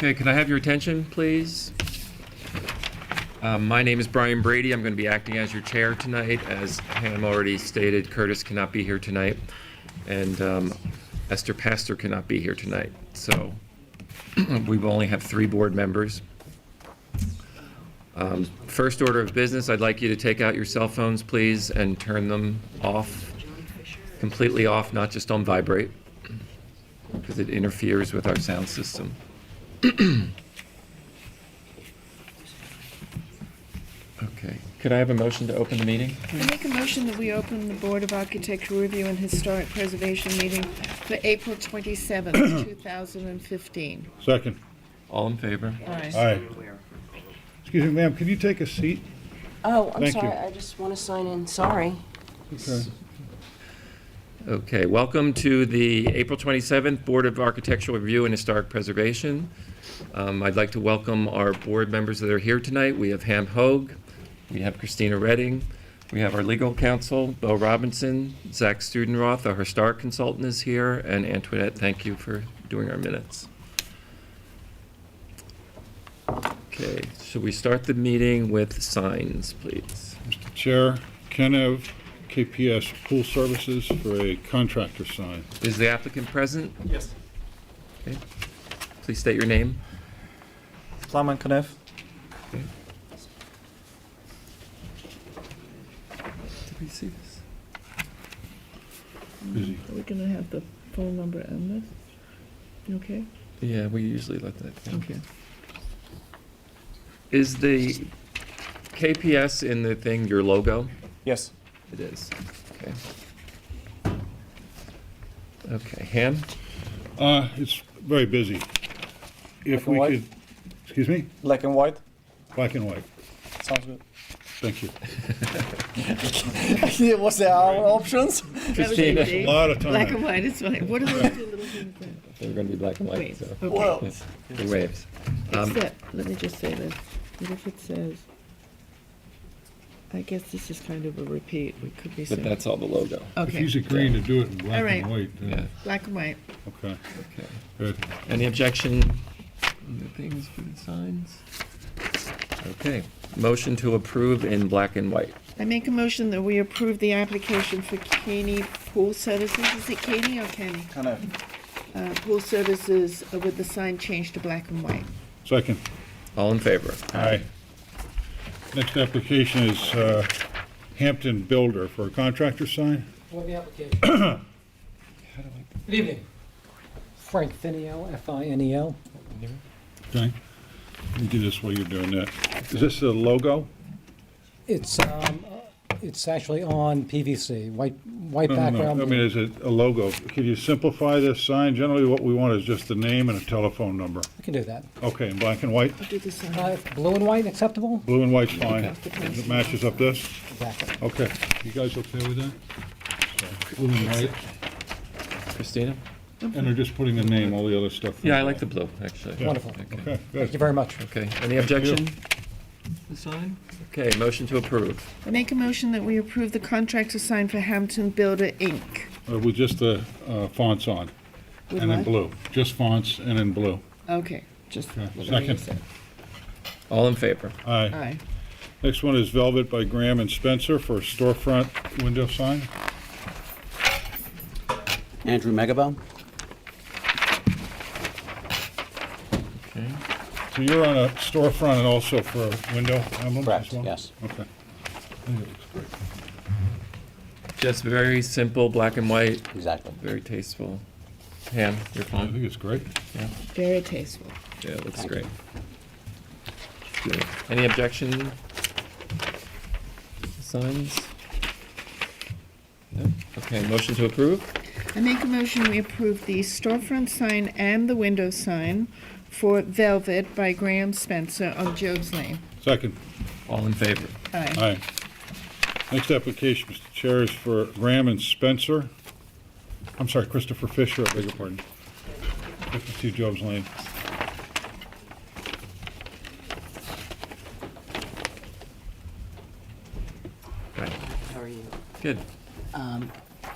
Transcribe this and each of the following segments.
Okay, can I have your attention, please? My name is Brian Brady. I'm going to be acting as your chair tonight. As Pam already stated, Curtis cannot be here tonight, and Esther Pastor cannot be here tonight. So we will only have 3 board members. First order of business, I'd like you to take out your cell phones, please, and turn them off, completely off, not just on vibrate, because it interferes with our sound system. Okay, could I have a motion to open the meeting? I make a motion that we open the Board of Architectural Review and Historic Preservation meeting for April 27th, 2015. Second. All in favor? Aye. Aye. Excuse me, ma'am, can you take a seat? Oh, I'm Thank sorry, you. I just want to sign in, sorry. Okay. Okay, welcome to the April 27th Board of Architectural Review and Historic Preservation. I'd like to welcome our board members that are here tonight. We have Ham Hogue, we have Christina Redding, we have our legal counsel, Bo Robinson, Zach Studenroth, our historic consultant is here, and Antoinette, thank you for doing our minutes. Okay, should we start the meeting with signs, please? Mr. Chair, Ken Ev, KPS Pool Services for a contractor sign. Is the applicant present? Yes. Okay. Please state your name. Plaman Kanev. Okay. Did we see this? Busy. Are we gonna have the phone number and this? You okay? Yeah, we usually let that go. Okay. Is the KPS in the thing your logo? Yes. It is. Okay. Okay, Ham? It's very busy. If Black and we white? could, excuse me? Black and white. Black and white. Sounds good. Thank you. What's the our options? Christina? A lot of Black and time. white, it's fine. What are those two little things there? They're going to be black and white, Wait, so. okay. Well, Yes, the waves. Except, let me just say this, what if it says, I guess this is kind of a repeat, we could be But saying. that's all the logo. If Okay, he's agreeing to do it in black All right. and white, Yeah, black and white. okay, okay. good. Any objection in the things for the signs? Okay, motion to approve in black and white. I make a motion that we approve the application for Caney Pool Services, is it Caney or Kenny? Kanev. Pool Services with the sign changed to black and white. Second. All in favor? Aye. Next application is Hampton Builder for a contractor sign. For the application. Good evening. Frank Finiel, F-I-N-E-L. Okay. Let me do this while you're doing that. Is this the logo? It's actually on PVC, white No, background. I mean, is it a logo? Could you simplify this sign? Generally, what we want is just the name and a telephone number. I can do that. Okay, in black and white? I'll do the sign. Blue and white acceptable? Blue and white's fine. It matches up this? Exactly. Okay. You guys okay with that? So, blue and white, Christina? and they're just putting the name, all the other stuff. Yeah, I like the blue, actually. Yeah. Wonderful. Okay. Okay, Thank you good. very much. Okay, any objection? The sign? Okay, motion to approve. I make a motion that we approve the contract to sign for Hampton Builder, Inc. With just the fonts on, With and in what? blue. Just fonts and in blue. Okay, just Okay, whatever you second. said. All in favor? Aye. Aye. Next one is Velvet by Graham and Spencer for a storefront window sign. Andrew Megabo. Okay. So you're on a storefront and also for a window emblem as Correct, well? yes. Okay. I think it looks great. Just very simple, black and white, Exactly. very tasteful. Ham, you're I fine? think it's great. Yeah, Very tasteful. yeah, it looks Thank great. Good. Any objection? Signs? No? Okay, motion to approve? I make a motion we approve the storefront sign and the window sign for Velvet by Graham Spencer on Job's Lane. Second. All in favor? Aye. Aye. Next application, Mr. Chair, is for Graham and Spencer. I'm sorry, Christopher Fisher, I beg your pardon. 52 Job's Lane. Right, How are you? good.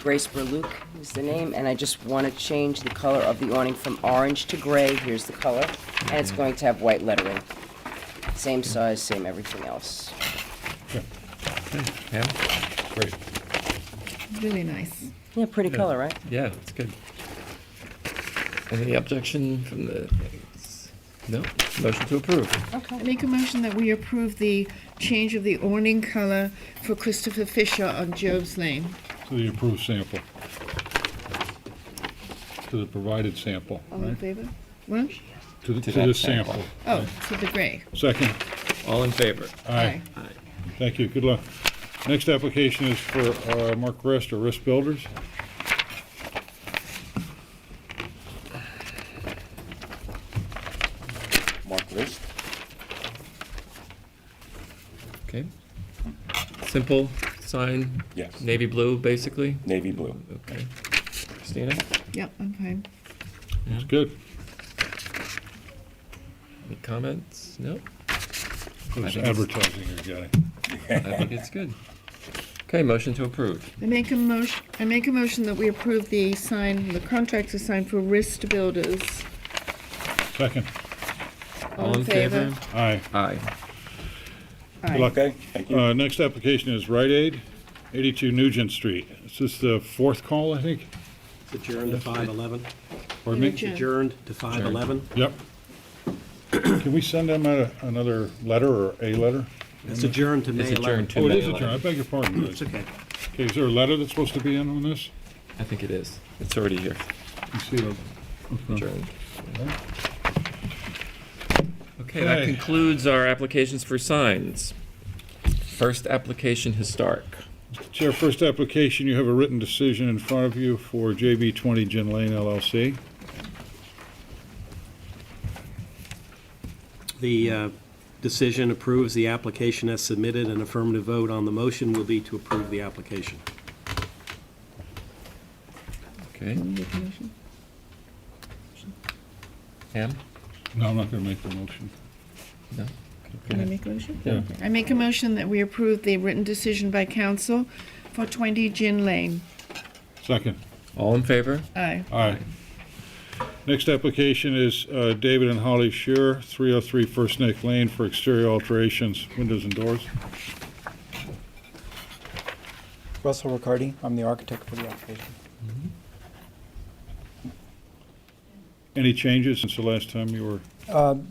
Grace Berluc is the name, and I just want to change the color of the awning from orange to gray. Here's the color, and it's going to have white lettering. Same size, same everything else. Pam? Great. Really nice. Yeah, pretty color, right? Yeah, it's good. Any objection from the, no? Motion to approve. I make a motion that we approve the change of the awning color for Christopher Fisher on Job's Lane. To the approved sample. To the provided sample, All in right? favor? What? To To this that sample. sample. Oh, to the gray. Second. All in favor? Aye. Thank you, good luck. Next application is for Mark Rest or Rest Builders. Mark List. Okay. Simple sign, Yes. navy blue, basically? Navy blue. Okay. Christina? Yep, I'm fine. It's good. Any comments? No? Those think it's- advertising you're getting. I think it's good. Okay, motion to approve. I make a motion that we approve the sign, the contract to sign for Rist Builders. Second. All in favor? Aye. Aye. Good luck. Okay, thank you. Next application is Rite Aid, 82 Nugent Street. Is this the fourth call, I think? It's adjourned to 5/11. Pardon me? Adjourned. Adjourned to 5/11. Yep. Can we send them another letter or a letter? It's adjourned to May It's adjourned 11th. to Oh, it May is adjourned. I 11th. beg your pardon. It's okay. Okay, is there a letter that's supposed to be in on this? I think it is. It's already here. You see it? Adjourned. Okay, that Okay. concludes our applications for signs. First application, historic. Chair, first application, you have a written decision in front of you for JB 20 Gin Lane LLC. The decision approves the application as submitted. An affirmative vote on the motion will be to approve the application. Okay. Pam? No, I'm not going to make the motion. No? Can I Okay. make a motion? Yeah. I make a motion that we approve the written decision by council for 20 Gin Lane. Second. All in favor? Aye. Aye. Next application is David and Holly Shearer, 303 First Snake Lane for exterior alterations, windows and doors. Russell Riccardi, I'm the architect for the application. Any changes since the last time you were?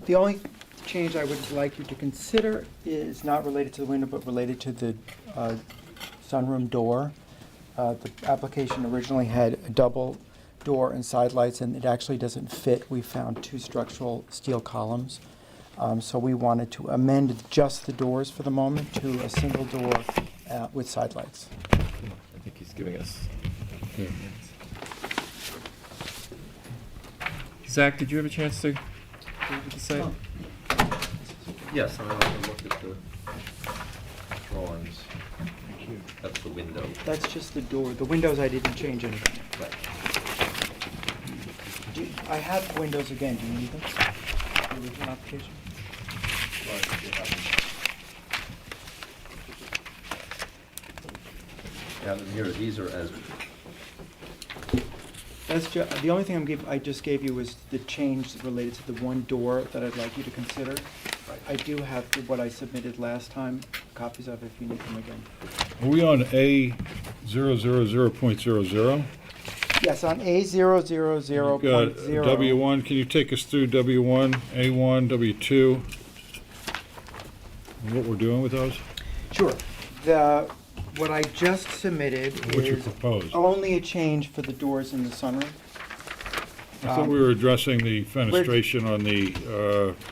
The only change I would like you to consider is not related to the window, but related to the sunroom door. The application originally had a double door and side lights, and it actually doesn't fit. We found two structural steel columns. So we wanted to amend just the doors for the moment to a single door with side lights. I think he's giving us. Zach, did you have a chance to go to the site? Yes, I looked at the drawings. That's the window. That's just the door. The windows, I didn't change anything. Right. I have windows again. Do you need them? The original application? Yeah, here, these are as, That's the only thing I just gave you was the change related to the one door that I'd like you to consider. I do have what I submitted last time, copies of if you need them again. Are we on A000.00? Yes, on A000.0. Got W1, can you take us through W1, A1, W2? And what we're doing with those? Sure. What I just submitted What you is propose? only a change for the doors in the sunroom. I thought we were addressing the fenestration on the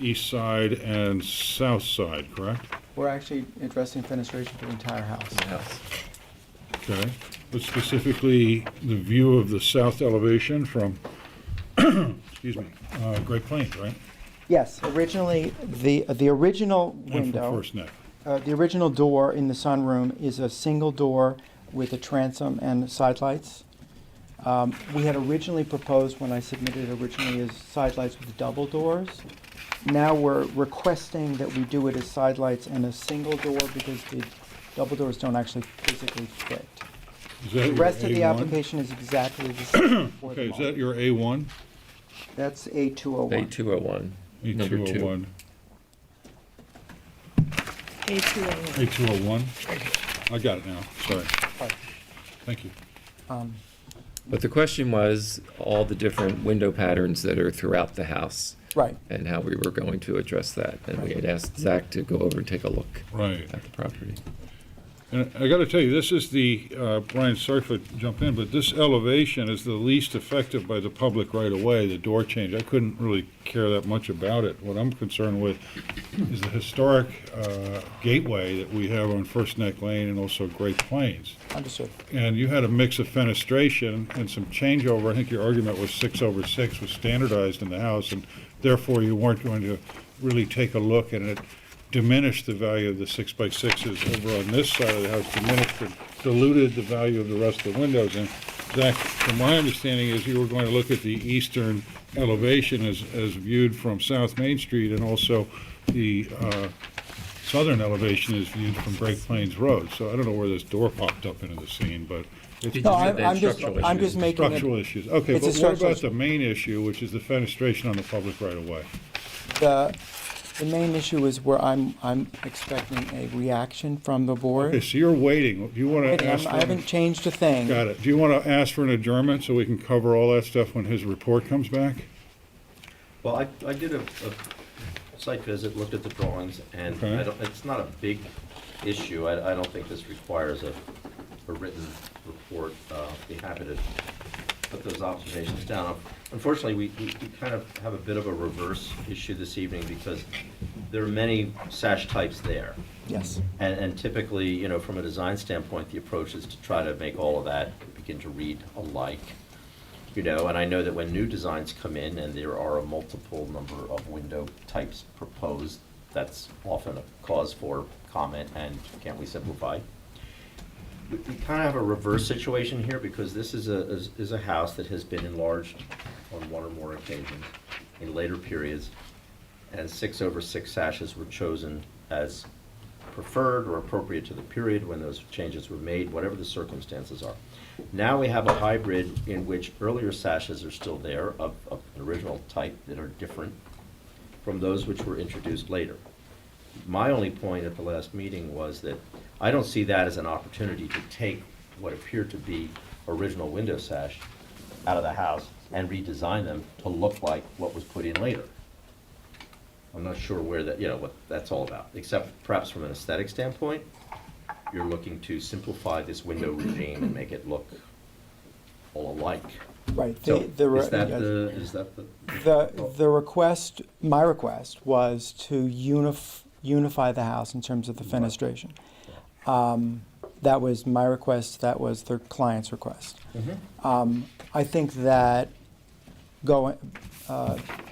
east side and south side, correct? We're actually addressing fenestration for the entire house. Yes. Okay, but specifically the view of the south elevation from, excuse me, Great Plains, right? Yes, originally, the original And window. from First Neck. The original door in the sunroom is a single door with a transom and side lights. We had originally proposed, when I submitted it originally, as side lights with double doors. Now we're requesting that we do it as side lights and a single door because the double doors don't actually physically fit. Is that The your rest of the A1? application is exactly the same. for Okay, them is all. that your A1? That's A201. A201, number two. A201? A201. A201? I got it now, sorry. Thank you. But the question was all the different window patterns that are throughout the house Right. and how we were going to address that. And we had asked Zach to go over and take a look Right. at the property. And I got to tell you, this is the, Brian, sorry if I jump in, but this elevation is the least affected by the public right away, the door change. I couldn't really care that much about it. What I'm concerned with is the historic gateway that we have on First Neck Lane and also Great Plains. Understood. And you had a mix of fenestration and some changeover. I think your argument was 6/6 was standardized in the house, and therefore you weren't going to really take a look, and it diminished the value of the 6x6s over on this side of the house, diminished or diluted the value of the rest of the windows. And Zach, from my understanding is you were going to look at the eastern elevation as viewed from South Main Street, and also the southern elevation is viewed from Great Plains Road. So I don't know where this door popped up into the scene, but it's Did No, you have the I'm just, structural I'm issues? just making structural it, issues. Okay, It's a but what structural about the issue. main issue, which is the fenestration on the public right of way? the main issue is where I'm expecting a reaction from the Okay, board. so you're waiting. Do you want to ask I haven't changed a thing. Got it. Do you want to ask for an adjournment so we can cover all that stuff when his report comes back? Well, I did a site visit, looked at the drawings, and Okay. it's not a big issue. I don't think this requires a written report. Be happy to put those observations down. Unfortunately, we kind of have a bit of a reverse issue this evening because there are many sash types there. Yes. And typically, you know, from a design standpoint, the approach is to try to make all of that begin to read alike. You know, and I know that when new designs come in and there are a multiple number of window types proposed, that's often a cause for comment and can't we simplify? We kind of have a reverse situation here because this is a house that has been enlarged on one or more occasions in later periods, and 6/6 sashes were chosen as preferred or appropriate to the period when those changes were made, whatever the circumstances are. Now we have a hybrid in which earlier sashes are still there of an original type that are different from those which were introduced later. My only point at the last meeting was that I don't see that as an opportunity to take what appeared to be original window sash out of the house and redesign them to look like what was put in later. I'm not sure where that, you know, what that's all about, except perhaps from an aesthetic standpoint, you're looking to simplify this window regime and make it look all alike. Right. So Yes. is that the? The request, my request was to unify the house in terms of the fenestration. That was my request, that was the client's request. I think that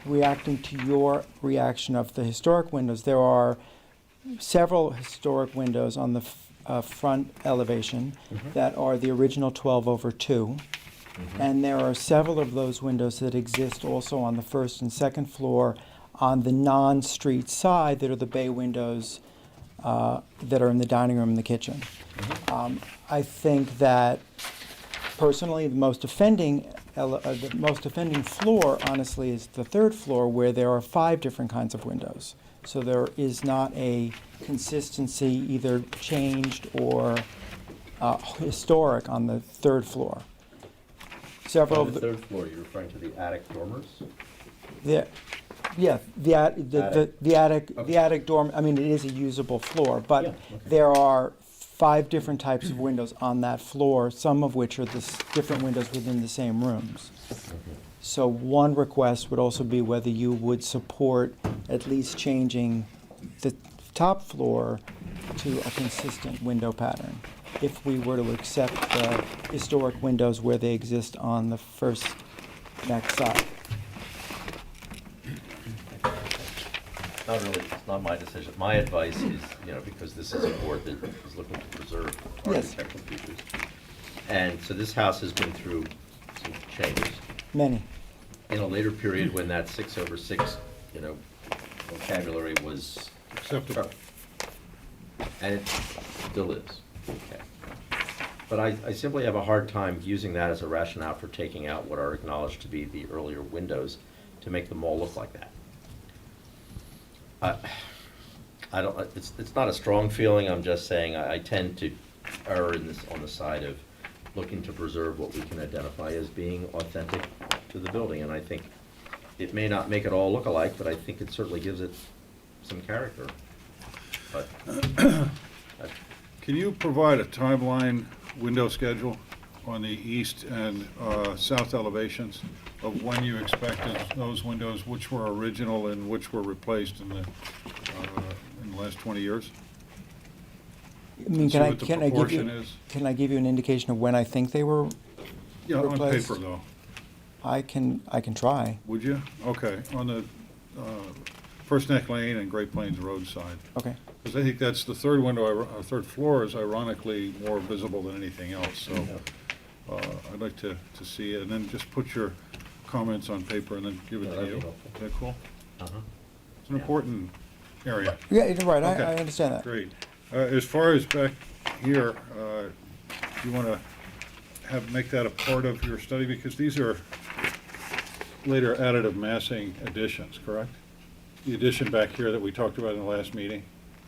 reacting to your reaction of the historic windows, there are several historic windows on the front elevation that are the original 12/2. And there are several of those windows that exist also on the first and second floor on the non-street side that are the bay windows that are in the dining room and the kitchen. I think that personally the most offending floor, honestly, is the third floor where there are 5 different kinds of windows. So there is not a consistency, either changed or historic on the third floor. Several On of the third floor, you're referring to the attic dormers? the attic dorm, I mean, it is a usable floor, Yeah, but okay. there are 5 different types of windows on that floor, some of which are different windows within the same rooms. So one request would also be whether you would support at least changing the top floor to a consistent window pattern, if we were to accept the historic windows where they exist on the first next side. Not really, it's not my decision. My advice is, you know, because this is a board that is looking to preserve Yes. architectural features. And so this house has been through some changes. Many. In a later period when that 6/6, you know, vocabulary was. Acceptable. And it still is. Okay. But I simply have a hard time using that as a rationale for taking out what are acknowledged to be the earlier windows to make them all look like that. I don't, it's not a strong feeling, I'm just saying I tend to err in this, on the side of looking to preserve what we can identify as being authentic to the building, and I think it may not make it all look alike, but I think it certainly gives it some character. But Can you provide a timeline window schedule on the east and south elevations of when you expected those windows, which were original and which were replaced in the last 20 years? I mean, See what the can I give proportion you, is? can I give you an indication of when I think they were Yeah, on replaced? paper though. I can try. Would you? Okay, on the First Neck Lane and Great Plains roadside. Okay. Because I think that's the third window, third floor is ironically more visible than anything else, so I'd like to see it, and then just put your comments on paper and then give it Yeah, to that'd be you. helpful. Is that cool? Uh-huh. It's an important area. Yeah, you're right. Okay. I understand that. Great. As far as back here, you want to make that a part of your study, because these are later additive massing additions, correct? The addition back here that we talked about in the last meeting.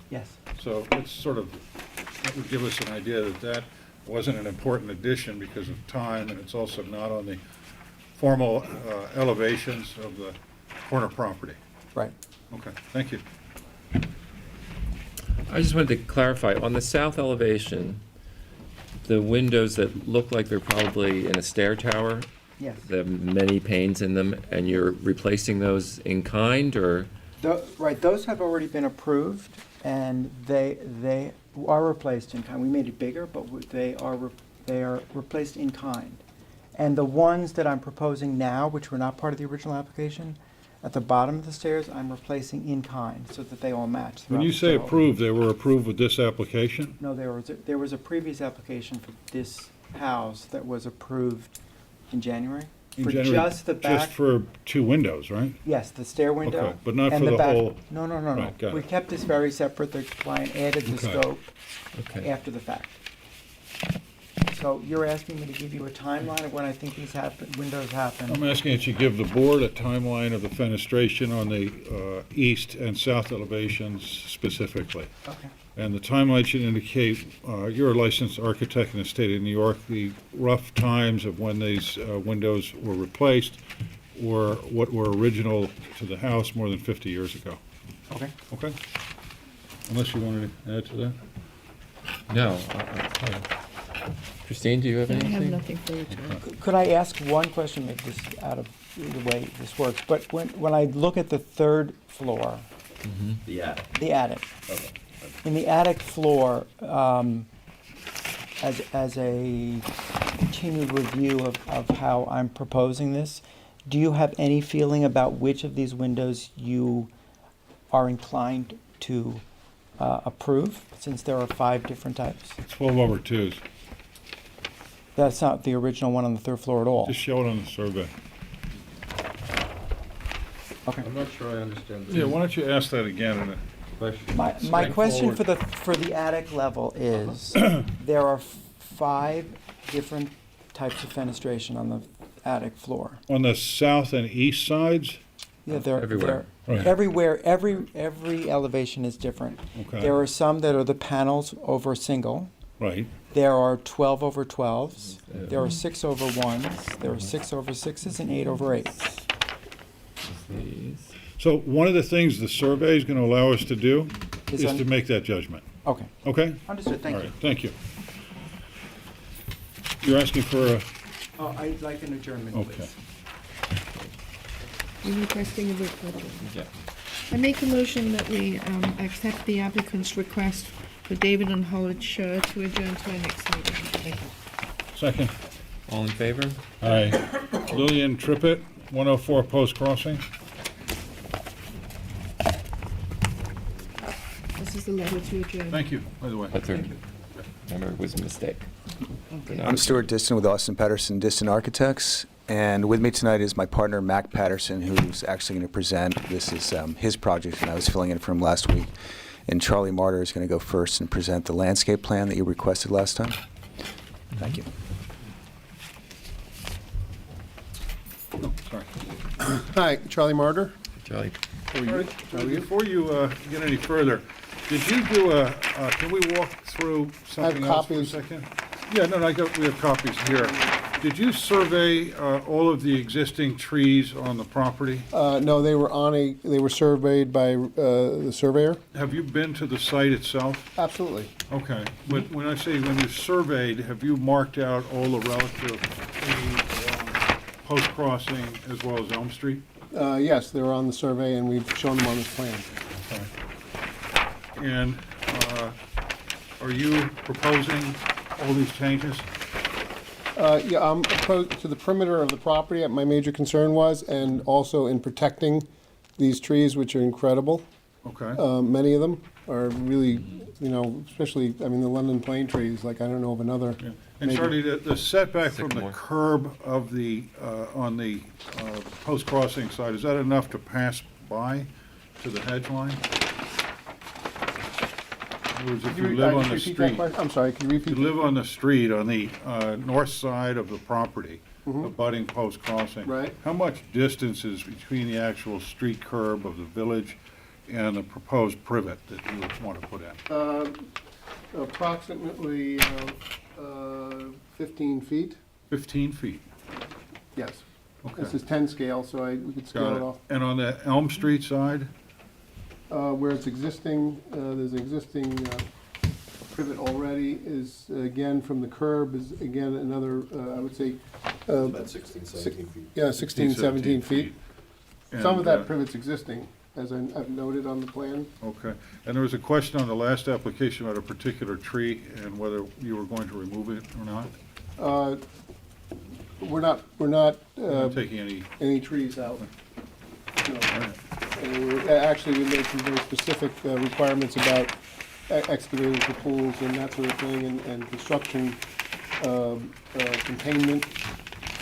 Yes. So it's sort of, that would give us an idea that that wasn't an important addition because of time, and it's also not on the formal elevations of the corner property. Right. Okay, thank you. I just wanted to clarify, on the south elevation, the windows that look like they're probably in a stair tower, Yes. they have many panes in them, and you're replacing those in kind, or? Right, those have already been approved, and they are replaced in kind. We made it bigger, but they are replaced in kind. And the ones that I'm proposing now, which were not part of the original application, at the bottom of the stairs, I'm replacing in kind, so that they all match. When throughout you the say stairwell. approved, they were approved with this application? No, there was a previous application for this house that was approved in January. In For January, just the back. Just for 2 windows, right? Yes, the stair window. Okay, but not and for the back- whole- No, no. Right, got We it. kept this very separate. The client added the Okay. scope Okay. after the fact. So you're asking me to give you a timeline of when I think these windows happen? I'm asking that you give the board a timeline of the fenestration on the east and south elevations specifically. Okay. And the timeline should indicate, you're a licensed architect in the state of New York, the rough times of when these windows were replaced or what were original to the house more than 50 years ago. Okay. Okay? Unless you wanted to add to that? No. Christine, do you have I anything? have nothing further to add. Could I ask one question, make this out of the way this works? But when I look at the third floor, the attic. the attic, Okay. in the attic floor, as a continued review of how I'm proposing this, do you have any feeling about which of these windows you are inclined to approve, since there are 5 different types? 12/2s. That's not the original one on the third floor at all. Just show it on the survey. Okay. I'm not sure I understand. Yeah, why don't you ask that again in a My question straightforward. for the attic level is, there are 5 different types of fenestration on the attic floor. On the south and east sides? Yeah, they're Everywhere. Right. everywhere. Every elevation is different. Okay. There are some that are the panels over single. Right. There are 12/12s. There are 6/1s. There are 6/6s and 8/8s. These. So one of the things the survey is going to allow us to do Is is on- to make that judgment. Okay, Okay? understood. Thank All you. right, thank you. You're asking for a, I'd like an adjournment, okay. please. You're requesting a report. Yeah. I make a motion that we accept the applicant's request for David and Howard Scher to adjourn to our next meeting. Thank you. Second. All in favor? Aye. Lillian Trippett, 104 Post Crossing. This is the letter to adjourn. Thank you, by the way. That's her. Remember, it was a mistake. I'm Stuart Diston with Austin Patterson Diston Architects, and with me tonight is my partner Mac Patterson, who's actually going to present. This is his project, and I was filling in for him last week. And Charlie Martyr is going to go first and present the landscape plan that you requested last time. Thank you. Oh, sorry. Hi, Charlie Martyr. Charlie? All right, before you get any further, did you do can we walk through something else for a copies. second? Yeah, no, we have copies here. Did you survey all of the existing trees on the property? No, they were surveyed by the surveyor. Have you been to the site itself? Absolutely. Okay. When I say when you surveyed, have you marked out all the relative trees along Post Crossing as well as Elm Street? Yes, they were on the survey, and we've shown them on this plan. And are you proposing all these changes? Yeah, I'm opposed to the perimeter of the property. My major concern was, and also in protecting these trees, which are incredible. Okay. Many of them are really, especially, the London plane trees, like I don't know of another. Yeah. And major- Charlie, the setback from the Sycamore. curb of the, on the Post Crossing side, is that enough to pass by to the hedge line? In other words, if you live on the Repeat that street, question? I'm sorry, can you you repeat? live on the street on the north side of the property, abutting Post Crossing. Right. How much distance is between the actual street curb of the village and the proposed privet that you would want to put in? Approximately 15 feet, 15 feet. yes. Okay. This is 10 scale, so we could scale Got it it. off. And on the Elm Street side? Where it's existing, there's an existing privet already, is again from the curb, is again another, I would say. About 16, 17 feet. Yeah, 16, 17 feet. Some of that privet's existing, as I've noted on the plan. Okay. And there was a question on the last application about a particular tree and whether you were going to remove it or not? We're not You're not taking any, trees out. No. And actually, we made some very specific requirements about excavating for pools and that sort of thing, and construction containment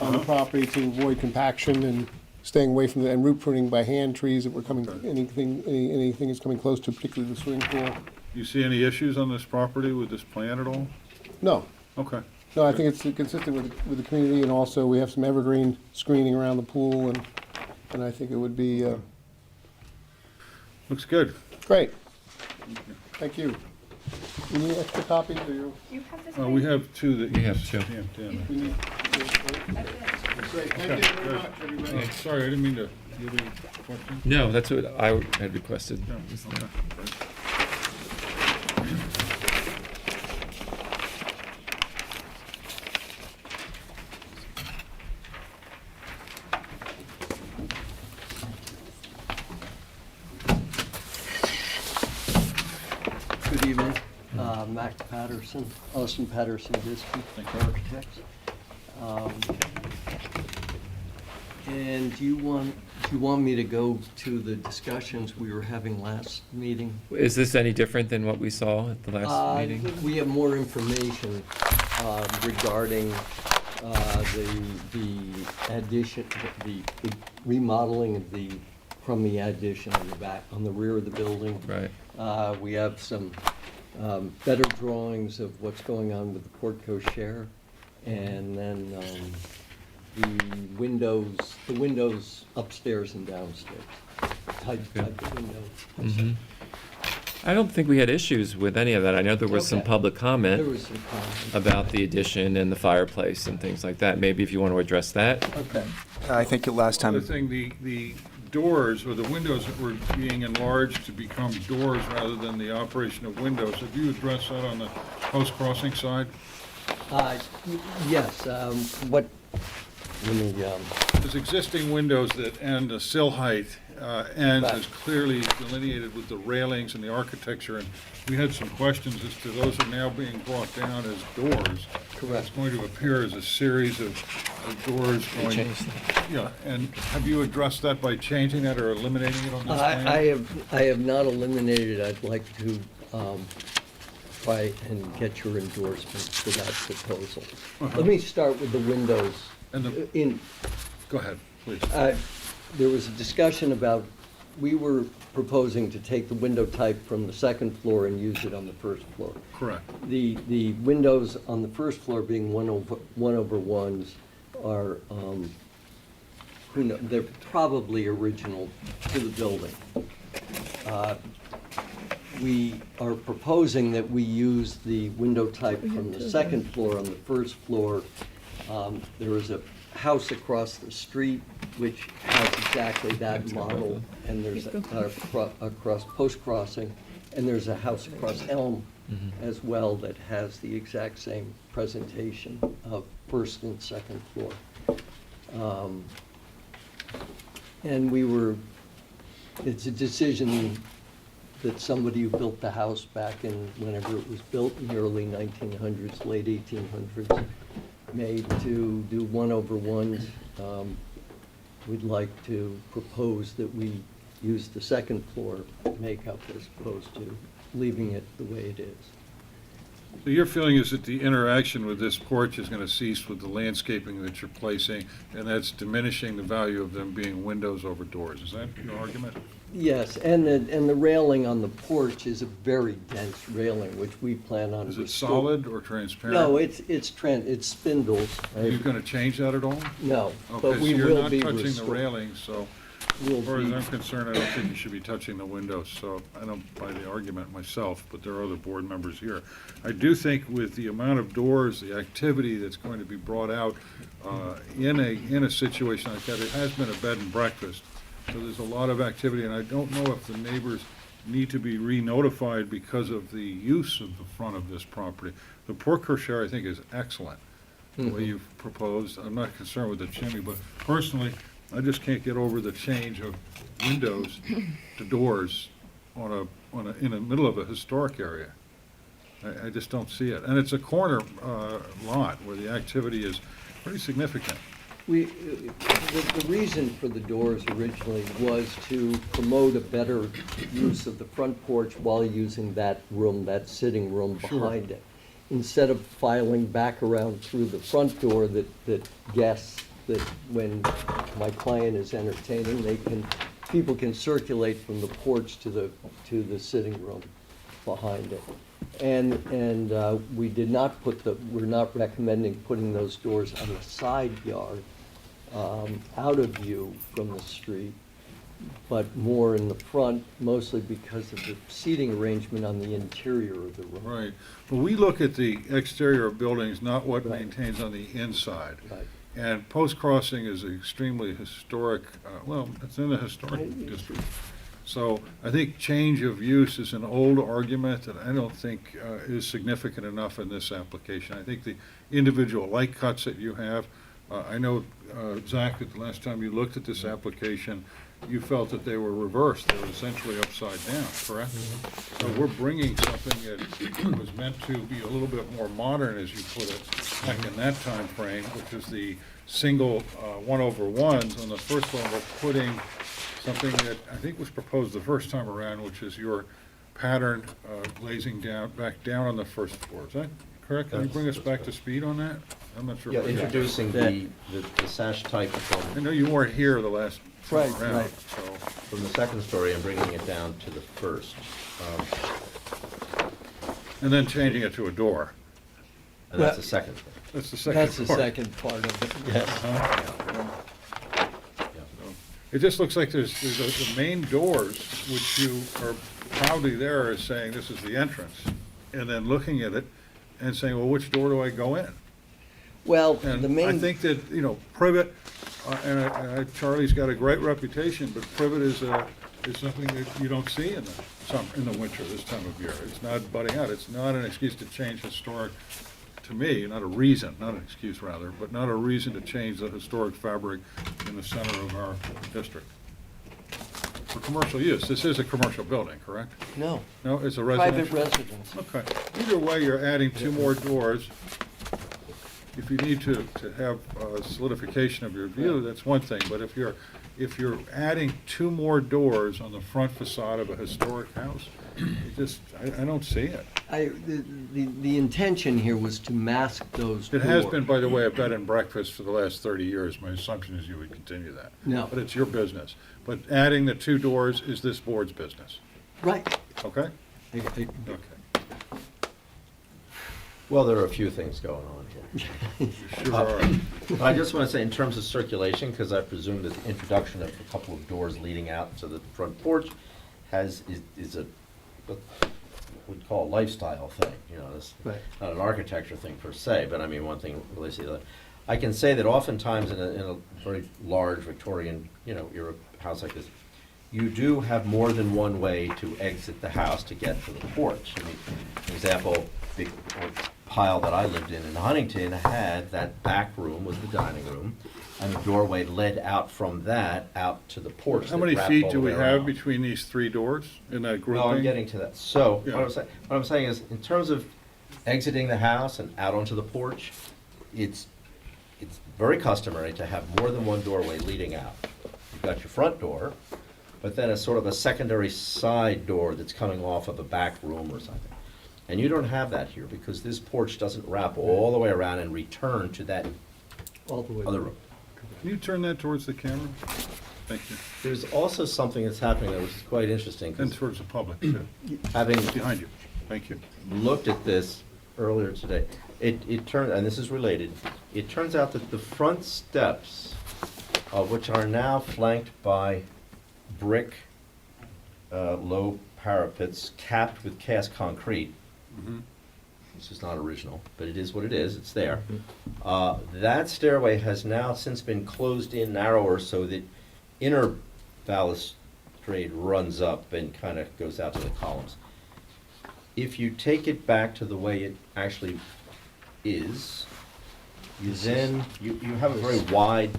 on the property to avoid compaction and staying away from and root pruning by hand trees that were coming, anything is coming close to, particularly the swimming pool. you see any issues on this property with this plan at all? No, Okay. no, I think it's consistent with the community, and also we have some evergreen screening around the pool, and I think it would be Looks good. great. Thank you. You need extra copies, or you? You have this. We have two that We you have just two. stamped in. We need. Great, thank you very much, everybody. Sorry, I didn't mean to, you have any questions? No, that's what I had requested. No, okay, great. Good evening. Mac Patterson, Austin Patterson District Architects. And do you want me to go to the discussions we were having last meeting? Is this any different than what we saw at the last meeting? We have more information regarding the addition, the remodeling of from the addition on the back, on the rear of the building. Right. We have some better drawings of what's going on with the porte cochere, and then the windows upstairs and downstairs, type of windows. Mhm. I don't think we had issues with any of that. I know there was some Okay. public There comment was some comments. about the addition and the fireplace and things like that. Maybe if you want to address that? Okay. I think last Other time, thing, the doors or the windows that were being enlarged to become doors rather than the operation of windows, have you addressed that on the Post Crossing side? Yes, let me, There's existing windows that end, the sill height ends Right. is clearly delineated with the railings and the architecture, and we had some questions as to those are now being brought down as doors. Correct. It's going to appear as a series of doors going. changed Yeah, and have you addressed that by changing that or eliminating it on this plan? I have not eliminated, I'd like to try and get your endorsement for that proposal. Let me start with the windows. And the, In, go ahead, please. there was a discussion about we were proposing to take the window type from the second floor and use it on the first floor. Correct. The windows on the first floor being one over ones are, who know, they're probably original to the building. We are proposing that we use the window type from the second floor on the first floor. There is a house across the street which has exactly that model, and there's across Post Crossing, and there's a house across Elm as well that has the exact same presentation of first and second floor. And it's a decision that somebody who built the house back in whenever it was built in the early 1900s, late 1800s, made to do 1/1s. We'd like to propose that we use the second floor makeup as opposed to leaving it the way it is. So your feeling is that the interaction with this porch is going to cease with the landscaping that you're placing, and that's diminishing the value of them being windows over doors. Is that your argument? Yes, and the railing on the porch is a very dense railing, which we plan on. Is it solid or transparent? No, it's spindles. Are you going to change that at all? No, Okay, but so we you're will not be touching the railing, so Will as far as be- I'm concerned, I don't think you should be touching the windows, so I don't buy the argument myself, but there are other board members here. I do think with the amount of doors, the activity that's going to be brought out in a situation like that, it has been a bed and breakfast, so there's a lot of activity, and I don't know if the neighbors need to be re-notified because of the use of the front of this property. The porte cochere, I think, is excellent, the way you've proposed. I'm not concerned with the chimney, but personally, I just can't get over the change of windows to doors in the middle of a historic area. I just don't see it. And it's a corner lot where the activity is pretty significant. The reason for the doors originally was to promote a better use of the front porch while using that room, that sitting room behind it. Instead of filing back around through the front door that guests, that when my client is entertaining, people can circulate from the porch to the sitting room behind it. And we're not recommending putting those doors on the side yard, out of view from the street, but more in the front, mostly because of the seating arrangement on the interior of the room. Right. But we look at the exterior of buildings, not what Right. maintains on the inside. Right. And Post Crossing is extremely historic, well, it's in the historic district. So I think change of use is an old argument that I don't think is significant enough in this application. I think the individual light cuts that you have, I know, Zach, that the last time you looked at this application, you felt that they were reversed. They were essentially upside down, correct? So we're bringing something that was meant to be a little bit more modern, as you put it, back in that time frame, which is the single 1/1s. On the first one, we're putting something that I think was proposed the first time around, which is your pattern glazing back down on the first floor. Is that correct? Can you bring us back to speed on that? I'm not sure. Yeah, if I got it. introducing the sash type I from know you weren't here the last time Right, around, right. so. the second story and bringing it down to the first. And then changing it to a door. And that's the second thing. That's the second part. That's the second part of it, yes. It just looks like there's the main doors, which you are proudly there as saying this is the entrance, and then looking at it and saying, well, which door do I go in? Well, the And I main. think that, privet, Charlie's got a great reputation, but privet is something that you don't see in the winter, this time of year. It's not budding out. It's not an excuse to change historic, to me, not a reason, not an excuse rather, but not a reason to change the historic fabric in the center of our district. For commercial use, this is a commercial building, correct? No, No, it's a private residential? residence. Okay. Either way, you're adding two more doors. If you need to have solidification of your view, that's one thing, but if you're adding two more doors on the front facade of a historic house, I don't see it. The intention here was to mask those It doors. has been, by the way, a bed and breakfast for the last 30 years. My assumption is you would continue that. No. But it's your business. But adding the 2 doors is this board's business, Right. okay? I- Okay. Well, there are a few things going on here. Sure are. But I just want to say, in terms of circulation, because I presume that the introduction of a couple of doors leading out to the front porch is a, what we'd call a lifestyle thing, you know, this, Right. not an architecture thing per se, but I mean, one thing relates to the other. I can say that oftentimes in a very large Victorian, you know, era house like this, you do have more than one way to exit the house to get to the porch. I mean, for example, big old pile that I lived in Huntington had that back room was the dining room, and the doorway led out from that out to the porch. How that many wrapped feet all do the we way have around. between these 3 doors in that grouping? No, I'm getting to that. So, Yeah. what I'm saying is, in terms of exiting the house and out onto the porch, it's very customary to have more than one doorway leading out. You've got your front door, but then a sort of a secondary side door that's coming off of a back room or something. And you don't have that here, because this porch doesn't wrap all the way around and return to that All the way. other room. Can you turn that towards the camera? Thank you. There's also something that's happening there which is quite interesting, And 'cause towards the public, too. having Behind you. Thank you. looked at this earlier today, it turned, and this is related, it turns out that the front steps, which are now flanked by brick, low parapets capped with cast concrete, this is not original, but it is what it is, it's there. That stairway has now since been closed in narrower so that inner balustrade runs up and kind of goes out to the columns. If you take it back to the way it actually is, you then, you have a very wide,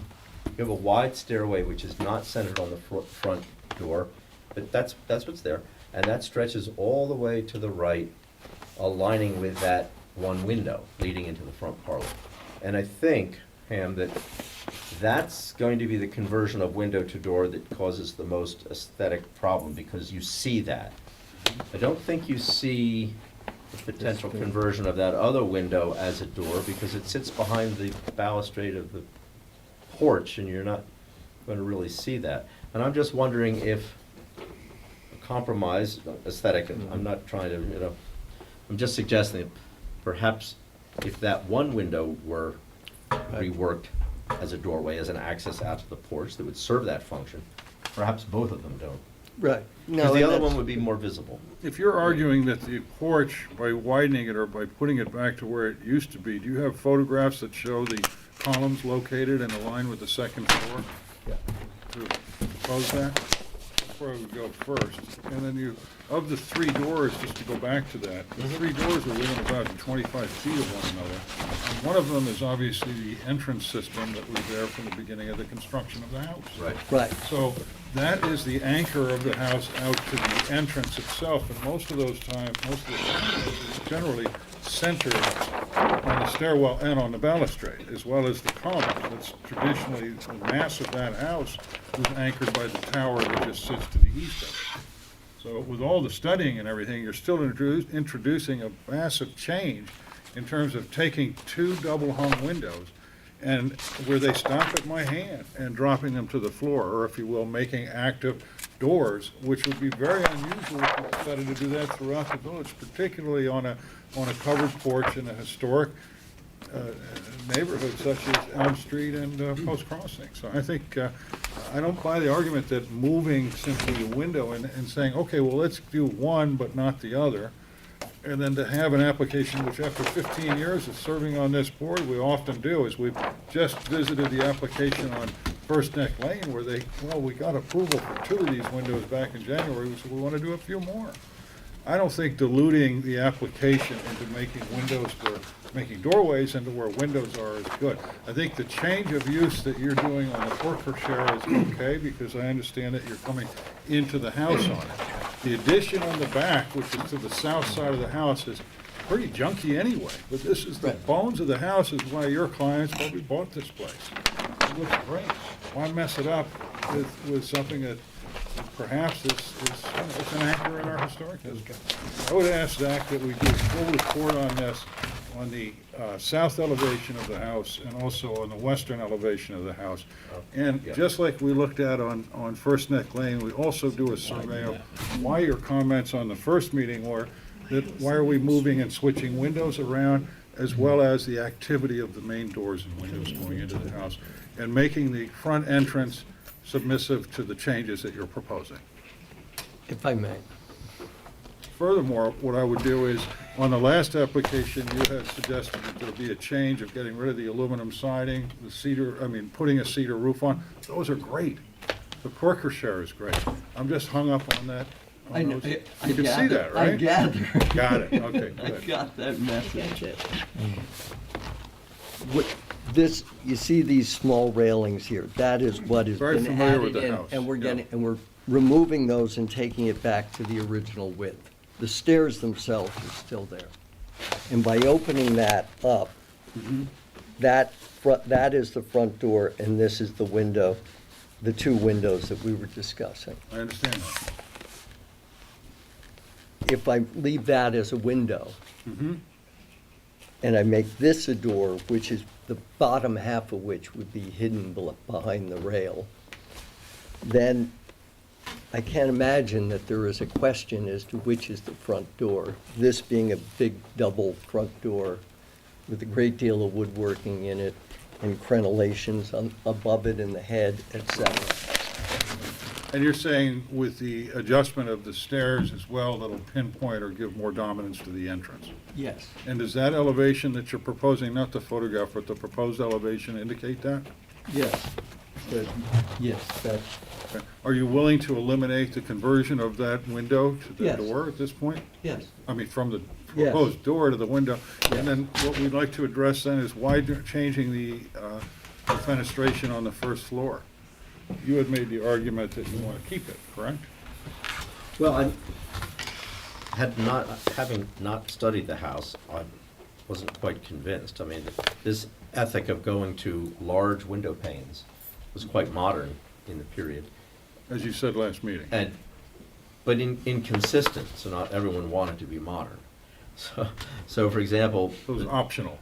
you have a wide stairway which is not centered on the front door, but that's what's there. And that stretches all the way to the right, aligning with that one window leading into the front parlor. And I think, Pam, that that's going to be the conversion of window to door that causes the most aesthetic problem, because you see that. I don't think you see the potential conversion of that other window as a door, because it sits behind the balustrade of the porch, and you're not going to really see that. And I'm just wondering if a compromise, aesthetic, and I'm not trying to, you know, I'm just suggesting that perhaps if that one window were reworked as a doorway, as an access out to the porch that would serve that function, perhaps both of them don't. Right. Because the other one would be more visible. If you're arguing that the porch, by widening it or by putting it back to where it used to be, do you have photographs that show the columns located and aligned with the second floor? Yeah. To propose that? That's where I would go first. And then you, of the 3 doors, just to go back to that, the 3 doors are within about 25 feet of one another. And one of them is obviously the entrance system that was there from the beginning of the construction of the house. Right. Right. So that is the anchor of the house out to the entrance itself, and most of those times, most of the time, it's generally centered on the stairwell and on the balustrade, as well as the columns. That's traditionally, the mass of that house was anchored by the tower that just sits to the east of it. So with all the studying and everything, you're still introducing a massive change in terms of taking 2 double-hung windows and where they stop at my hand and dropping them to the floor, or if you will, making active doors, which would be very unusual if you decided to do that throughout the village, particularly on a covered porch in a historic neighborhood such as Elm Street and Post Crossing. So I think, I don't buy the argument that moving simply the window and saying, okay, well, let's do one but not the other, and then to have an application which after 15 years of serving on this board, we often do, is we've just visited the application on First Neck Lane where we got approval for 2 of these windows back in January, we said we want to do a few more. I don't think diluting the application into making doorways into where windows are is good. I think the change of use that you're doing on the porte share is okay, because I understand that you're coming into the house on it. The addition on the back, which is to the south side of the house, is pretty junky anyway, but this is the bones of the house, is why your clients probably bought this place. It looks great. Why mess it up with something that perhaps it's an anchor in our historic district. I would ask Zach that we do a full report on this, on the south elevation of the house and also on the western elevation of the house. And just like we looked at on First Neck Lane, we also do a survey of why your comments on the first meeting were that why are we moving and switching windows around, as well as the activity of the main doors and windows going into the house, and making the front entrance submissive to the changes that you're proposing. If I may. Furthermore, what I would do is, on the last application, you had suggested that there be a change of getting rid of the aluminum siding, the cedar, putting a cedar roof on. Those are great. The porker share is great. I'm just hung up on that. on those. You can see that, right? I gather. Got it, okay, I good. got that message. What, this, you see these small railings here, that is what has Very been familiar with added the in. house, And we're yeah. getting, and we're removing those and taking it back to the original width. The stairs themselves are still there. And by opening that up, that is the front door, and this is the window, the two windows that we were discussing. I understand that. If I leave that as a window, Mm-hmm. and I make this a door, which is the bottom half of which would be hidden behind the rail, then I can't imagine that there is a question as to which is the front door. This being a big double front door with a great deal of woodworking in it and crenellations above it in the head, etc. And you're saying with the adjustment of the stairs as well, that'll pinpoint or give more dominance to the entrance? Yes. And does that elevation that you're proposing, not the photograph, but the proposed elevation indicate that? Yes. Yes, that's, Okay. Are you willing to eliminate the conversion of that window to the Yes. door at this point? yes. From the Yes. proposed door to the window? Yes. And then what we'd like to address then is why changing the fenestration on the first floor? You had made the argument that you want to keep it, correct? Well, having not studied the house, I wasn't quite convinced. I mean, this ethic of going to large window panes was quite modern in the period. As you said last meeting. But inconsistent, so not everyone wanted to be modern. So for example, It was optional.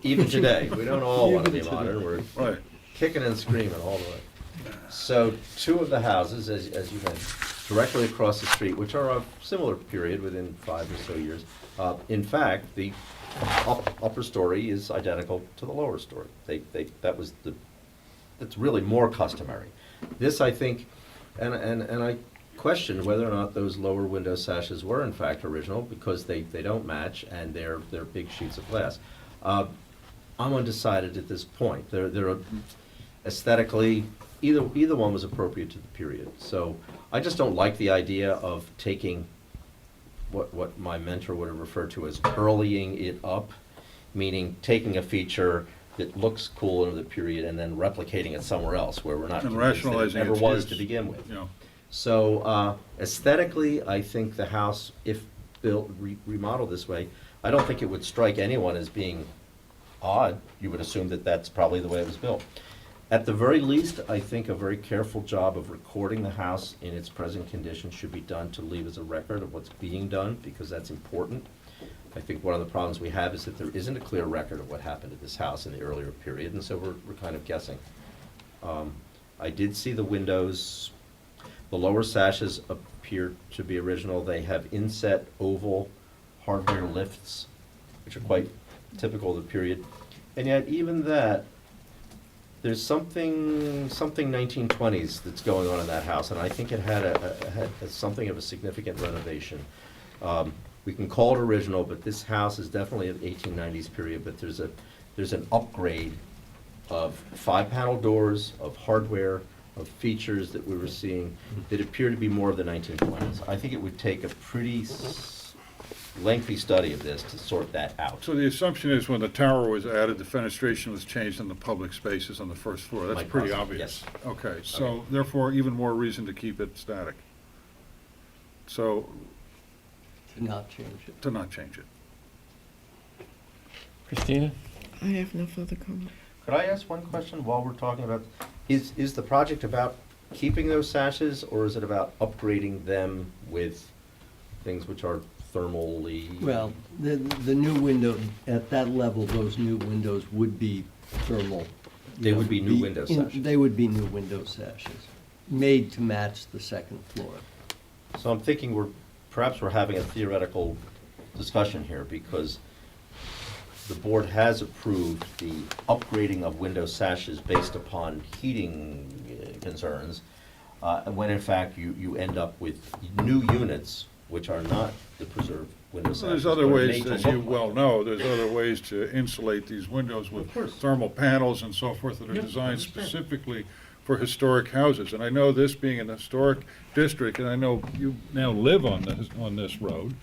even today, we don't all want to be Even modern, we're Right. kicking and screaming all the way. So two of the houses, as you mentioned, directly across the street, which are of similar period, within 5 or so years, in fact, the upper story is identical to the lower story. That's really more customary. This, I think, and I question whether or not those lower window sashes were in fact original, because they don't match, and they're big sheets of glass. I'm undecided at this point. They're aesthetically, either one was appropriate to the period. So I just don't like the idea of taking what my mentor would have referred to as curlying it up, meaning taking a feature that looks cool in the period and then replicating it somewhere else where we're not And convinced that it rationalizing never its was use. to begin with. Yeah. So aesthetically, I think the house, if built, remodeled this way, I don't think it would strike anyone as being odd. You would assume that that's probably the way it was built. At the very least, I think a very careful job of recording the house in its present condition should be done to leave as a record of what's being done, because that's important. I think one of the problems we have is that there isn't a clear record of what happened to this house in the earlier period, and so we're kind of guessing. I did see the windows. The lower sashes appear to be original. They have inset oval hardware lifts, which are quite typical of the period. And yet even that, there's something 1920s that's going on in that house, and I think it had something of a significant renovation. We can call it original, but this house is definitely of 1890s period, but there's an upgrade of 5-panel doors, of hardware, of features that we were seeing that appear to be more of the 1920s. I think it would take a pretty lengthy study of this to sort that out. So the assumption is when the tower was added, the fenestration was changed in the public spaces on the first floor. That's Might pretty possibly, obvious. yes. Okay, so therefore, even more reason to keep it static. So, To not change it. to not change it. Christina? I have no further comment. Could I ask one question while we're talking about, is the project about keeping those sashes, or is it about upgrading them with things which are thermally? Well, the new window, at that level, those new windows would be thermal. They would be new window sashes. They would be new window sashes, made to match the second floor. So I'm thinking perhaps we're having a theoretical discussion here, because the board has approved the upgrading of window sashes based upon heating concerns, when in fact you end up with new units which are not the preserved window sashes. There's other but are ways, made to as you look well like. know, there's other ways to insulate these windows with Of course. thermal panels and so forth that are Yeah, I designed understand. specifically for historic houses. And I know this being an historic district, and I know you now live on this road.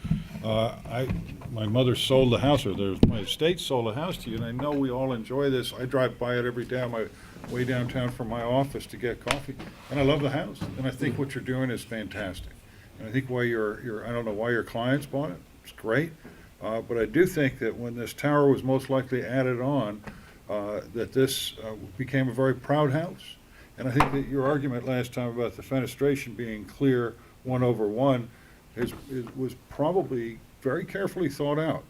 My mother sold the house, or my estate sold a house to you, and I know we all enjoy this. I drive by it every day on my way downtown from my office to get coffee, and I love the house. And I think what you're doing is fantastic. And I think why I don't know why your clients bought it. It's great. But I do think that when this tower was most likely added on, that this became a very proud house. And I think that your argument last time about the fenestration being clear 1/1 was probably very carefully thought out.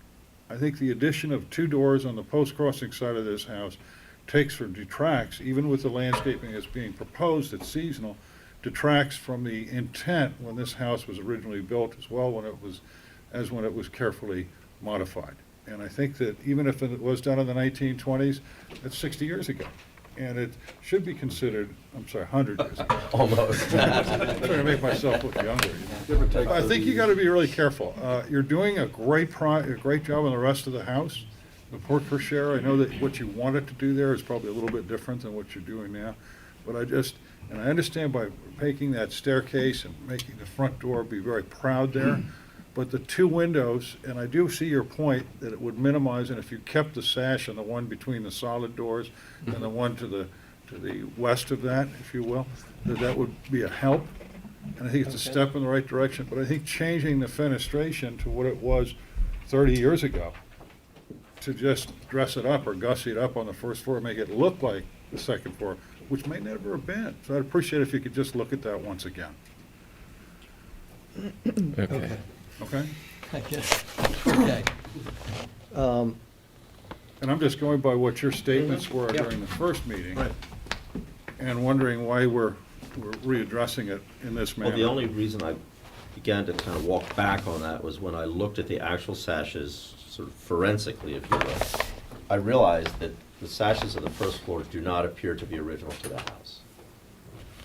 I think the addition of 2 doors on the post-crossing side of this house takes or detracts, even with the landscaping that's being proposed, it's seasonal, detracts from the intent when this house was originally built as well, when it was carefully modified. And I think that even if it was done in the 1920s, that's 60 years ago. And it should be considered, 100 years ago. Almost. I'm trying to make myself look younger. I think you gotta be really careful. You're doing a great job on the rest of the house. The porte cochere, I know that what you wanted to do there is probably a little bit different than what you're doing now. But I understand by making that staircase and making the front door be very proud there. But the 2 windows, and I do see your point, that it would minimize, and if you kept the sash on the one between the solid doors and the one to the west of that, if you will, that would be a help. And I think it's a step in the right direction, but I think changing the fenestration to what it was 30 years ago, to just dress it up or gussy it up on the first floor, make it look like the second floor, which may never have been. So I'd appreciate if you could just look at that once again. Okay. Okay? I guess, okay. And I'm just going by what your statements were Yeah. during the first meeting, and wondering why we're readdressing it in this manner. Well, the only reason I began to kind of walk back on that was when I looked at the actual sashes, sort of forensically, if you will, I realized that the sashes of the first floor do not appear to be original to the house.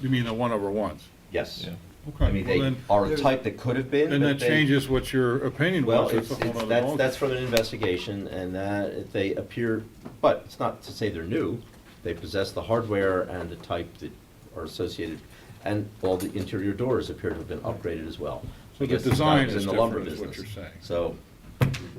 You mean the 1/1s? Yes. Yeah. Okay, I mean, well they then, are a type that could have been. then but that they- changes what your opinion Well, was. it's, That's a whole nother that's ballgame. from an investigation, and that they appear, but it's not to say they're new. They possess the hardware and the type that are associated, and all the interior doors appear to have been upgraded as well. So I the guess this guy design was is in the lumber different, is what business. you're saying. So,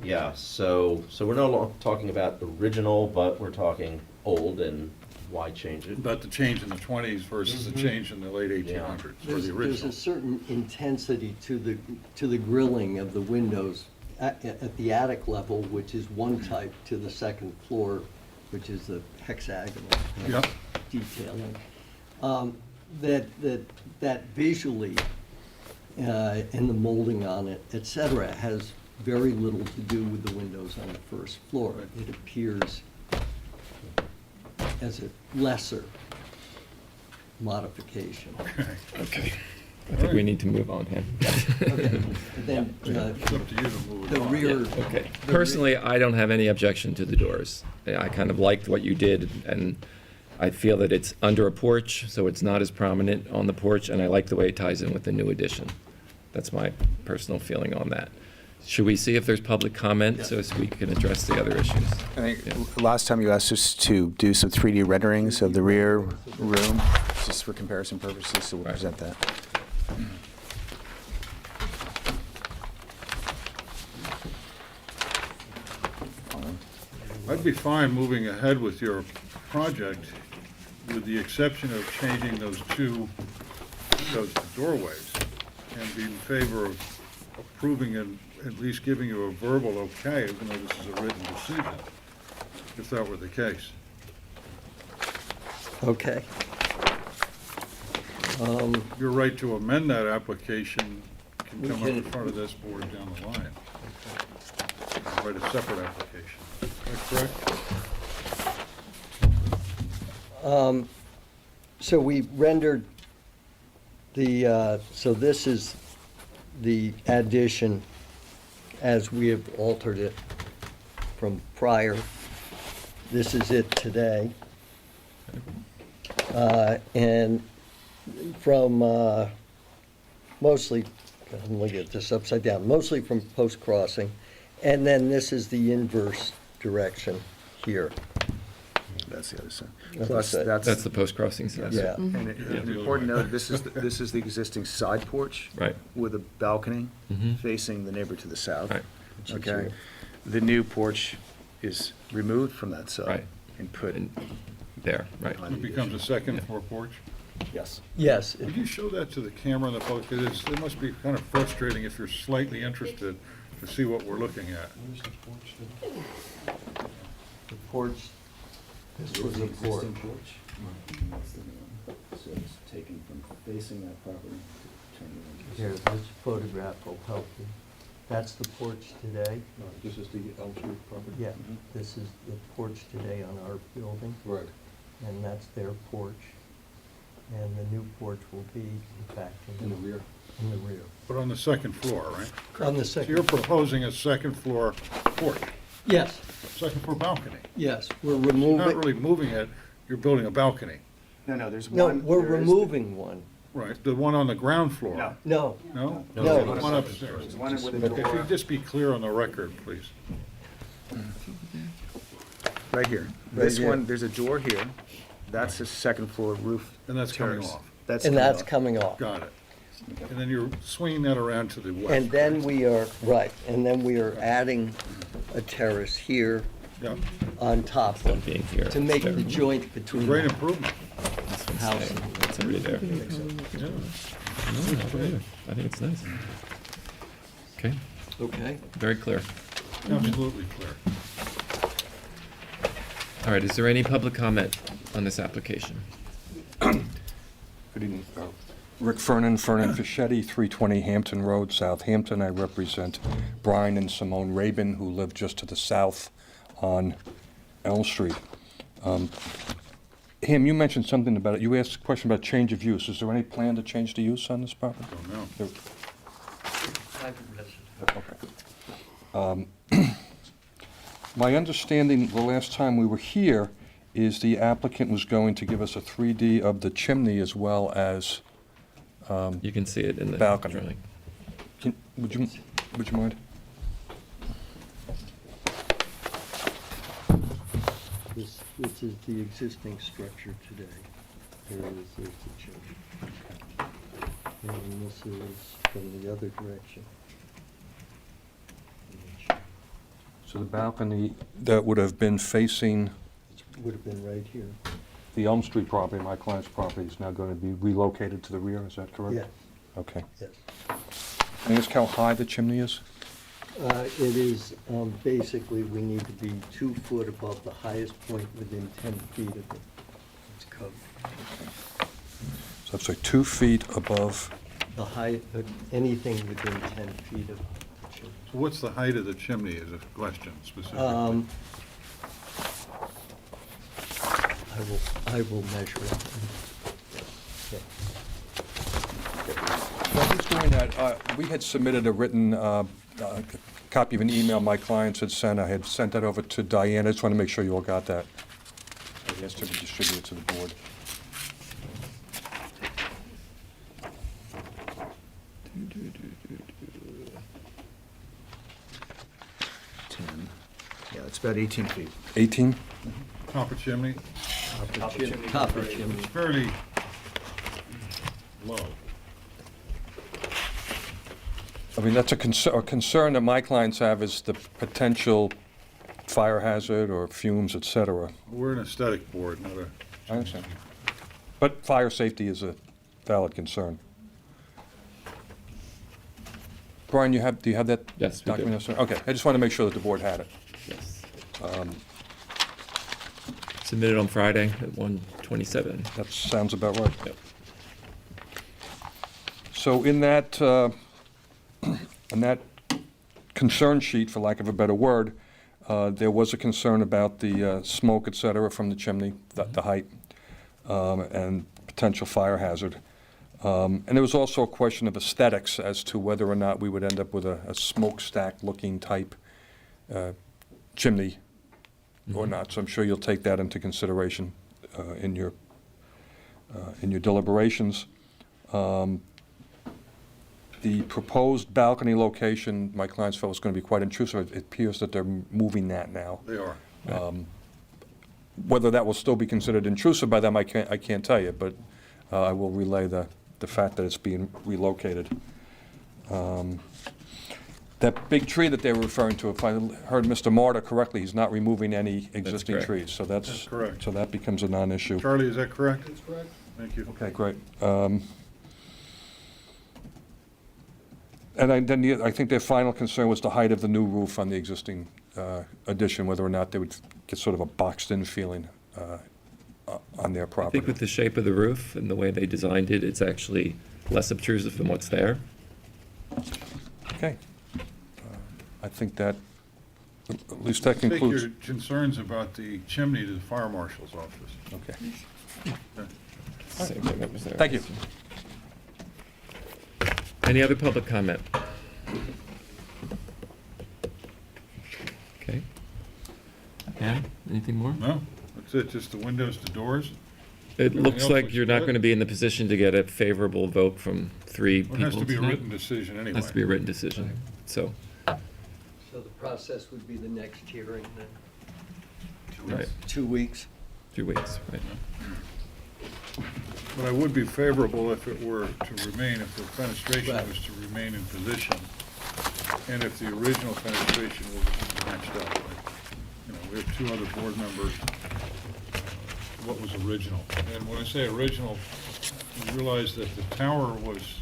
yeah, so we're no longer talking about original, but we're talking old, and why change it? But the change in the 20s versus the change in the late 1800s, or There's the a original. certain intensity to the grilling of the windows at the attic level, which is one type, to the second floor, which is the hexagonal Yep. detailing. That visually, and the molding on it, et cetera, has very little to do with the windows on the first floor. It appears as a lesser modification. Okay. I think we need to move on, Ham. Okay, then, It's up to you to move it the on. rear. Okay. Personally, I don't have any objection to the doors. I kind of liked what you did, and I feel that it's under a porch, so it's not as prominent on the porch, and I like the way it ties in with the new addition. That's my personal feeling on that. Should we see if there's public comment so as we can address the other issues? I think last time you asked us to do some 3D renderings of the rear room, just for comparison purposes, so we'll Right. present that. I'd be fine moving ahead with your project, with the exception of changing those doorways, and be in favor of approving and at least giving you a verbal okay, even though this is a written decision, if that were the case. Okay. Your right to amend that application can We come up in can- front of this board down the line. Write a separate application. Is that correct? So we rendered so this is the addition as we have altered it from prior. This is it today. And from mostly, I'm looking at this upside down, mostly from post-crossing. And then this is the inverse direction here. That's the other side. That's Plus, it. That's the post-crossing side. Yeah. And it's important to note, this is the existing side porch. Right. With a balcony Mhm. facing the neighbor to the south. Right. Okay. The new porch is removed from that side. Right. And put And there, right. behind It the becomes a addition. second floor porch? Yes. Yes, Would you show that to the camera and the public? 'Cause it must be kind of frustrating if you're slightly interested to see what we're looking at. the porch, this was the porch. So it's taken from facing that property to turning it. Here, this photograph will help you. That's the porch today. This is the Elm Street property? Yeah, this is the porch today on our building, Right. and that's their porch. And the new porch will be, in fact, in the rear. In the rear. But on the second floor, right? On the So second. you're proposing a second floor porch, Yes, second floor balcony. yes, we're You're not removing, really moving it, you're building a balcony. No, there's no, one. we're there is- removing one. Right, the one on the ground floor? No. No, No? No. The one upstairs. There's one with a Okay, if you door could just be clear on the record, please. right here. Right This here. one, there's a door here. That's the second floor roof. And that's coming terrace. off. and that's off. coming off. Got it. And then you're swinging that around to the west. And then correct? we are, right, and then we are adding a terrace here Yeah, on top Still being here. to make there. the joint between great the improvement. This one's house. staying. It's already there. Yeah. No, not really. I think it's nice. Okay, Okay. very clear. Absolutely clear. All right, is there any public comment on this application? Good evening. Rick Fernan, Fischetti, 320 Hampton Road, Southampton. I represent Brian and Simone Rabin, who live just to the south on Elm Street. Ham, you mentioned something about it. You asked a question about change of use. Is there any plan to change the use on this property? Don't know. My understanding, the last time we were here, is the applicant was going to give us a 3D of the chimney as well as, You can see it in the Balcony. drawing. would you mind? This is the existing structure today. There it is, there's the chimney. And this is from the other direction. So the balcony that would have been facing Would have been right here. the Elm Street property, my client's property, is now going to be relocated to the rear, is that correct? Yes, Okay. yes. Can I ask how high the chimney is? It is, basically, we need to be 2 foot above the highest point within 10 feet of it. It's covered. So that's like 2 feet above, The height, anything within 10 feet of the chimney. So what's the height of the chimney is a question specifically. I will measure it. Yeah. while he's doing that, we had submitted a written copy of an email my clients had sent. I had sent that over to Diane. I just want to make sure you all got that. I asked her to distribute it to the board. Yeah, it's about 18 feet. 18? Copper chimney, Copper chimney. it's fairly low. I mean, that's a concern that my clients have is the potential fire hazard or fumes, et cetera. We're an aesthetic board, not a. I understand. But fire safety is a valid concern. Brian, do you have that Yes, we do. document? Sir? Okay, I just want to make sure that the board had it. Yes. Submitted on Friday at 1:27. That sounds about right. Yep. So in that concern sheet, for lack of a better word, there was a concern about the smoke, et cetera, from the chimney, the height, and potential fire hazard. And there was also a question of aesthetics as to whether or not we would end up with a smokestack-looking type chimney or not. So I'm sure you'll take that into consideration in your deliberations. The proposed balcony location, my clients felt was going to be quite intrusive. It appears that they're moving that now. They are. Whether that will still be considered intrusive by them, I can't tell you, but I will relay the fact that it's being relocated. That big tree that they were referring to, if I heard Mr. Marta correctly, he's not removing any existing correct. trees, so that's correct. So that becomes a non-issue. Charlie, is that correct? That's correct. Thank you. Okay, great. And I think their final concern was the height of the new roof on the existing addition, whether or not they would get sort of a boxed-in feeling on their I property. think with the shape of the roof and the way they designed it, it's actually less obtrusive than what's there. Okay. I think that, at least that Take concludes. your concerns about the chimney to the fire marshal's office. Okay. Same thing that was there. Thank you. Any other public comment? Okay. Ann, anything more? No, that's it, just the windows, the doors. It Everything looks else like looks you're not good. going to be in the position to get a favorable vote from 3 Well, people it has to be a tonight. written decision anyway. Has to be a written decision, so, So the process would be the next hearing then? right, 2 weeks? 2 weeks, right. But I would be favorable if it were to remain, if the fenestration Right. was to remain in position, and if the original fenestration was matched up. You know, we have 2 other board members, what was original. And when I say original, you realize that the tower was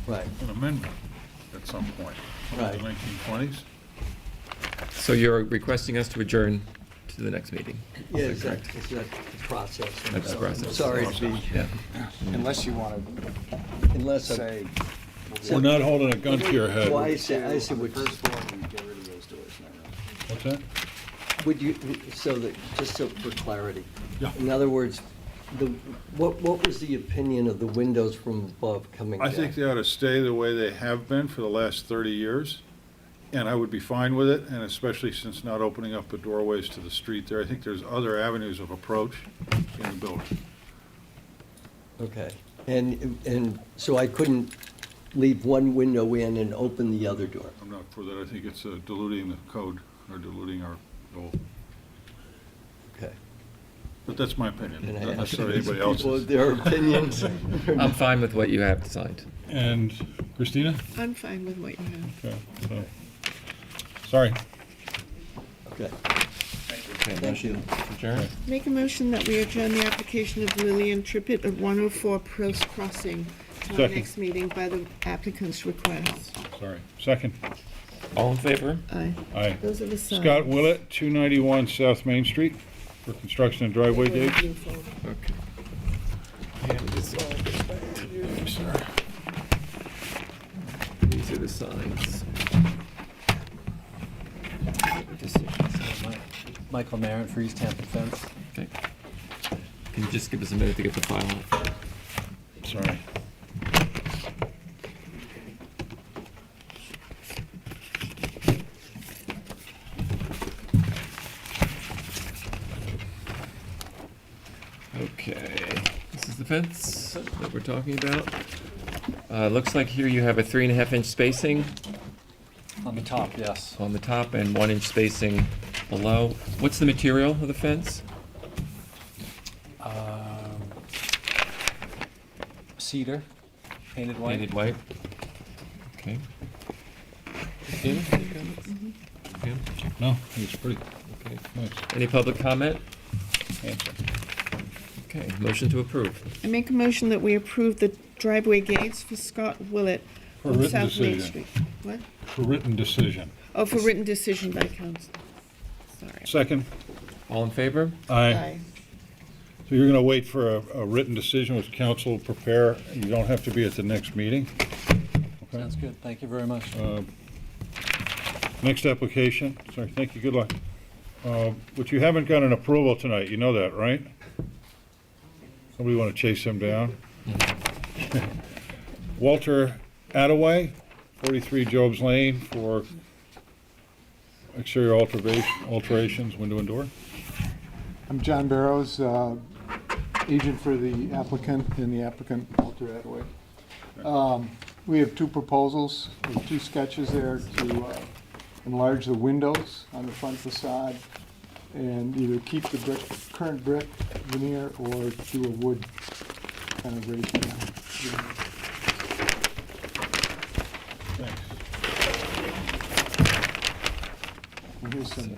Right. an amendment at some point, in Right. the 1920s. So you're requesting us to adjourn to the next meeting? Yeah, Is that correct? is that the process? That's the process. Sorry to be, Yeah. Unless you want unless to I. say, We're not holding a gun to your head. Well, I see what, What's that? would you, so that, just so for clarity. Yeah. In other words, what was the opinion of the windows from above coming down? I think they ought to stay the way they have been for the last 30 years, and I would be fine with it, and especially since not opening up the doorways to the street there. I think there's other avenues of approach in the building. Okay, and so I couldn't leave one window in and open the other door? I'm not for that. I think it's diluting the code, or diluting our goal. Okay. But that's my opinion, Can I not ask necessarily these anybody people else's. their opinions? I'm fine with what you have signed. And Christina? I'm fine with what you have. Okay, so, sorry. Okay. Okay, Thank you. adjourn? Make a motion that we adjourn the application of Lillian Trippett of 104 Prost Crossing to our Second. next meeting by the applicant's request. Sorry. Second. All in favor? Aye. Aye. Those are the signs. Scott Willett, 291 South Main Street, for construction and driveway gates. Blue folder. Okay. These are the signs. Michael Maron for East Hampton Fence. Okay. Can you just give us a minute to get the file up? Sorry. Okay, this is the fence that we're talking about. Looks like here you have a 3.5-inch spacing On the top, yes. on the top and 1-inch spacing below. What's the material of the fence? Cedar, painted white. Painted white? Okay. Christina, any comments? Pam? No, I think it's pretty Okay. nice. Any public comment? Handsome. Okay, motion to approve. I make a motion that we approve the driveway gates for Scott Willett For on written South Main decision. Street. What? For written decision. Oh, for written decision by council. Sorry. Second. All in favor? Aye. So you're going to wait for a written decision which council will prepare? You don't have to be at the next meeting? Okay. Sounds good. Thank you very much. Next application, sorry, thank you, good luck. But you haven't got an approval tonight, you know that, right? Somebody want to chase him down? Walter Attaway, 43 Jobs Lane, for exterior alterations, window and door. I'm John Barrows, agent for the applicant and the applicant Walter Attaway. We have two proposals, two sketches there to enlarge the windows on the front facade and either keep the current brick veneer or do a wood kind of raised veneer. And here's some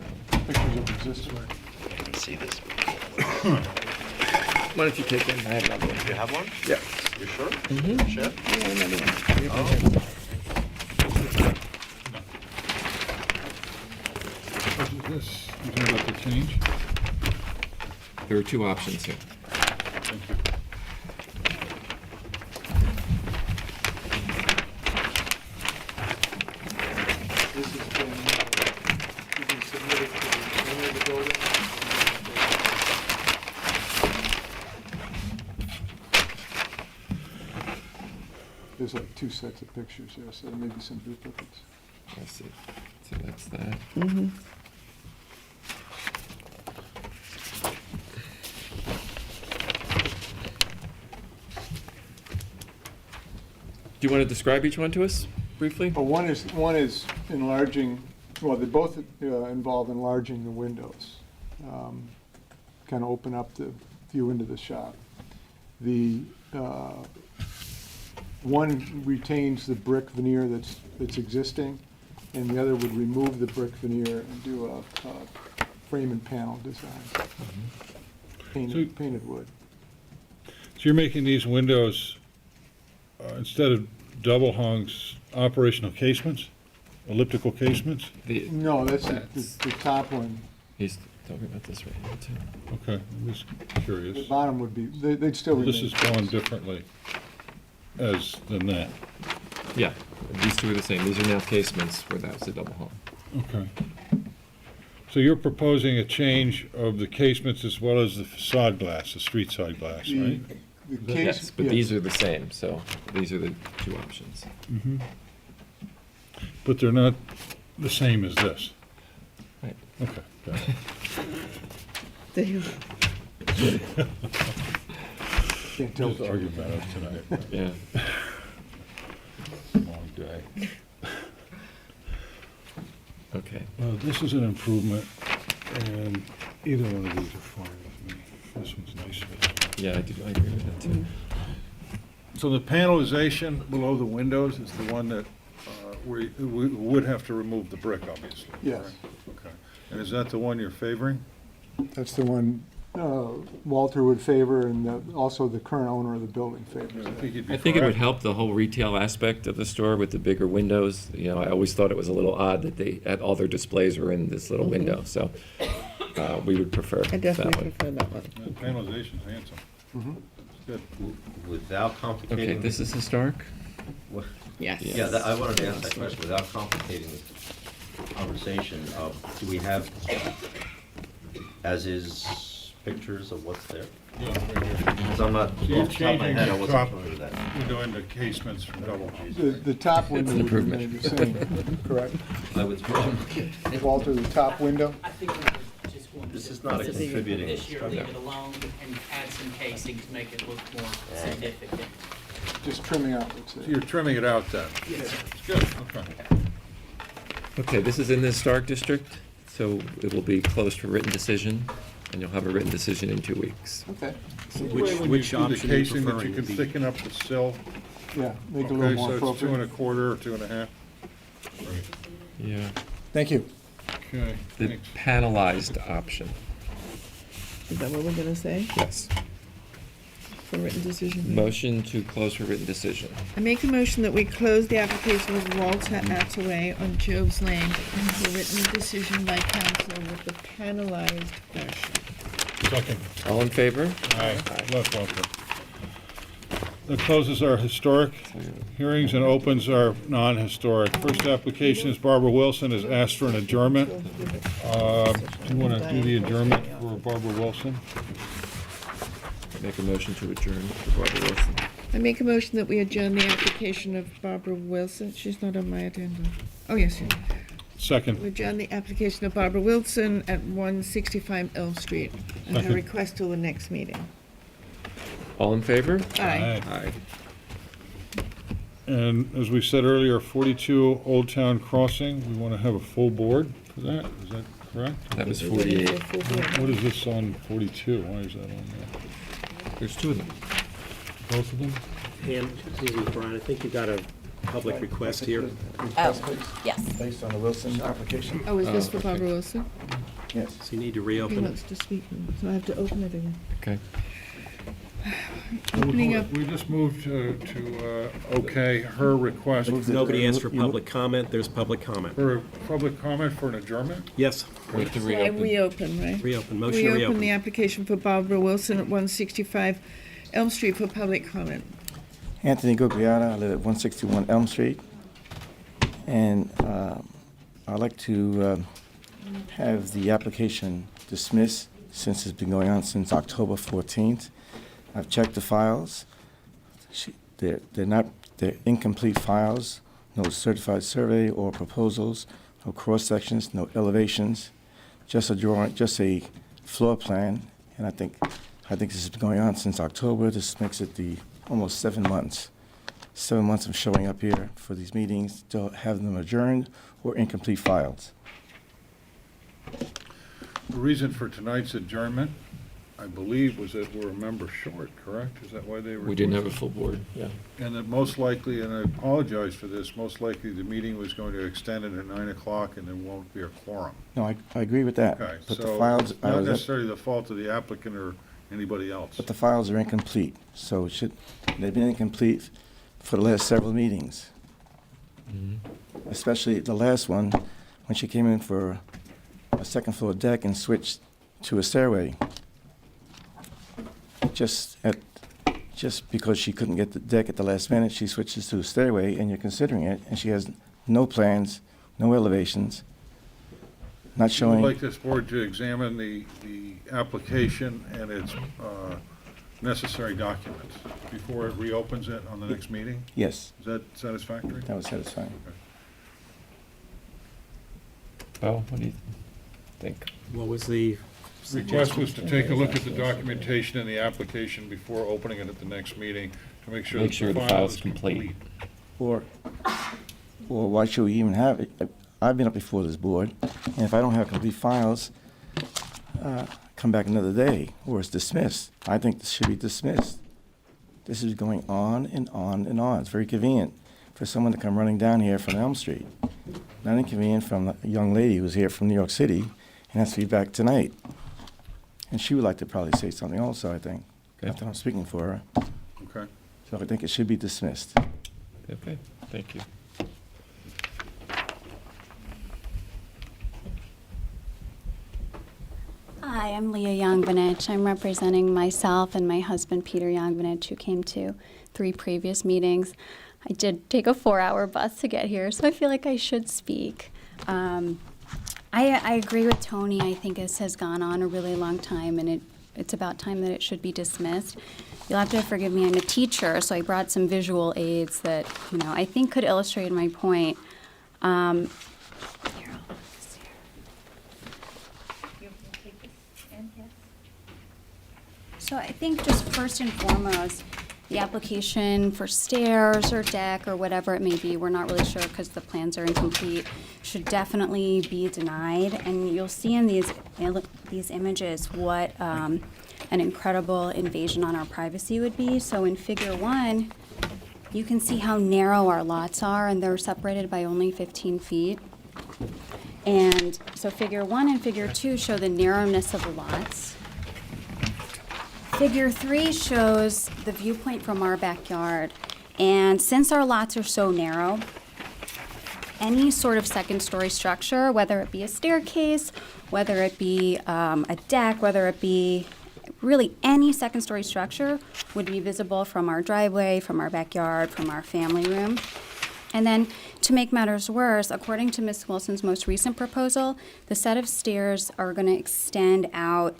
pictures of existing. See this. Why don't you take them? I have another one. You have one? Yeah. You sure? Mm-hmm. Sure? Yeah, another one. Oh. What is this? You talking about the change? There are two options here. Thank you. This has been submitted to the owner of the building. There's like two sets of pictures here, so there may be some duplicates. I see. So that's that. Mm-hmm. Do you want to describe each one to us briefly? Well, one is enlarging, well, they both involve enlarging the windows. Kind of open up the view into the shop. The one retains the brick veneer that's existing, and the other would remove the brick veneer and do a frame and panel design. Painted wood. So you're making these windows, instead of double hungs, operational casements? Elliptical casements? No, that's the top one. He's talking about this right here, too. Okay, I'm just curious. The bottom would be, they'd still remain. This is drawn differently than that. Yeah, these two are the same. These are now casements where that's a double hung. Okay. So you're proposing a change of the casements as well as the facade glass, the street side glass, right? The case, Yes, but yeah. these are the same, so these are the two options. Mhm. But they're not the same as this? Right. Okay, got it. There you go. Can't tell Just the argue truth. about it tonight. Yeah. Long day. Okay. Well, this is an improvement, and either one of these are fine with me. This one's nicer. Yeah, I agree with that, too. So the panelization below the windows is the one that we would have to remove the brick, obviously? Yes. Okay. And is that the one you're favoring? That's the one Walter would favor, and also the current owner of the building favors. I think it would help the whole retail aspect of the store with the bigger windows. You know, I always thought it was a little odd that all their displays were in this little window, so we would prefer I that definitely one. prefer that one. The panelization's handsome. Mhm. Good. Without complicating. Okay, this is historic? What- Yes. Yeah, I wanted to ask that question, without complicating the conversation, do we have as-is pictures of what's there? Yeah, right here. Because I'm not, So you're off the top of my changing head, I the wasn't top familiar with that. window into casements from double hungs. The top window an would improvement. remain the same, correct? I withdraw. Walter, the top window? I think we would just want to. This is not a contributing This year, leave structure. it alone and add some casing to make it look more significant. Just trimming out what's So there. you're trimming it out then? Yes. Good, okay. Okay, this is in the historic district, so it will be closed for written decision, and you'll have a written decision in 2 weeks. Okay, Which When you do the option are you casing, that you preferring? can The- thicken up the sill? yeah, make it a little Okay, more so it's 2 appropriate. 1/4 or 2 1/2? Yeah. Thank you. Okay, The thanks. panelized option, Is that what we're gonna say yes. for written decision? Motion to close for written decision. I make a motion that we close the application of Walter Attaway on Job's Lane for written decision by council with the panelized version. Second. All in favor? Aye. Left, Walter. That closes our historic hearings and opens our non-historic. First application is Barbara Wilson has asked for an adjournment. Do you want to do the adjournment for Barbara Wilson? Make a motion to adjourn for Barbara Wilson. I make a motion that we adjourn the application of Barbara Wilson. She's not on my agenda. Oh, yes, she is. Second. We adjourn the application of Barbara Wilson at 165 Elm Street, and her Second. request till the next meeting. All in favor? Aye. Aye. And as we said earlier, 42 Old Town Crossing, we want to have a full board for that. Is that correct? That was We're ready 48. for a full board. What is this on 42? Why is that on there? There's two of them. Both of them? And, excuse me, Brian, I think you got a public request here. Oh, yes. Based on the Wilson application? Oh, is this Oh, for okay. Barbara Wilson? Yes. So you need to He reopen it. wants to speak, so I have to open it again. Okay. Opening up, We just moved to okay her request Nobody asked for public comment, there's public comment. for a public comment for an adjournment? Yes, We have to so I reopen. reopen, right? reopen, motion to Reopen the reopen. application for Barbara Wilson at 165 Elm Street for public comment. Anthony Gugliana, I live at 161 Elm Street. And I'd like to have the application dismissed since it's been going on since October 14th. I've checked the files. They're incomplete files, no certified survey or proposals, no cross-sections, no elevations, just a drawing, just a floor plan. And I think this has been going on since October. This makes it almost 7 months. 7 months of showing up here for these meetings, to have them adjourned or incomplete files. The reason for tonight's adjournment, I believe, was that we're a member short, correct? Is that why they were? We didn't have a full board, yeah. And that most likely, and I apologize for this, most likely the meeting was going to extend it at 9 o'clock and there won't be a quorum. No, I agree with that. Okay, But the so files, it's not necessarily the fault of the applicant or anybody else. but the files are incomplete, so they've been incomplete for the last several meetings. Especially the last one, when she came in for a second floor deck and switched to a stairway. Just because she couldn't get the deck at the last minute, she switches to a stairway, and you're considering it, and she has no plans, no elevations, not I would showing. like this board to examine the application and its necessary documents before it reopens it on the next meeting. Yes, Is that satisfactory? that was satisfying. Well, what do you think? What was the Request was to take a look at the documentation in the application before opening it at the next meeting to make sure Make that sure the the file file's is complete. Or why should we even have it? I've been up before this board, and if I don't have complete files, come back another day, or it's dismissed. I think this should be dismissed. This is going on and on and on. It's very convenient for someone to come running down here from Elm Street. Not inconvenient from a young lady who's here from New York City and has to be back tonight. And she would like to probably say something also, I think, Okay. after I'm speaking for her. Okay. So I think it should be dismissed. Okay, thank you. Hi, I'm Leah Yongvanich. I'm representing myself and my husband, Peter Yongvanich, who came to 3 previous meetings. I did take a 4-hour bus to get here, so I feel like I should speak. I agree with Tony. I think this has gone on a really long time, and it's about time that it should be dismissed. You'll have to forgive me. I'm a teacher, so I brought some visual aids that, I think could illustrate my point. Here, I'll put this here. So I think just first and foremost, the application for stairs or deck or whatever it may be, we're not really sure because the plans are incomplete, should definitely be denied. And you'll see in these images what an incredible invasion on our privacy would be. So in Figure 1, you can see how narrow our lots are, and they're separated by only 15 feet. And so Figure 1 and Figure 2 show the narrowness of the lots. Figure 3 shows the viewpoint from our backyard. And since our lots are so narrow, any sort of second-story structure, whether it be a staircase, whether it be a deck, whether it be really any second-story structure would be visible from our driveway, from our backyard, from our family room. And then, to make matters worse, according to Ms. Wilson's most recent proposal, the set of stairs are going to extend out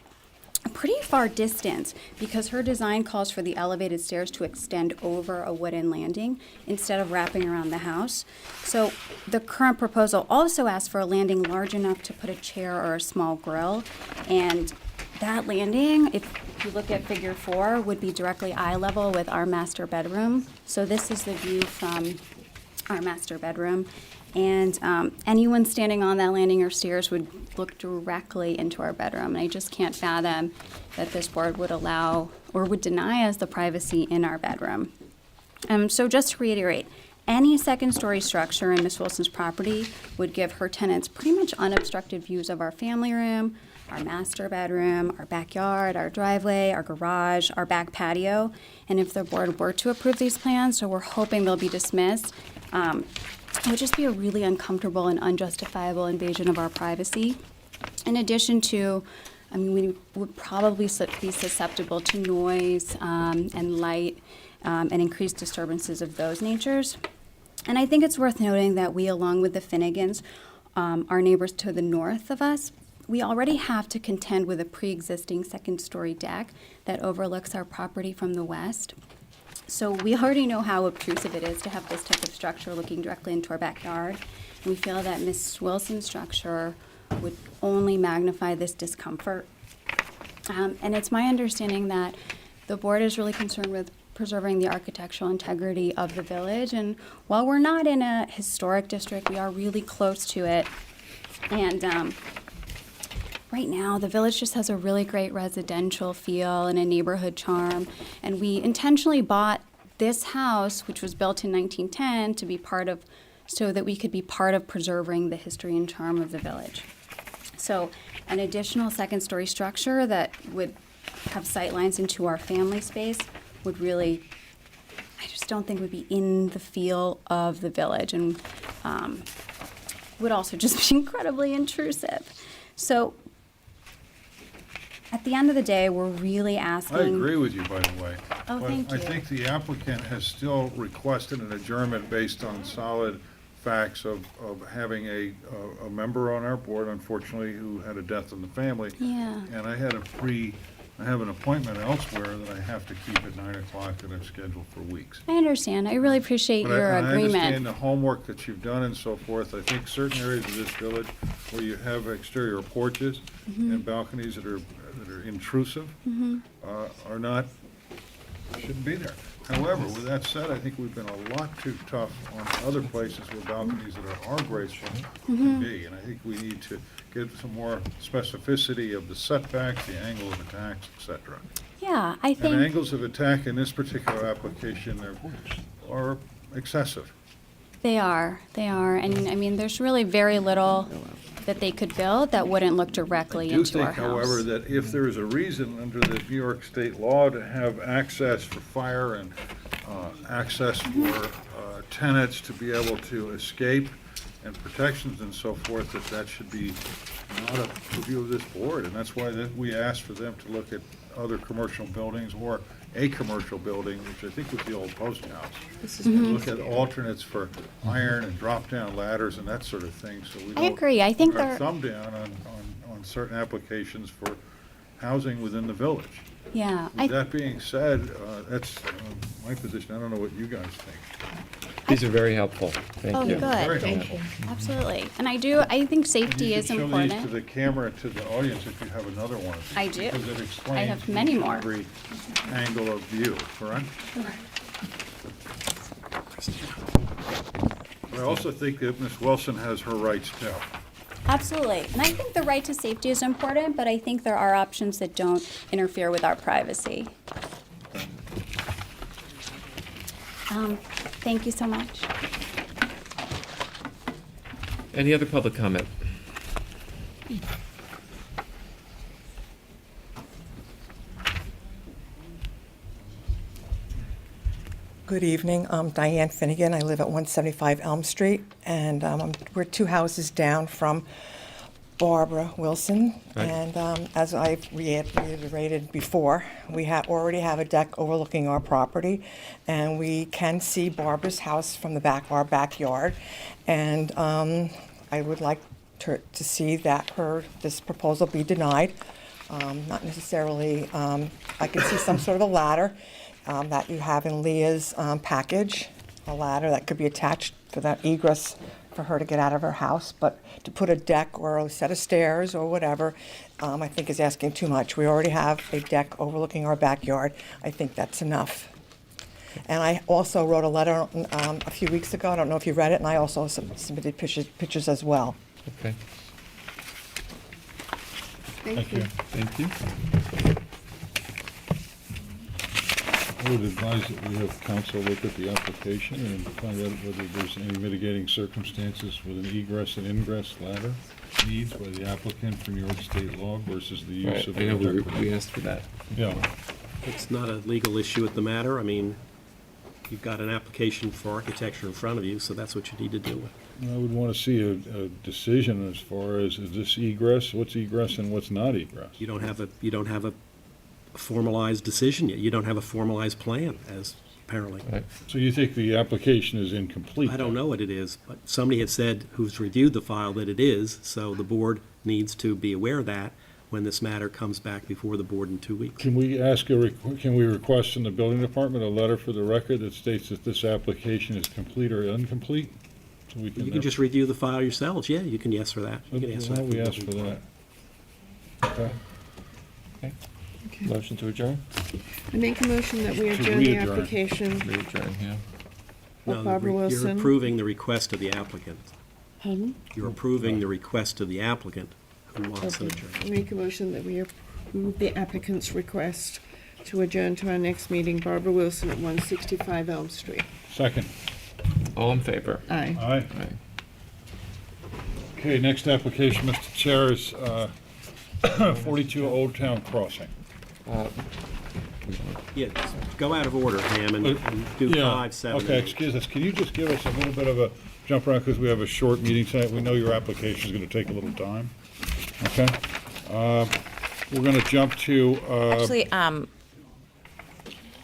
a pretty far distance because her design calls for the elevated stairs to extend over a wooden landing instead of wrapping around the house. So the current proposal also asks for a landing large enough to put a chair or a small grill. And that landing, if you look at figure 4, would be directly eye level with our master bedroom. So this is the view from our master bedroom. And anyone standing on that landing or stairs would look directly into our bedroom. And I just can't fathom that this board would allow or would deny us the privacy in our bedroom. So just to reiterate, any second-story structure in Ms. Wilson's property would give her tenants pretty much unobstructed views of our family room, our master bedroom, our backyard, our driveway, our garage, our back patio. And if the board were to approve these plans, so we're hoping they'll be dismissed, it would just be a really uncomfortable and unjustifiable invasion of our privacy. In addition to, we would probably be susceptible to noise and light and increased disturbances of those natures. And I think it's worth noting that we, along with the Finnegans, our neighbors to the north of us, we already have to contend with a pre-existing second-story deck that overlooks our property from the west. So we already know how obtrusive it is to have this type of structure looking directly into our backyard. And we feel that Ms. Wilson's structure would only magnify this discomfort. And it's my understanding that the board is really concerned with preserving the architectural integrity of the village. And while we're not in a historic district, we are really close to it. And right now, the village just has a really great residential feel and a neighborhood charm. And we intentionally bought this house, which was built in 1910, to be so that we could be part of preserving the history and charm of the village. So an additional second-story structure that would have sightlines into our family space would really, I just don't think would be in the feel of the village, and would also just be incredibly intrusive. So at the end of the day, we're really asking. I agree with you, by the way. Oh, thank you. I think the applicant has still requested an adjournment based on solid facts of having a member on our board, unfortunately, who had a death in the family. Yeah. And I have an appointment elsewhere that I have to keep at 9 o'clock that I've scheduled for weeks. I understand. I really appreciate your I agreement. understand the homework that you've done and so forth. I think certain areas of this village where you have exterior porches and balconies that are intrusive shouldn't be there. However, with that said, I think we've been a lot too tough on other places with balconies that are graceful to be. And I think we need to get some more specificity of the setbacks, the angle of attacks, et cetera. Yeah, I think. And angles of attack in this particular application are excessive. They are. And I mean, there's really very little that they could build that wouldn't look directly into our house. I do think, however, that if there is a reason under the New York State law to have access for fire and access for tenants to be able to escape and protections and so forth, that should be not a review of this board. And that's why we asked for them to look at other commercial buildings or a commercial building, which I think was the old post house. Look at alternates for iron and drop-down ladders and that sort of thing, so we don't. I agree. I think put our they're. thumb down on certain applications for housing within the village. Yeah. With that being said, that's my position. I don't know what you guys think. These are very helpful. Thank Oh, you. good. Very helpful. Absolutely. And I think safety is You should show these to important. the camera, to the audience, if you have another one. I do. Because it explains I have many each and more. every angle of view, correct? I also think that Ms. Wilson has her rights too. Absolutely. And I think the right to safety is important, but I think there are options that don't interfere with our privacy. Thank you so much. Any other public comment? Good evening. I'm Diane Finnegan. I live at 175 Elm Street, and we're 2 houses down from Barbara Wilson, Right. and as I've reiterated before, we already have a deck overlooking our property, and we can see Barbara's house from the back, our backyard, and I would like to see that this proposal be denied. Not necessarily, I can see some sort of a ladder that you have in Leah's package, a ladder that could be attached for that egress for her to get out of her house, but to put a deck or a set of stairs or whatever, I think is asking too much. We already have a deck overlooking our backyard. I think that's enough. And I also wrote a letter a few weeks ago, I don't know if you read it, and I also submitted pictures as well. Okay, Thank you. thank you. I would advise that we have council look at the application and find out whether there's any mitigating circumstances with an egress and ingress ladder needs by the applicant for New York State law versus the use Right, of. I know the we asked for that. Yeah, It's not a legal issue at the matter. I mean, you've got an application for architecture in front of you, so that's what you need to deal with. I would want to see a decision as far as, is this egress, what's egress and what's not egress? You don't have a formalized decision yet. You don't have a formalized plan, as apparently. Right. So you think the application is incomplete? I don't know what it is, but somebody had said, who's reviewed the file, that it is, so the board needs to be aware of that when this matter comes back before the board in 2 weeks. Can we ask can we request from the building department a letter for the record that states that this application is complete or incomplete? So we You can just review the file yourselves. Yeah, you can yes for that. You can Why answer that. don't we ask for that? Okay. Motion to adjourn? I make a motion that we To adjourn the re-adjourn. application We adjourn, yeah. No, of Barbara You're Wilson. approving the request of the applicant. Pardon? You're approving the request of the applicant who wants an Okay. I adjournment. make a motion that we approve the applicant's request to adjourn to our next meeting, Barbara Wilson at 165 Elm Street. Second. All in favor? Aye. Aye. Aye. Okay, next application, Mr. Chair, is 42 Old Town Crossing. Yeah, just go out of order, Ham, and do Yeah, 5, 7, Okay, 8. excuse us, can you just give us a little bit of a jump around, because we have a short meeting tonight, we know your application is going to take a little time, okay? We're going to jump to, Actually, I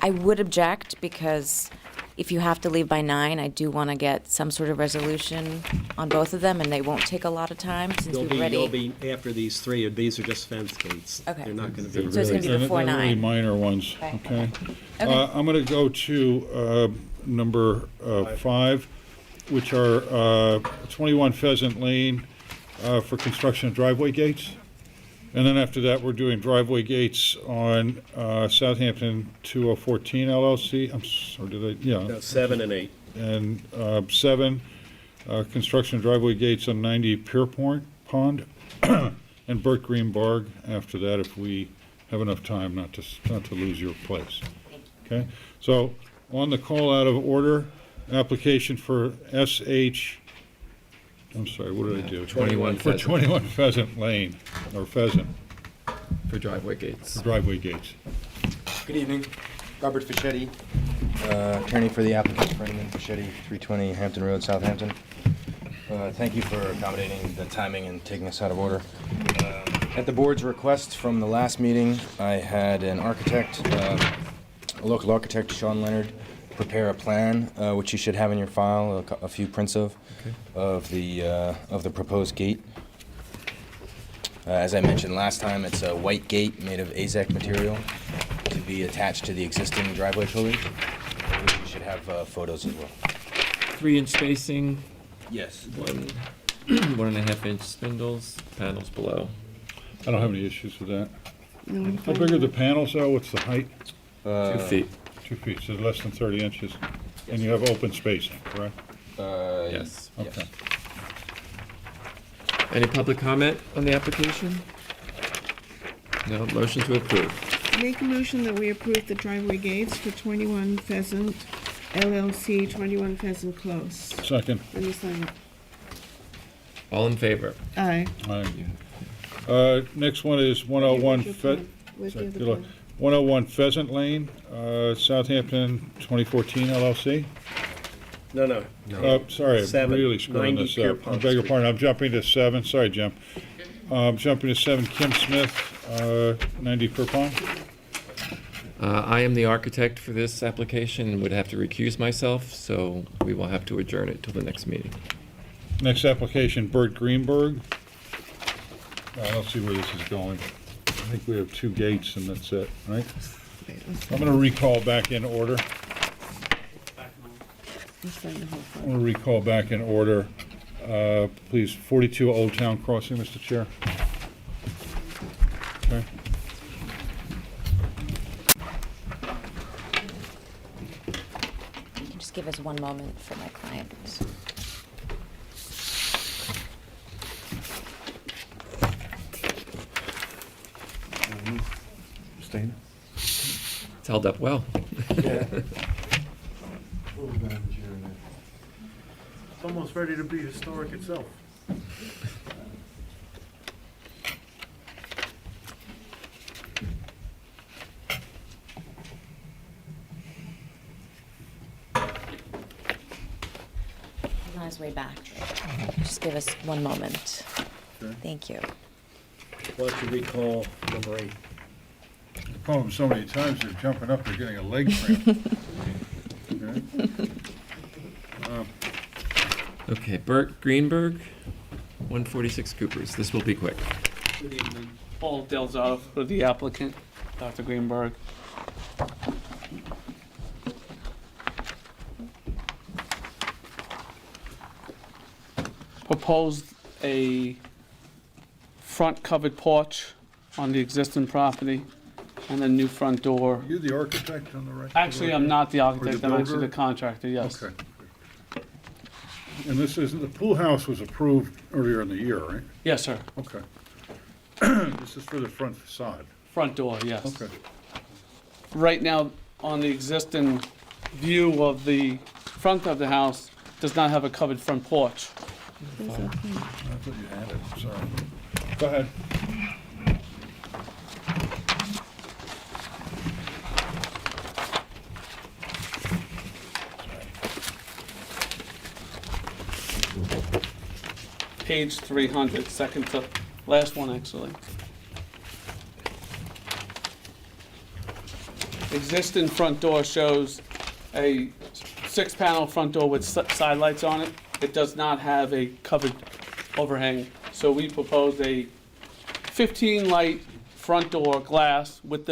would object because if you have to leave by 9, I do want to get some sort of resolution on both of them, and they won't take a lot of time since You'll we've be, already. you'll be after these 3, these are just fence gates. Okay. They're not going to So be. it's gonna be before they're really 9. minor ones, okay? Okay. I'm going to go to number 5, which are 21 Pheasant Lane for construction of driveway gates. And then after that, we're doing driveway gates on Southampton 2014 LLC. I'm sorry, did I? Yeah. No, 7 and 8. And 7, construction of driveway gates on 90 Pierpont Pond, and Burt Green Barg after that, if we have enough time not to lose your place. Okay? So, on the call out of order, application for I'm sorry, what did I do? 21 For Pheasant. 21 Pheasant Lane, or Pheasant, For driveway gates. driveway gates. Good evening. Robert Fischetti, attorney for the applicant, Ferdinand Fischetti, 320 Hampton Road, Southampton. Thank you for accommodating the timing and taking us out of order. At the board's request from the last meeting, I had an architect, a local architect, Sean Leonard, prepare a plan, which you should have in your file, a few prints of the proposed gate. As I mentioned last time, it's a white gate made of AZEK material to be attached to the existing driveway pillars. You should have photos as well. 3-inch spacing, Yes. 1.5-inch spindles, panels below. I don't have any issues with that. No, I'm How fine big with are the that. panels, though? What's the height? 2 feet. 2 feet, so less than 30 inches. And you have open spacing, correct? Yes. Okay. Any public comment on the application? No, motion to approve. Make a motion that we approve the driveway gates for 21 Pheasant LLC, 21 Pheasant Close. Second. Let me sign it. All in favor? Aye. Aye. Next one is 101 Where's the other Good luck. plan? 101 Pheasant Lane, Southampton 2014 LLC. No. Sorry, I'm 7, really screwing 90 this up. I Pierpont beg your Street. pardon, I'm jumping to 7, sorry, Jim. Jumping to 7, Kim Smith, 90 Pierpont. I am the architect for this application and would have to recuse myself, so we will have to adjourn it till the next meeting. Next application, Bert Greenberg. I don't see where this is going. I think we have 2 gates and that's it, right? I'm going to recall back in order. I'm going to recall back in order. Please, 42 Old Town Crossing, Mr. Chair. Okay. Just give us one moment for my client. Staying? It's held up well. It's almost ready to be historic itself. He's on his way back. Just give us one moment. Okay. Thank you. Why don't you recall number 8? I've called them so many times, they're jumping up, they're getting a leg cramp. Okay. Okay, Bert Greenberg, 146 Coopers. This will be quick. Good evening. Paul Delzado for the applicant, Dr. Greenberg. Proposed a front covered porch on the existing property and a new front door. Are you the architect on the right? Actually, I'm not the Or architect, I'm actually builder? the contractor, yes. Okay. And this is, the pool house was approved earlier in the year, right? Yes, sir. Okay. This is for the front facade. Front door, yes. Okay. Right now, on the existing view of the front of the house, does not have a covered front porch. I thought you had it, sorry. Go ahead. Page 300, second to last one, actually. Existing front door shows a 6-panel front door with side lights on it. It does not have a covered overhang. So we proposed a 15-light front door glass with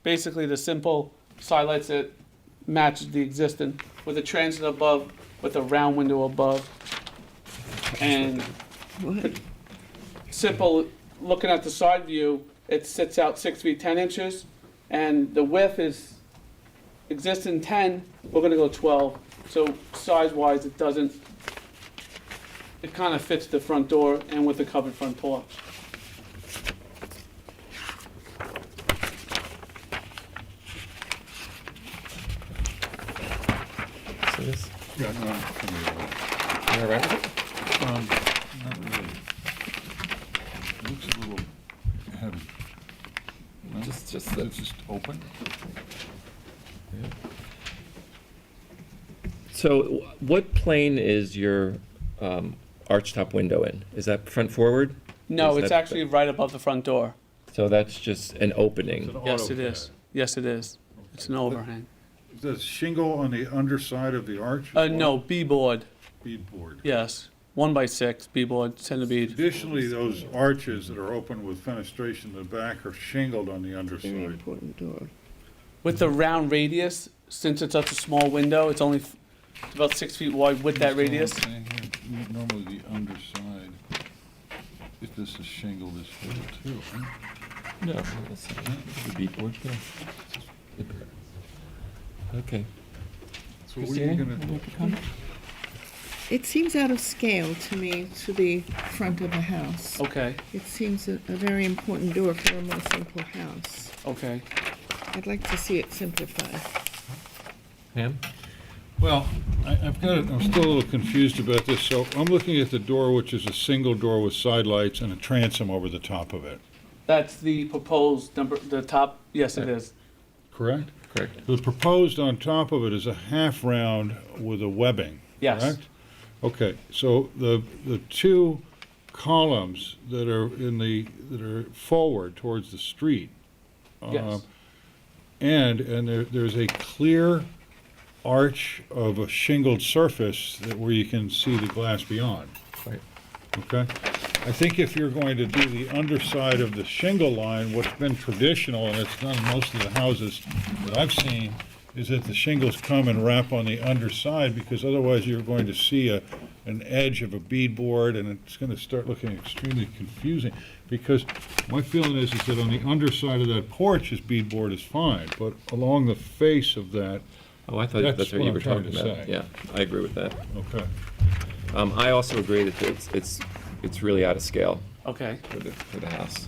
basically the simple side lights that match the existing, with a transit above, with a round window above. And simple, looking at the side view, it sits out 6 feet 10 inches, and the width is existing 10, we're gonna go 12. So size-wise, it doesn't, it kind of fits the front door and with the covered front porch. So this, Yeah, no, I'm familiar with it. you all right with it? Not really. It looks a little heavy. No? Just It's the, just open? so what plane is your archtop window in? Is that front forward? No, Is it's that- actually right above the front door. So that's just an opening. Yes, it is. Yes, it is. It's an overhang. Does shingle on the underside of the arch? No, B-board, Beadboard. yes. 1x6, B-board, center bead. Additionally, those arches that are open with fenestration in the back are shingled on the Very underside. important door. With the round radius, since it's such a small window, it's only about 6 feet wide with that radius. Normally the underside, if this is shingled, is full too, right? No, that's the beadboard, yeah. Okay. So what are you Christina, gonna, you make a comment? It seems out of scale to me, to the front of the house. Okay, It seems a very important door for a more simple house. okay. I'd like to see it simplified. Pam? well, I've got, I'm still a little confused about this. So I'm looking at the door, which is a single door with side lights and a transom over the top of it, That's the proposed number, the top, yes, it is. correct? Correct. The proposed on top of it is a half round with a webbing, Yes. correct? Okay, so the two columns that are that are forward towards the street. Yes. And there's a clear arch of a shingled surface where you can see the glass beyond. Right. Okay? I think if you're going to do the underside of the shingle line, what's been traditional, and it's done in most of the houses that I've seen, is that the shingles come and wrap on the underside, because otherwise you're going to see an edge of a beadboard, and it's going to start looking extremely confusing. Because my feeling is that on the underside of that porch, this beadboard is fine, but along the face of that, Oh, I thought that's what you I'm were trying talking to about. say. Yeah, I agree with that. Okay. I also agree that it's really out of scale Okay. for the house.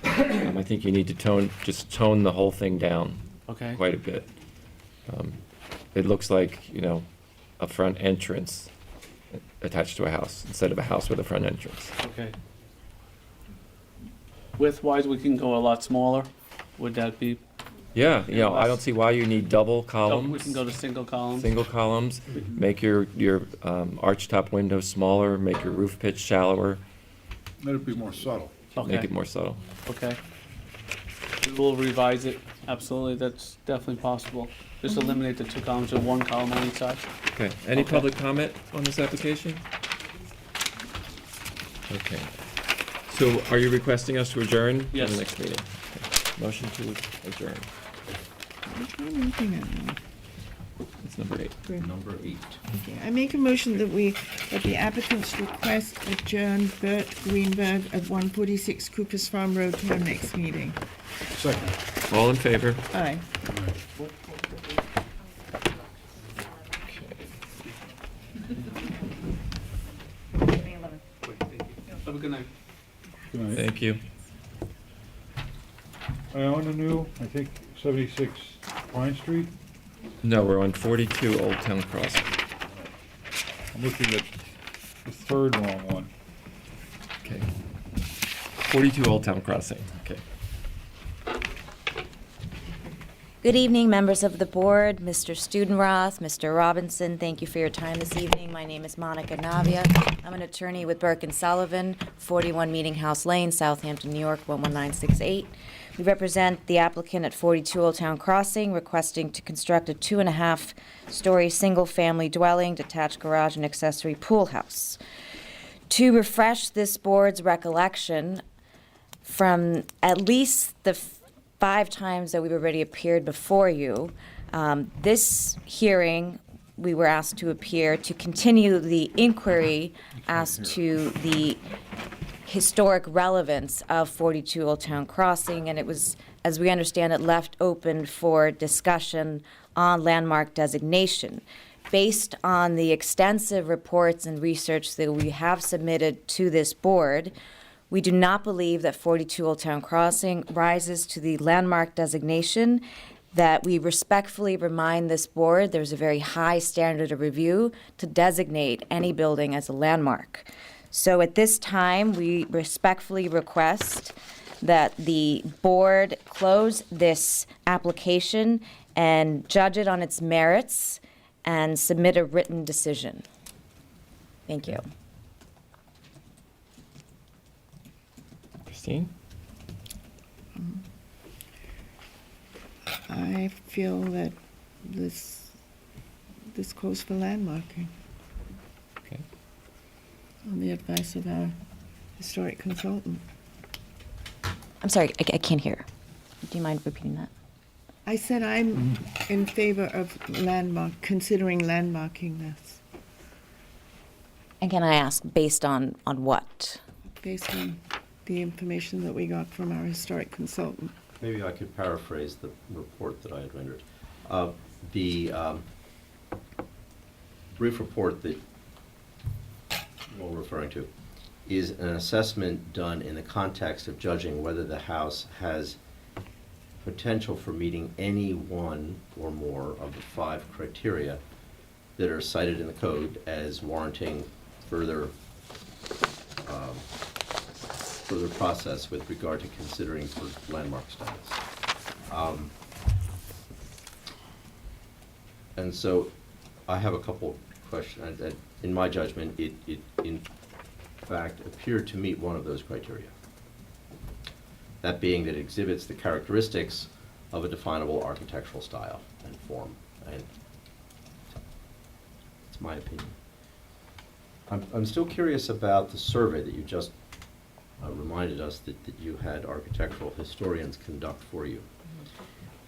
I think you need to tone the whole thing down. Okay. Quite a bit. It looks like, a front entrance attached to a house instead of a house with a front entrance. Okay. Width-wise, we can go a lot smaller. Would that be? Yeah, I don't see why you need double columns. We can go to single columns. Single columns, make your arch-top windows smaller, make your roof pitch shallower. Let it be more subtle. Okay. Make it more subtle. Okay. We will revise it. Absolutely, that's definitely possible. Just eliminate the 2 columns and 1 column on each side. Okay, any Okay. public comment on this application? Okay. So are you requesting us to adjourn? For Yes. the next meeting? Okay. Motion to adjourn. Which one am I looking at now? It's number 8. Number 8. Okay, I make a motion that the applicant's request adjourn Bert Greenberg at 146 Cooper's Farm Road to our next meeting. Second. All in favor? Aye. Have a good night. Good night. Thank you. I own a new, I think, 76 Pine Street. No, we're on 42 Old Town Crossing. I'm looking at the third wrong one. Okay. 42 Old Town Crossing, okay. Good evening, members of the board, Mr. Studenroth, Mr. Robinson. Thank you for your time this evening. My name is Monica Navia. I'm an attorney with Burke and Sullivan, 41 Meeting House Lane, Southampton, New York, 11968. We represent the applicant at 42 Old Town Crossing, requesting to construct a 2.5-story single-family dwelling, detached garage, and accessory pool house. To refresh this board's recollection, from at least the 5 times that we've already appeared before you, this hearing, we were asked to appear to continue the inquiry as to the historic relevance of 42 Old Town Crossing, and it was, as we understand it, left open for discussion on landmark designation. Based on the extensive reports and research that we have submitted to this board, we do not believe that 42 Old Town Crossing rises to the landmark designation. That we respectfully remind this board there's a very high standard of review to designate any building as a landmark. So at this time, we respectfully request that the board close this application and judge it on its merits and submit a written decision. Thank you. Christine? I feel that this calls for landmarking. Okay. On the advice of our historic consultant. I'm sorry, I can't hear. Do you mind repeating that? I said I'm in favor of considering landmarking this, And can I ask, based on what? based on the information that we got from our historic consultant. Maybe I could paraphrase the report that I had rendered. The brief report that you're referring to is an assessment done in the context of judging whether the house has potential for meeting any one or more of the 5 criteria that are cited in the code as warranting further process with regard to considering for landmark status. And so I have a couple questions. In my judgment, fact, appeared to meet one of those criteria. That being that it exhibits the characteristics of a definable architectural style and form. And it's my opinion. I'm still curious about the survey that you just reminded us that you had architectural historians conduct for you.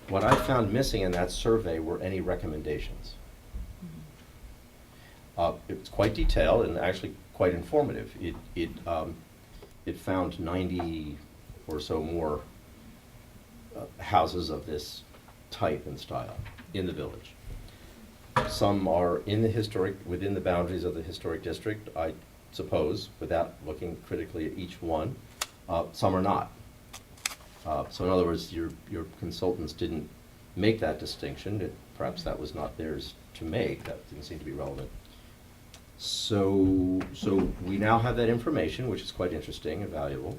What I found missing in that survey were any recommendations. It's quite detailed and actually quite informative. It found 90 or so more houses of this type and style in the village. Some are within the boundaries of the historic district, I suppose, without looking critically at each one. Some are not. So in other words, your consultants didn't make that distinction. Perhaps that was not theirs to make. That didn't seem to be relevant. So we now have that information, which is quite interesting and valuable,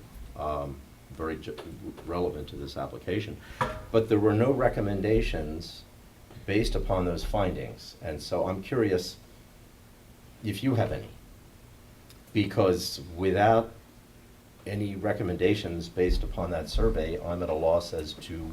very relevant to this application. But there were no recommendations based upon those findings. And so I'm curious if you have any. Because without any recommendations based upon that survey, I'm at a loss as to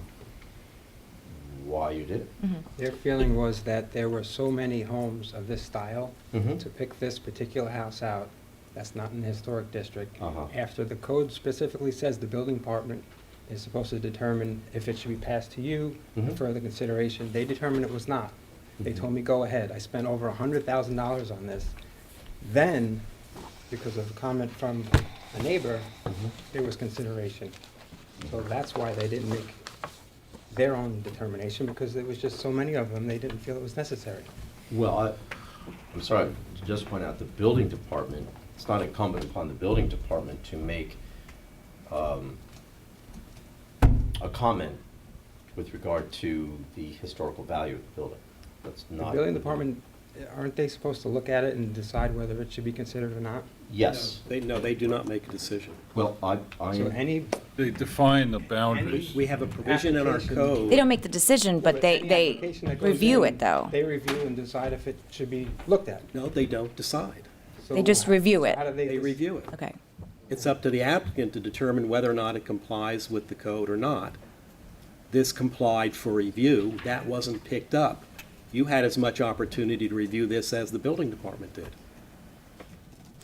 why you did it. Their feeling was that there were so many homes of this style, Mhm. to pick this particular house out, that's not in the historic district. Uh-huh. After the code specifically says the building department is supposed to determine if it should be passed to you for Mhm. further consideration, they determined it was not. They told me, go ahead. I spent over $100,000 on this. Then, because of a comment from a neighbor, there was consideration. So that's why they didn't make their own determination, because there was just so many of them, they didn't feel it was necessary. Well, I'm sorry, to just point out, the building department, it's not incumbent upon the building department to make a comment with regard to the historical value of the building. That's The not. building department, aren't they supposed to look at it and decide whether it should be considered or not? Yes. No, they do not make a decision. Well, So any, They define the boundaries. We have a provision in our code. They don't make the decision, but they application that goes review in, it, though. They review and decide if it should be looked at. No, they don't decide. They just review it. How do they? They review it. Okay. It's up to the applicant to determine whether or not it complies with the code or not. This complied for review. That wasn't picked up. You had as much opportunity to review this as the building department did.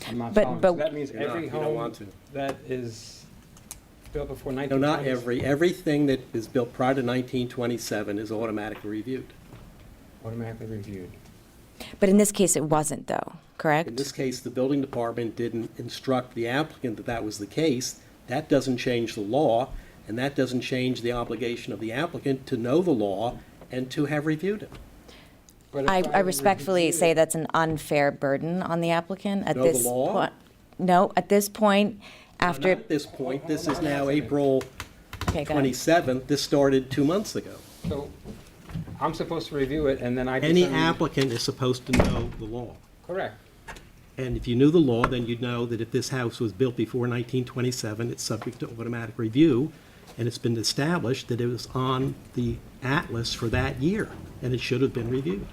I'm not But- following. but- So that means You're not- every you don't home want to. that is built before No, 1920. not everything that is built prior to 1927 is automatically reviewed. Automatically reviewed. But in this case, it wasn't, though, correct? In this case, the building department didn't instruct the applicant that that was the case. That doesn't change the law, and that doesn't change the obligation of the applicant to know the law and to have reviewed it. But if I respectfully reviewed say it- that's an unfair burden on the applicant at Know the this law? point. No, at this point, after, Not at this point, this is now April okay, go ahead. 27th. This started 2 months ago. So I'm supposed to review it, and then I Any determine- applicant is supposed to know the law. Correct. And if you knew the law, then you'd know that if this house was built before 1927, it's subject to automatic review, and it's been established that it was on the atlas for that year, and it should have been reviewed.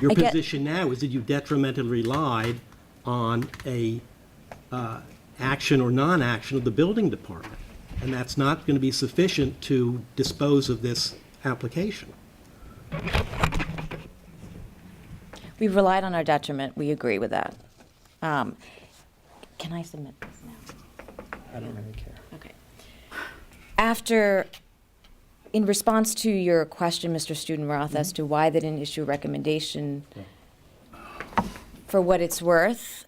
Your I get- position now is that you detrimentally relied on a action or non-action of the building department, and that's not going to be sufficient to dispose of this application. We relied on our detriment, we agree with that. Can I submit this now? I don't really care. Okay. After, in response to your question, Mr. Studenroth, as to why they didn't issue a recommendation, for what it's worth,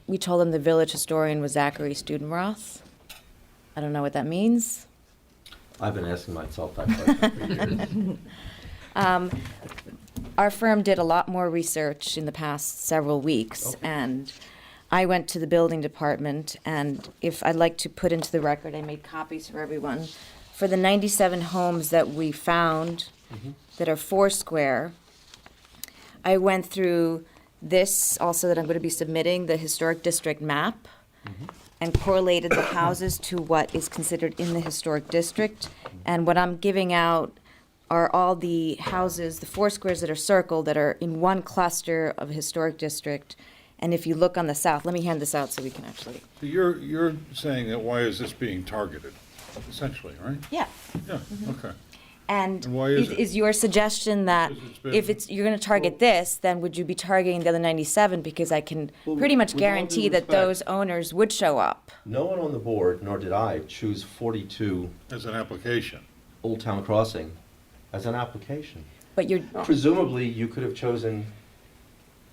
we told them the village historian was Zachary Studenroth. I don't know what that means. I've been asking myself that question for years. Our firm did a lot more research in the past several weeks, and I went to the building department, and if I'd like to put into the record, I made copies for everyone. For the 97 homes that we found that are Foursquare, I went through this also that I'm going to be submitting, the historic district map, and correlated the houses to what is considered in the historic district. And what I'm giving out are all the houses, the Foursquares that are circled, that are in one cluster of a historic district, And if you look on the south, let me hand this out so we can actually. So you're saying that why is this being targeted, essentially, right? Yeah. Yeah, okay. And And why is it? is your suggestion that Because it's been- if you're going to target this, then would you be targeting the other 97? Because I can Well, pretty much with all due guarantee that respect- those owners would show up. No one on the board, nor did I, choose 42 As an application. Old Town Crossing as an application. But you're, Presumably, you could have chosen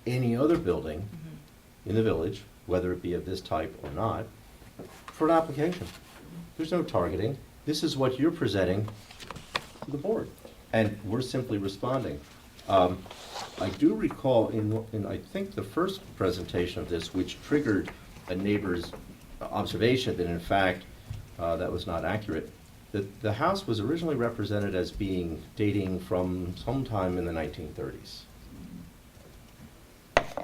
any other building in the village, whether it be of this type or not, for an application. There's no targeting. This is what you're presenting to the board, and we're simply responding. I do recall in I think the first presentation of this, which triggered a neighbor's observation that in fact that was not accurate, that the house was originally represented as being dating from sometime in the 1930s.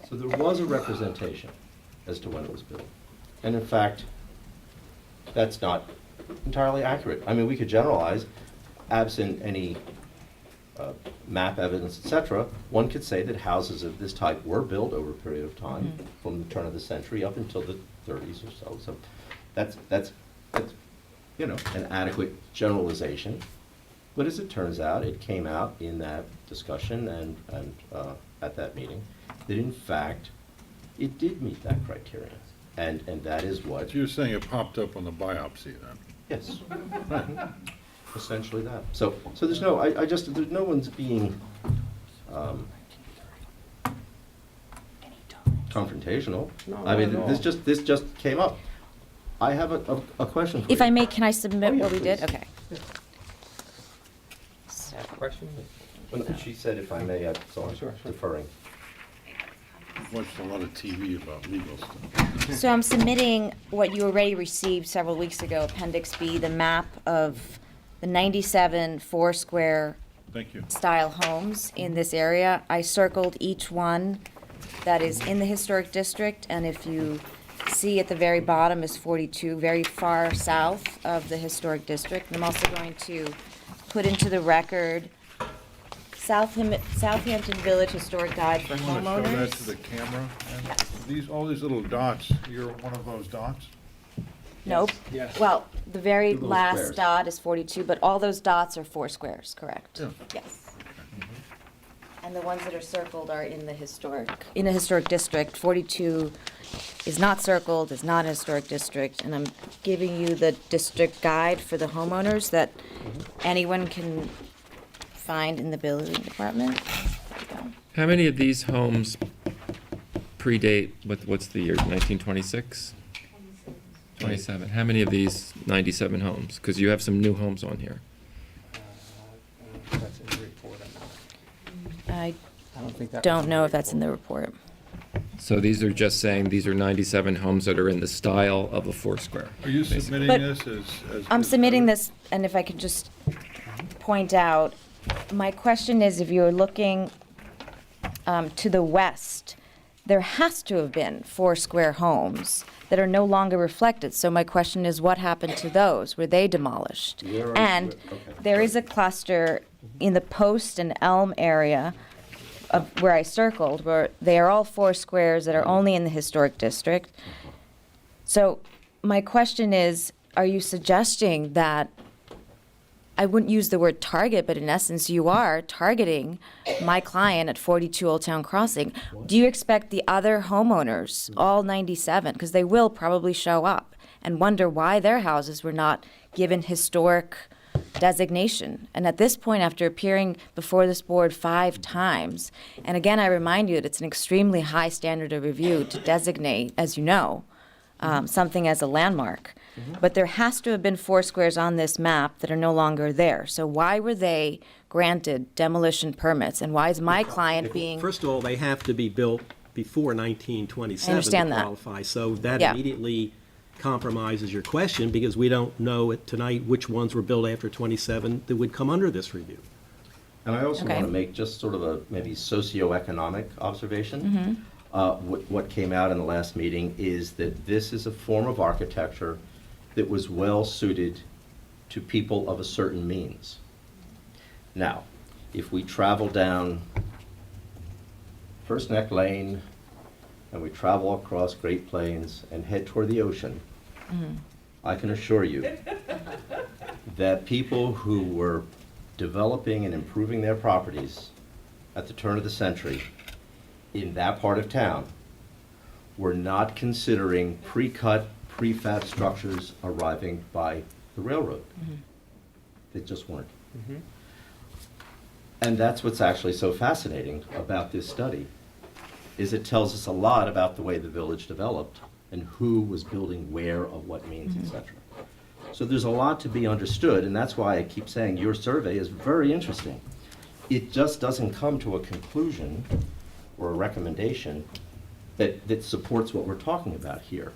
So there was a representation as to when it was built. And in fact, that's not entirely accurate. I mean, we could generalize, absent any map evidence, et cetera, one could say that houses of this type were built over a period of time, from the turn of the century up until the 30s or so. So that's you know, an adequate generalization. But as it turns out, it came out in that discussion and at that meeting that in fact it did meet that criteria, and that is what. So you're saying it popped up on the biopsy then? Yes. Essentially that. So there's no, there's no one's being confrontational. No, I mean, not at all. this just came up. I have a question for you. if I may, can I submit Oh, yeah, what we did? please. Okay. So, Question? Well, she said if I may, so I'm Sure. deferring. Watched a lot of TV about legal stuff. so I'm submitting what you already received several weeks ago, Appendix B, the map of the 97 four-square Thank you. style homes in this area. I circled each one that is in the historic district, and if you see at the very bottom is 42, very far south of the historic district. And I'm also going to put into the record Southampton Village Historic Guide for You want to show that homeowners. to the camera? And all these little dots, you're one of those dots? Nope. Yes. Well, the very Little last squares. dot is 42, but all those dots are four squares, correct? Yeah. Yes. And the ones that are circled are in a historic district. 42 is not circled, is not a historic district, and I'm giving you the district guide for the homeowners that anyone can find in the building department. There you go. How many of these homes predate, what's the year, 1926? 27. How many of these 97 homes? Because you have some new homes on here. That's in the report. I I don't think that. don't know if that's in the report. So these are just saying these are 97 homes that are in the style of a four-square. Are you basically. submitting But this as? I'm submitting this, and if I could just point out, my question is, if you're looking to the west, there has to have been four-square homes that are no longer reflected. So my question is, what happened to those? Were they demolished? Where are- And okay, there is a cluster in the Post and Elm area of where I circled, where they are all four squares that are only in the historic district. So my question is, are you suggesting that, I wouldn't use the word target, but in essence, you are targeting my client at 42 Old Town Crossing? Do you expect the other homeowners, all 97, because they will probably show up, and wonder why their houses were not given historic designation? And at this point, after appearing before this board 5 times, and again, I remind you that it's an extremely high standard of review to designate, as you know, something as a landmark. But there has to have been four squares on this map that are no longer there. So why were they granted demolition permits, and why is my client being? First of all, they have to be built before 1927 I understand to that. qualify. So that Yeah. immediately compromises your question, because we don't know tonight which ones were built after 27 that would come under this review. And I also Okay. want to make just sort of a maybe socioeconomic observation. What came out in the last meeting is that this is a form of architecture that was well suited to people of a certain means. Now, if we travel down First Neck Lane, and we travel across Great Plains and head toward the ocean, I can assure you that people who were developing and improving their properties at the turn of the century in that part of town were not considering pre-cut, prefab structures arriving by the railroad. They just weren't. And that's what's actually so fascinating about this study, is it tells us a lot about the way the village developed and who was building where of what means, etc. So there's a lot to be understood, and that's why I keep saying your survey is very interesting. It just doesn't come to a conclusion or a recommendation that supports what we're talking about here.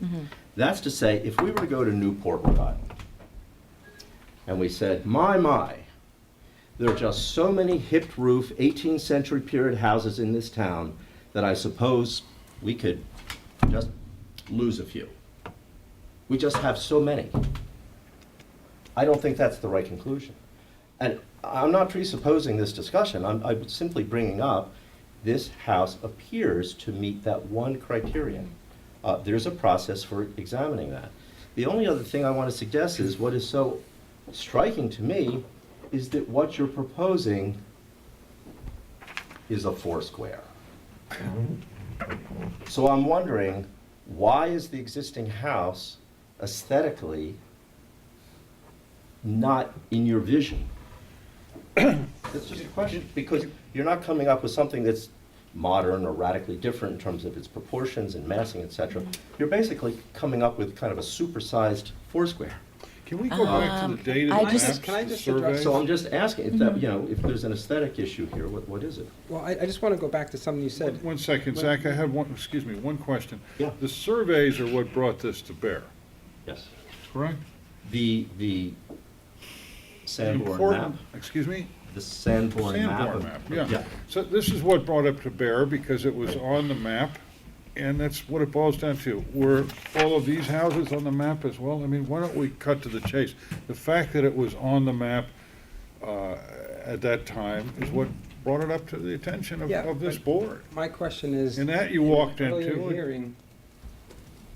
That's to say, if we were to go to Newport, Rhode Island, and we said, my, there are just so many hipped roof, 18th century period houses in this town that I suppose we could just lose a few. We just have so many. I don't think that's the right conclusion. And I'm not presupposing this discussion. I'm simply bringing up this house appears to meet that one criterion. There's a process for examining that. The only other thing I want to suggest is what is so striking to me is that what you're proposing is a four-square. So I'm wondering, why is the existing house aesthetically not in your vision? That's just a question, because you're not coming up with something that's modern or radically different in terms of its proportions and massing, etc. You're basically coming up with kind of a supersized four-square. Can we go back to the dated I maps, just- Can I the just survey? address- So I'm just asking, if that, if there's an aesthetic issue here, what is it? Well, I just want to go back to something you said. One second, Zach, I have one question. Yeah. The surveys are what brought this to bear, Yes. correct? The Sanborn Important- map? Excuse me? The Sanborn map? Sanborn map, yeah. So this is what brought it to bear, because it was on the map, and that's what it boils down to. Were all of these houses on the map as well? I mean, why don't we cut to the chase? The fact that it was on the map at that time is what brought it up to the attention Yeah, of this but board. My question is. And that you walked in the into. earlier hearing,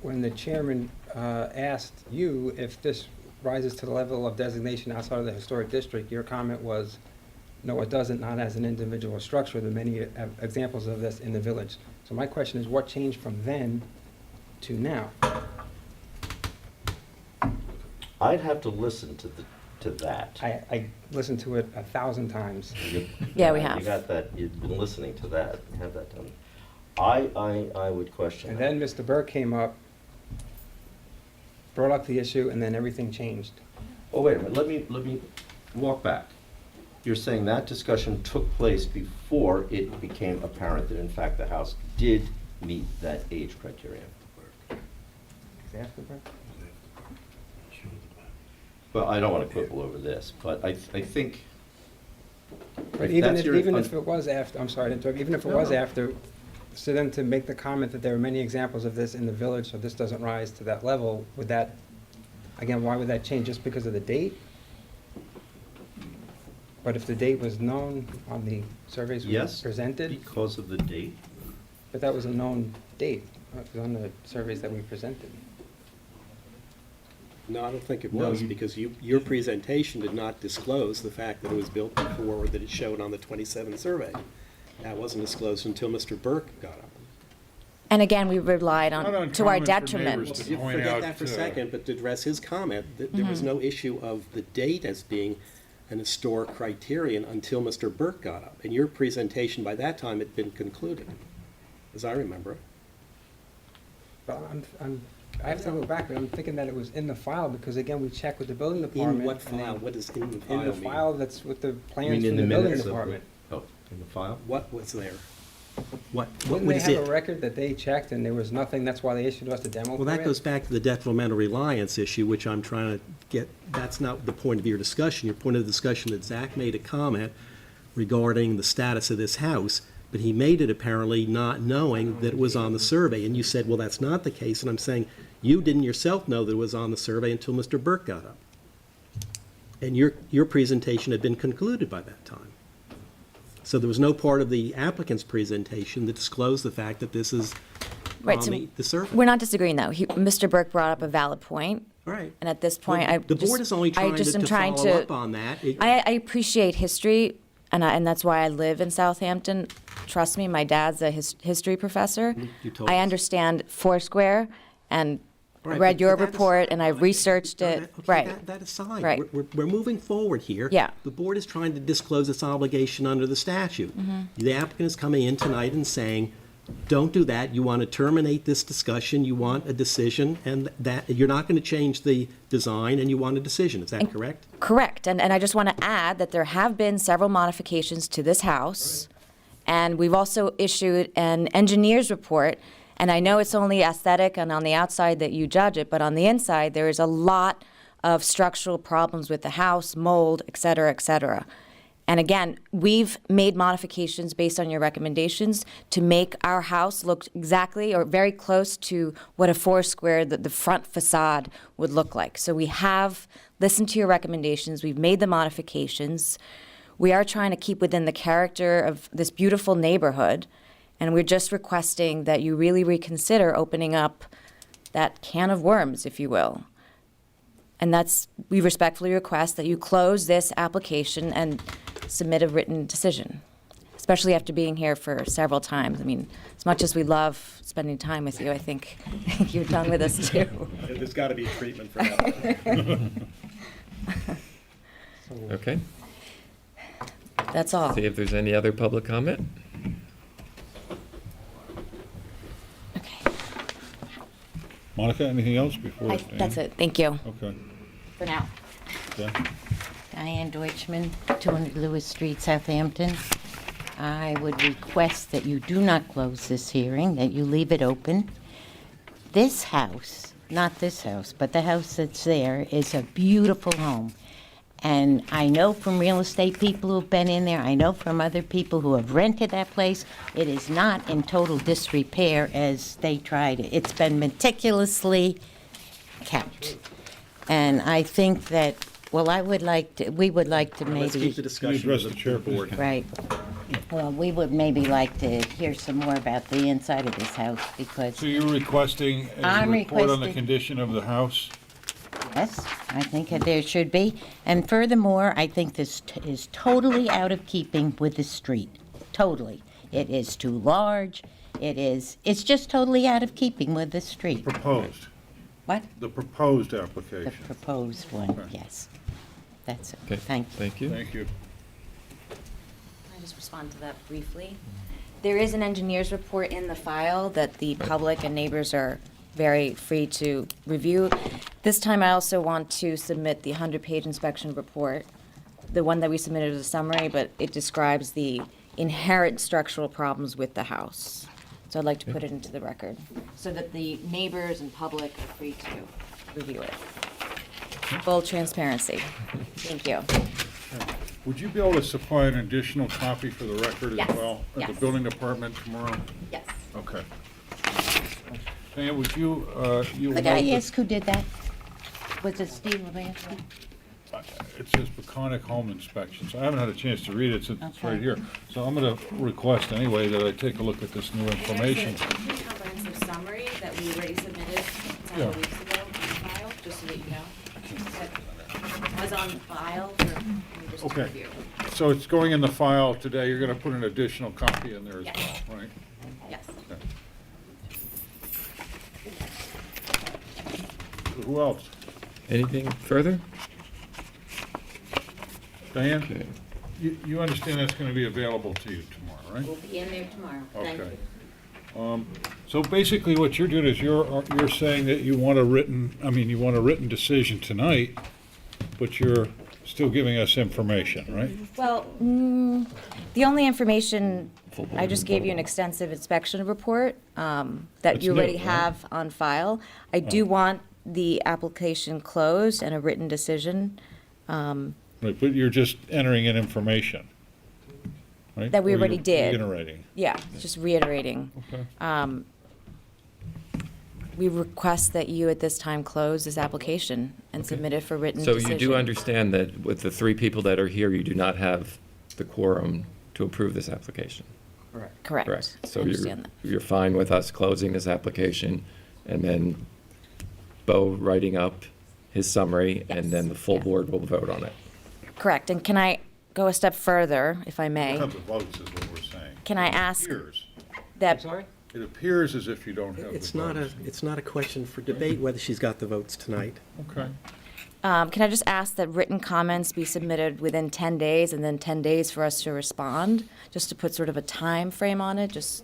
when the chairman asked you if this rises to the level of designation outside of the historic district, your comment was, no, it doesn't, not as an individual structure. There are many examples of this in the village. So my question is, what changed from then to now? I'd have to listen to that. I listened to it 1,000 times. Yeah, we have. You got that, you've been listening to that, you have that done. I would question And that. then Mr. Burke came up, brought up the issue, and then everything changed. Oh, wait a minute, let me walk back. You're saying that discussion took place before it became apparent that in fact the house did meet that age criterion? Well, I don't want to quibble over this, but I think. But if that's your even if it was after, I'm sorry to interrupt, even if it No, was no. after, so then to make the comment that there are many examples of this in the village, so this doesn't rise to that level, would that, again, why would that change, just because of the date? But if the date was known on the surveys we Yes, presented, because of the date. but that was a known date, it was on the surveys that we presented. No, I don't think it No, was, you- because your presentation did not disclose the fact that it was built before or that it showed on the 27 survey. That wasn't disclosed until Mr. Burke got up. And again, we relied Not on, to our uncommon for neighbors detriment. to You point forget out, that for a second, but to address his comment, that there was no issue of the date as being an historic criterion until Mr. Burke got up. And your presentation by that time had been concluded, as I remember it. But I have to go back, but I'm thinking that it was in the file, because again, we checked with the building department. In what and then- file? What does in the file In the mean? file that's with the You plans mean from in the the building minutes of department. Oh, in the file? What was there? What Didn't they is have it? a record that they checked and there was nothing, that's why they issued us the demo Well, that permit? goes back to the detrimental reliance issue, which I'm trying to get, that's not the point of your discussion. Your point of the discussion that Zach made a comment regarding the status of this house, but he made it apparently not knowing that it was on the survey. And you said, well, that's not the case. And I'm saying, you didn't yourself know that it was on the survey until Mr. Burke got up. And your presentation had been concluded by that time. So there was no part of the applicant's presentation that disclosed the fact that this is on so the survey. We're not disagreeing, though. Mr. Burke brought up a valid point. Right. And at this point, Well, the board is only trying to follow up on that. I appreciate history, and that's why I live in Southampton. Trust me, my dad's a history professor. You told I us. understand Foursquare, and Right, read but your that is- report, and I've researched it. Okay, Right. That aside, Right. we're moving forward here. Yeah. The board is trying to disclose its obligation under the statute. Mhm. The applicant is coming in tonight and saying, don't do that. You want to terminate this discussion. You want a decision, and that you're not going to change the design, and you want a decision. Is that correct? Correct, and I just want to add that there have been several modifications to this house, and we've also issued an engineer's report, and I know it's only aesthetic and on the outside that you judge it, but on the inside, there is a lot of structural problems with the house, mold, et cetera, et cetera. And again, we've made modifications based on your recommendations to make our house look exactly or very close to what a Foursquare, the front facade would look like. So we have listened to your recommendations, we've made the modifications. We are trying to keep within the character of this beautiful neighborhood, and we're just requesting that you really reconsider opening up that can of worms, if you will. And we respectfully request that you close this application and submit a written decision, especially after being here for several times. I mean, as much as we love spending time with you, I think you're done with us too. There's got to be treatment for that. Okay. That's all. See if there's any other public comment. Monica, anything else before? That's it. Thank you. Okay. For now. Yeah. Diane Deutschman, 200 Lewis Street, Southampton. I would request that you do not close this hearing, that you leave it open. This house, not this house, but the house that's there, is a beautiful home. And I know from real estate people who've been in there, I know from other people who have rented that place, it is not in total disrepair as they tried it. It's been meticulously kept. And I think that, well, we would like to maybe... Let's keep the discussion address to the chair, please? board. Right. Well, we would maybe like to hear some more about the inside of this house, because, So you're requesting a I'm report on the requesting- condition of the house? yes, I think that there should be. And furthermore, I think this is totally out of keeping with the street. Totally. It is too large. It's just totally out of keeping with the street. Proposed? What? The proposed The application? proposed one, yes. That's it. Okay. Thank you. Thank you. Thank you. Can I just respond to that briefly? There is an engineer's report in the file that the public and neighbors are very free to review. This time, I also want to submit the 100-page inspection report, the one that we submitted as a summary, but it describes the inherent structural problems with the house. So I'd like to put it into the record, so that the neighbors and public are free to review it. Full transparency. Thank you. Would you be able to supply an additional copy for the record as Yes, well? At yes. the building department tomorrow? Yes. Okay. Dan, would you, you... Could I ask who did that? Was it Steve Levansky? It says Peconic Home Inspections. I haven't had a chance to read it since it's right Okay. here. So I'm going to request anyway that I take a look at this new information. There's a comprehensive summary that we already submitted several Yeah. weeks ago on file, just so that you know. That was on file for you just to Okay. review. So it's going in the file today. You're going to put an additional copy in there as Yes. well, right? Yes. Who else? Anything further? Diane? You understand that's going to be available to you tomorrow, right? We'll be in there tomorrow. Thank Okay. you. So basically what you're doing is you're saying that you want a written decision tonight, but you're still giving us information, right? Well, the only information, I just gave you an extensive inspection report that That's you new, already right? have on file. I do want the application closed and a written decision. Right, but you're just entering in information, right? That we Or already you're did. Reiterating. Yeah, just reiterating. Okay. We request that you at this time close this application and submit it for written So decision. you do understand that with the 3 people that are here, you do not have the quorum to approve this application? Correct. Correct. I So understand you're fine with us closing this application and then Bo writing up his summary and then the full board will vote on it? Correct. And can I go a step further, if I may? You have the votes is what we're saying. Can I It ask appears- that? It appears as if you don't have the It's not a, votes. it's not a question for debate whether she's got the votes tonight. Okay. Can I just ask that written comments be submitted within 10 days and then 10 days for us to respond? Just to put sort of a time frame on it, just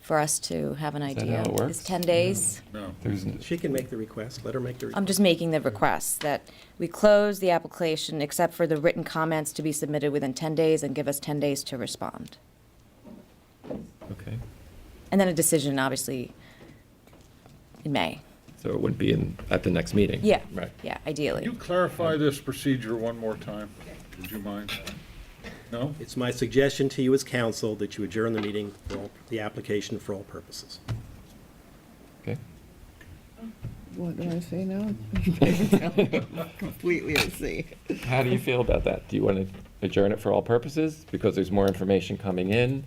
for us to have an Is that idea. how it works? Is 10 days? No. She can make the request, let her make the request. I'm just making the request that we close the application except for the written comments to be submitted within 10 days and give us 10 days to respond. Okay. And then a decision, obviously, in May. So it wouldn't be at the next meeting? Yeah. Right. Yeah, Can ideally. you clarify this procedure one more time? Would you mind? No? It's my suggestion to you as counsel that you adjourn the meeting for all, the application for all purposes. Okay. What do I say now? Completely at sea. How do you feel about that? Do you want to adjourn it for all purposes because there's more information coming in?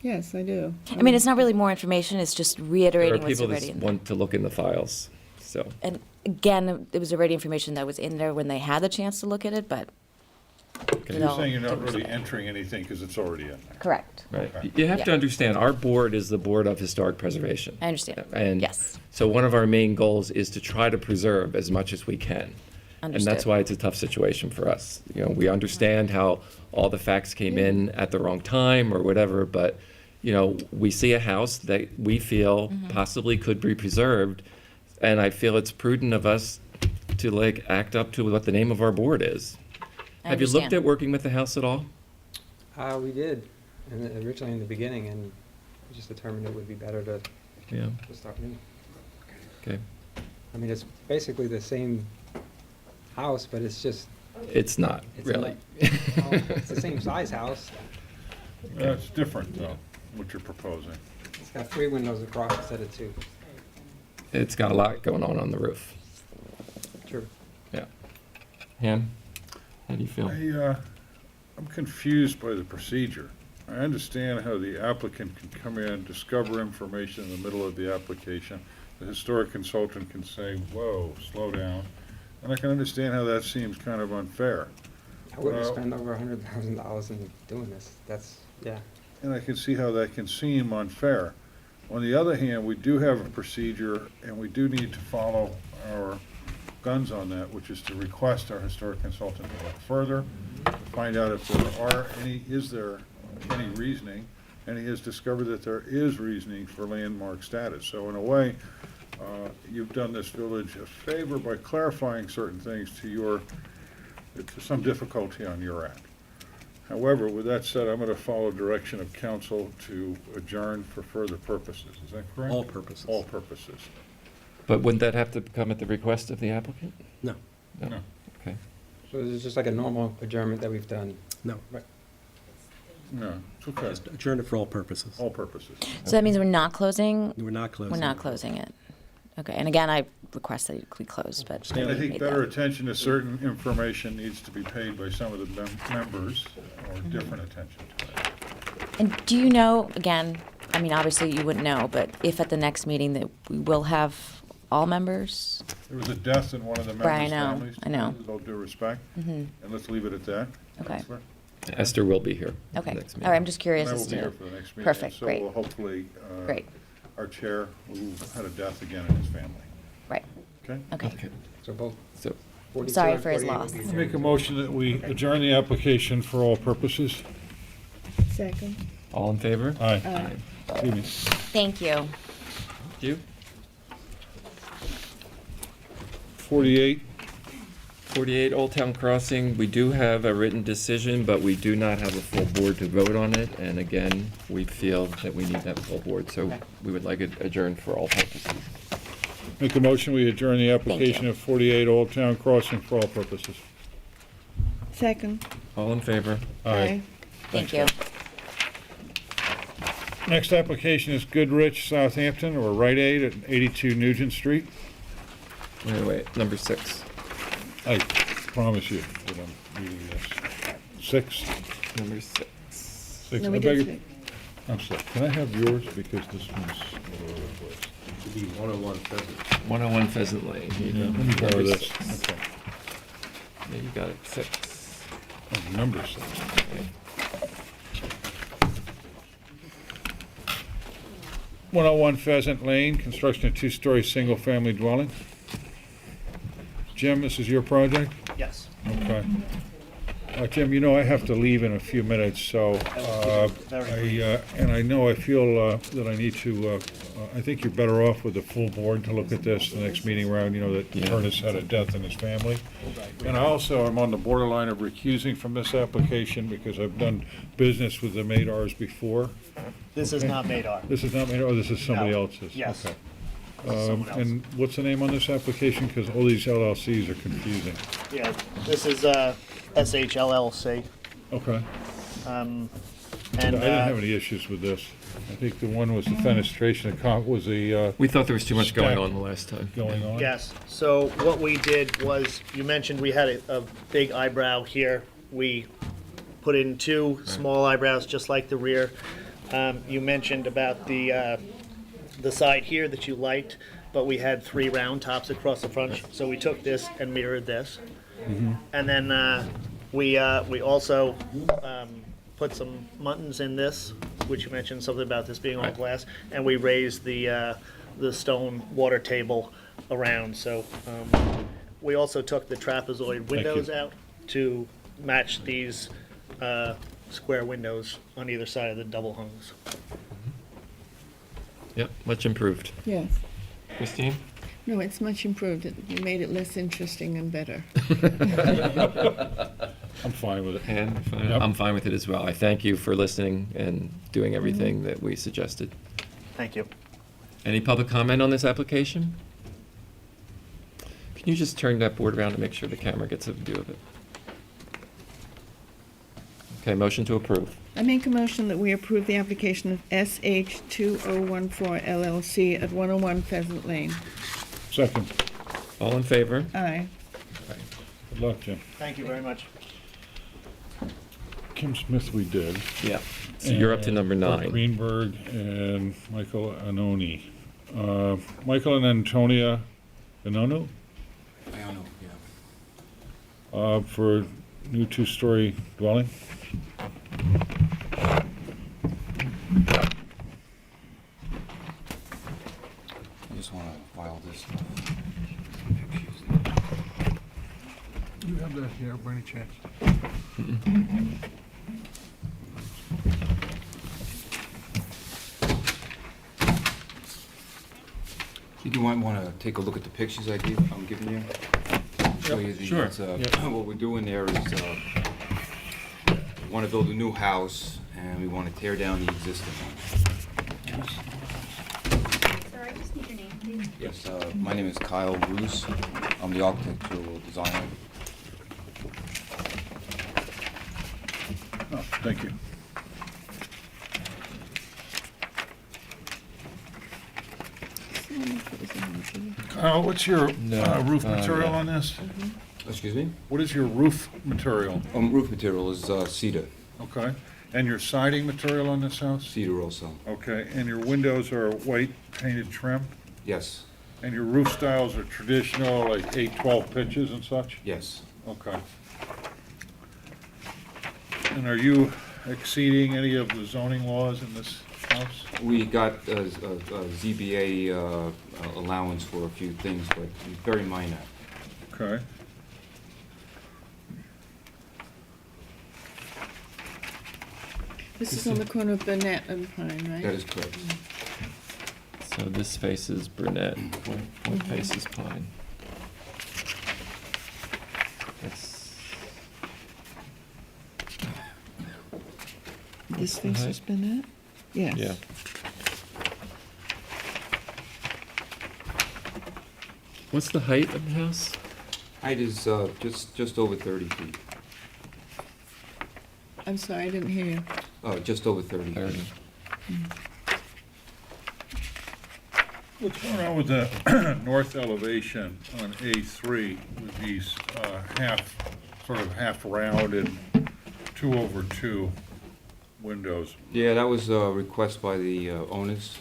Yes, I do. I mean, it's not really more information, it's just There are reiterating what's people already that in there. want to look in the files, so. And again, it was already information that was in there when they had the chance to look at it, but. You're No. saying you're not really entering anything because it's already in there. Correct. Right. Okay. You have to Yeah. understand, our board is the Board of Historic Preservation. I understand. And Yes. so one of our main goals is to try to preserve as much as we can. And that's Understood. why it's a tough situation for us. You know, we understand how all the facts came in at the wrong time or whatever, but, you know, we see a house that we feel Mm-hmm. possibly could be preserved, and I feel it's prudent of us to like act up to what the name of our board is. I Have you looked understand. at working with the house at all? We did, and originally in the beginning, and we just determined it would be better to Yeah, start new. okay. I mean, it's basically the same house, but it's just, It's not, It's really. well, it's the same size house. It's different, though, what you're proposing. It's got 3 windows across instead of 2. It's got a lot going on the roof. True. Yeah. Ham, how do you feel? I'm confused by the procedure. I understand how the applicant can come in, discover information in the middle of the application. The historic consultant can say, whoa, slow down. And I can understand how that seems kind of unfair. I wouldn't Well- spend over $100,000 in doing this. That's, yeah. And I can see how that can seem unfair. On the other hand, we do have a procedure, and we do need to follow our guns on that, which is to request our historic consultant to look further, find out if is there any reasoning, and he has discovered that there is reasoning for landmark status. So in a way, you've done this village a favor by clarifying certain things to some difficulty on your end. However, with that said, I'm going to follow direction of council to adjourn for further purposes. Is that correct? All purposes. All purposes. But wouldn't that have to come at the request of the applicant? No, No. Okay. So this is just like a normal adjournment that we've done. no. Right. No, it's okay. Just adjourn it for all purposes. All purposes. So that means we're not closing? We're not closing. We're not closing it. Okay, and again, I request that it be closed, but. And I think made better that. attention to certain information needs to be paid by some of the members, or Mm-hmm. different attention to it. And do you know, again, I mean, obviously you wouldn't know, but if at the next meeting that we will have all members? There was a death in one of the Right, members' I know, families. I know. With all due respect. Mhm. And let's leave it at that. Okay. Counselor. Esther will be here. at the Okay, next all meeting. right, I'm just curious I will as be to. here for the next meeting. Perfect, great. So will hopefully, Great. our chair, who had a death again in his family. Right, Okay? okay. So both So, 42 Sorry and for his 48 loss. will be Make a motion that we adjourn the application for all purposes. Second. all in favor? Aye. Aye. Excuse me. Thank you. Thank you. 48, 48 Old Town Crossing, we do have a written decision, but we do not have a full board to vote on it. And again, we feel that we need that full board, so we would like it adjourned for all purposes. make a motion, we adjourn the application of 48 Old Town Crossing for all purposes. Second. All in favor? Aye. Thank you. Next application is Goodrich Southampton, or Rite Aid at 82 Nugent Street. Wait, number 6. I promise you that I'm reading this. 6. Number 6. No, we I did beg your- six. I'm sorry, can I have yours, because this one's all over the place. Should be 101 Pheasant. 101 Pheasant Lane. Here you Yeah, go. let me borrow Number this. 6. Okay. Yeah, you got it, 6. Oh, number 6. Okay. 101 Pheasant Lane, construction of two-story, single-family dwelling. Jim, this is your project? Yes. Okay. Jim, you know, I have to leave in a few minutes, so, and I know I feel that I need to, I think you're better off with the full board to look at this the next meeting round, you know, that Ernest had a death in his family. And I also am on the borderline of recusing from this application because I've done business with the Madars before. This is not Madar. This is not Madar, oh, this is somebody No. else's? Yes. Okay. This is someone else. And what's the name on this application? Because all these LLCs are confusing. Yeah, this is SHLLC. Okay. And I didn't have any issues with this. I think the one was the fenestration, was the, We thought there was too much going stack on the last time. going on. Yes, so what we did was, you mentioned we had a big eyebrow here. We put in two small eyebrows, just like the rear. You mentioned about the side here that you liked, but we had three round tops across the front. So we took this and mirrored this. And then we also put some muttons in this, which you mentioned something about this being all glass, and we raised the stone water table around. So we also took the trapezoid windows out to match these square windows on either side of the double hungs. Yep, much improved. Yes. Christine? No, it's much improved. You made it less interesting and better. I'm fine with it. And Yep. I'm fine with it as well. I thank you for listening and doing everything that we suggested. Thank you. Any public comment on this application? Can you just turn that board around to make sure the camera gets a view of it? Okay, motion to approve. I make a motion that we approve the application of SH2014 LLC at 101 Pheasant Lane. Second. All in favor? Aye. Good luck, Jim. Thank you very much. Kim Smith we did. Yeah. So you're up to number And 9. Greenberg and Michael Anoni. Michael and Antonia Anonu? For new two-story dwelling. I just want to file this. Do you have that here, by any chance? You might want to take a look at the pictures I'm giving you. Show you the, sure. it's, what we're doing there is, we want to build a new house, and we want to tear down the existing one. Sir, I just need your name, please. Yes, my name is Kyle Roos. I'm the architectural designer. Oh, thank you. Kyle, what's your roof material on this? Excuse me? What is your roof material? Roof material is cedar. Okay. And your siding material on this house? Cedar also. Okay. And your windows are white painted trim? Yes. And your roof styles are traditional, like 8-12 pitches and such? Yes. Okay. And are you exceeding any of the zoning laws in this house? We got a ZBA allowance for a few things, but very minor. Okay. This is on the corner of Burnett and Pine, right? That is correct. So this faces Burnett, one faces Pine. That's, This faces Burnett? Yes. yeah. What's the height of the house? Height is just over 30 feet. I'm sorry, I didn't hear you. Just over 30 feet. What's going on with the north elevation on A3 with these half rounded 2/2? windows. Yeah, that was a request by the owners.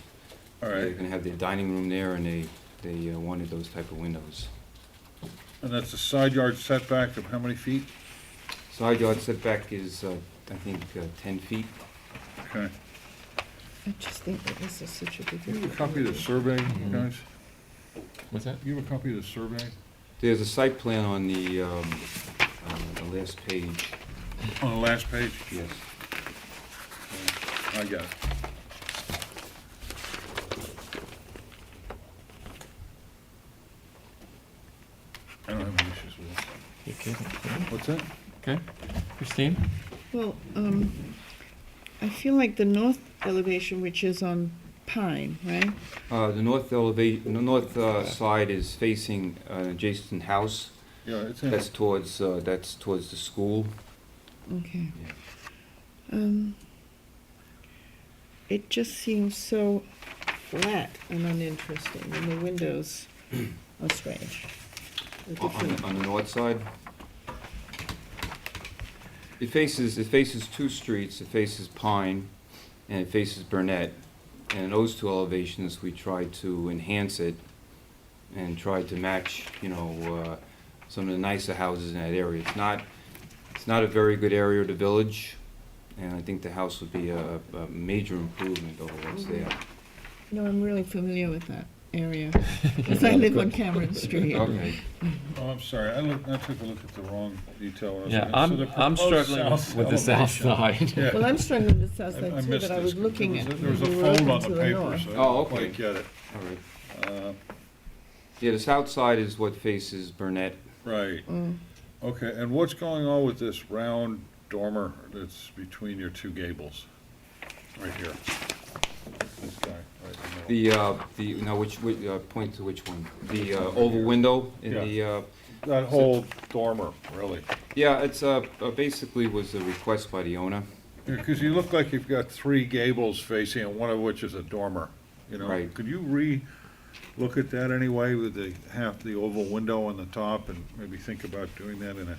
All They're right, gonna have their dining room there, and they wanted those type of windows. and that's a side yard setback of how many feet? Side yard setback is, I think, 10 feet. Okay. I just think that this is such a big. Do you have a copy of the survey, guys? What's that? Do you have a copy of the survey? There's a site plan on the last page. On the last page? Yes. I got it. I don't have any issues with it. You kidding? What's that? Okay. Christine? Well, I feel like the north elevation, which is on Pine, right? The north side is facing an adjacent house. Yeah, it's in. That's towards the school. Okay. It just seems so flat and uninteresting, and the windows are strange. They're different. On the north side. It faces two streets. It faces Pine, and it faces Burnett. And in those two elevations, we tried to enhance it and tried to match, some of the nicer houses in that area. It's not a very good area of the village, and I think the house would be a major improvement over what's there. No, I'm really familiar with that area, because I live on Cameron Street. Okay. Oh, I'm sorry, I took a look at the wrong detail. when I was Yeah, looking. So I'm the proposed struggling south with the south elevation- side. Yeah. Well, I'm struggling with the south I side too, missed but I this. was looking at. There was a we were fold open on to the paper, north. so I Oh, didn't okay. quite get it. All right. Uh, Yeah, the south side is what faces Burnett. Right, Mm. okay, and what's going on with this round dormer that's between your two gables? Right here. This guy, right in the middle. Which point to which one? The oval window in Yeah. the, That whole dormer, really. yeah, it's basically was a request by the owner. Because you look like you've got three gables facing, and one of which is a dormer, Right. Could you look at that anyway with the oval window on the top, and maybe think about doing that in a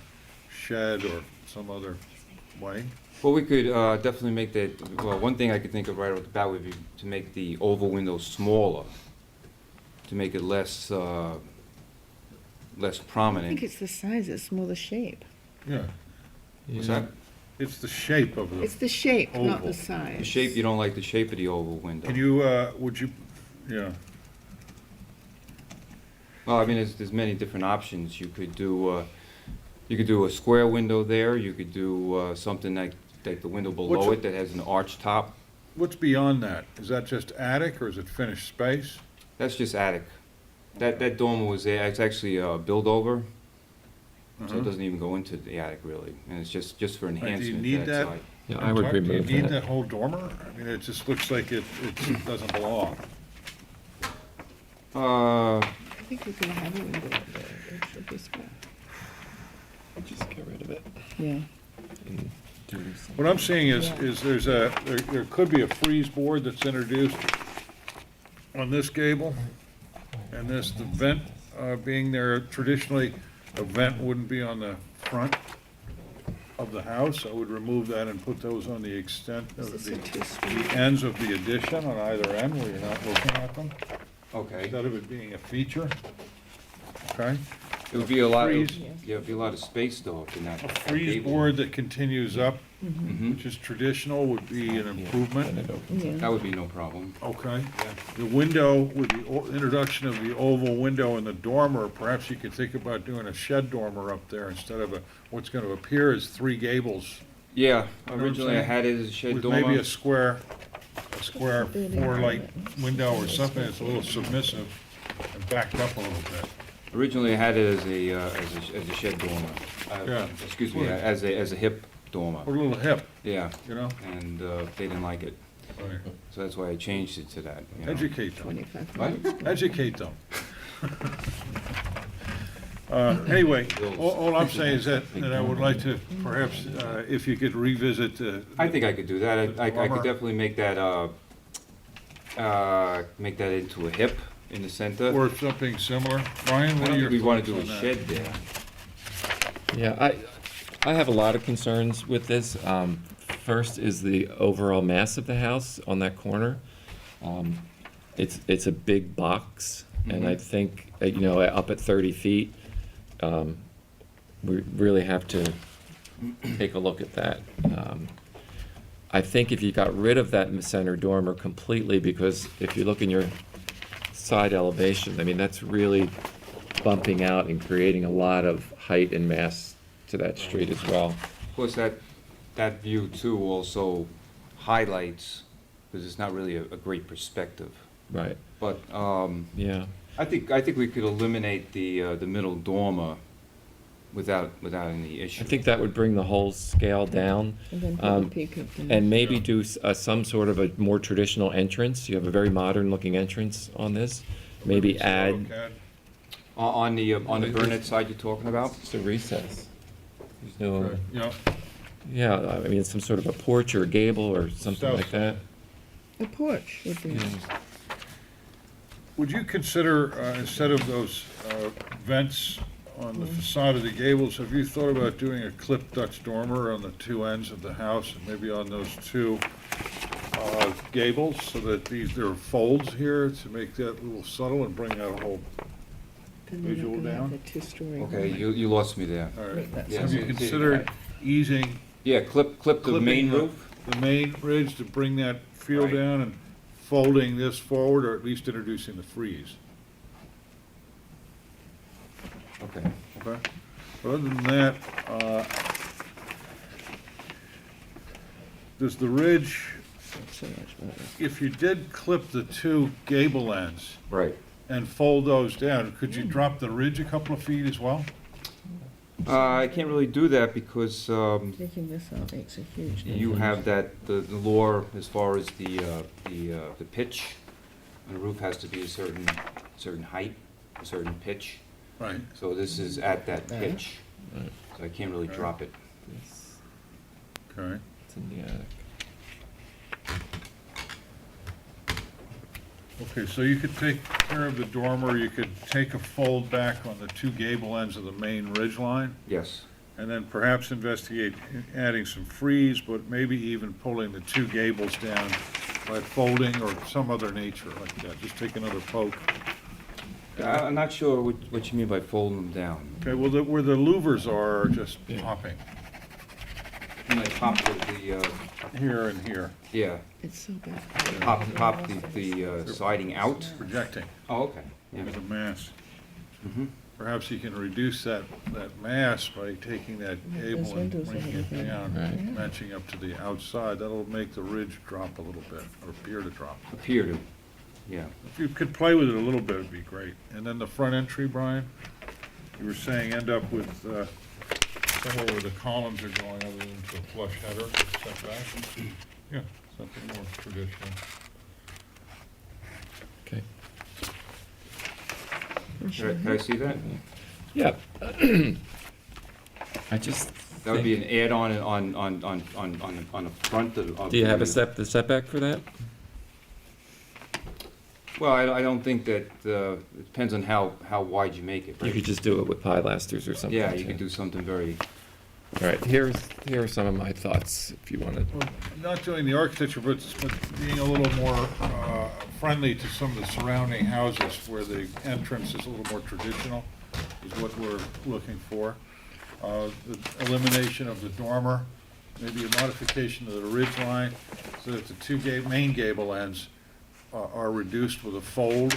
shed or some other way? Well, we could definitely make that, well, one thing I could think of right off the bat would be to make the oval window smaller, to make it less I prominent. think it's the size, it's more the shape. Yeah, What's that? it's the shape of It's the shape, not Oval. the size. The shape, you don't like the shape of the oval window? Can you, would you, yeah, Well, I mean, there's many different options. You could do a square window there, you could do something like the window below What's- it that has an arch top. what's beyond that? Is that just attic, or is it finished space? That's just attic. That dormer was there, it's actually a build-over, so Uh-huh. it doesn't even go into the attic really, and it's just for Right, do you enhancement need to that that? side. Yeah, I would remove Do you need that. that whole dormer? I mean, it just looks like it doesn't belong. Uh, I think you can have a window there, it should be square. Just get rid of it. Yeah. and do some- What I'm seeing is Yeah. there could be a freeze board that's introduced on this gable, and the vent being there, traditionally, a vent wouldn't be on the front of the house. I would remove that and put those on the extent of Is this the a two-story? the ends of the addition on either end where you're not looking at them, okay. instead of it being a feature. Okay? It would be a lot of, Freeze. yeah, it'd be a lot of space though in that. A freeze gable. board that continues up, Mhm. which is traditional, would be an improvement. Yeah. That would be no problem. Okay. The window, with the introduction of the oval window in the dormer, perhaps you could think about doing a shed dormer up there instead of what's going to appear as three gables. Yeah, You know what I'm originally I saying? had it as a shed With dormer. maybe a square four-light window or something that's a little submissive and backed up a little bit. Originally, I had it as a shed dormer. Yeah. Excuse me, as a hip dormer. Or a little hip, Yeah, you know? and they didn't like it, Right. so that's why I changed it to that. you know. Educate them. 25 What? minutes. Educate them. Anyway, all I'm saying is that I would like to perhaps, if you could revisit the. I think I could do that. I dormer. could definitely make that into a hip in the center. Or something similar. Brian, I what don't are your think we want to thoughts do a on shed there. Yeah, I have a lot of concerns with this. First is the overall mass of the house on that corner. It's a big box, and I think, up at 30 feet, we really have to take a look at that. I think if you got rid of that center dormer completely, because if you look in your side elevation, I mean, that's really bumping out and creating a lot of height and mass to that street as well. Of course, that view too also highlights, because it's not really a great perspective. Right. But, yeah. I think we could eliminate the middle dormer without any issue. I think that would bring the whole scale down. And then put the peak up there. And maybe do some sort of a more traditional entrance. You have a very modern-looking entrance on this. Maybe add... On the Burnett side you're talking about? It's a recess. There's no... Yeah. Yeah, I mean, some sort of a porch or a gable or something like that. A porch would be. Would you consider, instead of those vents on the facade of the gables, have you thought about doing a clipped Dutch dormer on the two ends of the house, and maybe on those two gables, so that there are folds here to make that a little subtle and bring that whole visual down? Okay, you lost me there. All right. Yeah, Have you so- considered easing? Yeah, clip the main roof. The main ridge to bring that feel down, and folding this forward, or at least introducing the frieze. Okay. Okay. But other than that, does the ridge, if you did clip the two gable ends. Right. And fold those down, could you drop the ridge a couple of feet as well? I can't really do that because Taking this out makes a huge difference. you have the law as far as the pitch. And the roof has to be a certain height, a certain pitch. Right. So this is at that Right. pitch. Right. So I can't really drop it. Okay. It's in the attic. Okay, so you could take care of the dormer, you could take a fold back on the two gable ends of the main ridge line, Yes. and then perhaps investigate adding some frieze, but maybe even pulling the two gables down by folding or some other nature like that. Just take another poke. I'm not sure what you mean by folding them down. Okay, well, where the louvers are just popping. And I pop the Here and here. yeah. It's so bad. Pop the siding out. Projecting. Oh, okay. Yeah. With a mass. Mm-hmm. Perhaps you can reduce that mass by taking that Yeah, gable those and windows are bringing it really down, Right. Yeah. matching up to the outside. That'll make the ridge drop a little bit, or appear to drop. Appear to, yeah. If you could play with it a little bit, it'd be great. And then the front entry, Brian, you were saying end up with somewhere where the columns are going other than to a flush header, setback. Yeah, something more traditional. Okay. Can I see that? Yeah. I just. That would be think- an add-on on the front of. Do you have the- the setback for that? Well, I don't think that, it depends on how wide you make it, You right? could just do it with pilasters or something. Yeah, you too. could do something very, All right, here are some of my thoughts, if you want to. Not doing the architecture, but being a little more friendly to some of the surrounding houses where the entrance is a little more traditional, is what we're looking for. The elimination of the dormer, maybe a modification of the ridge line, so that the two main gable ends are reduced with a fold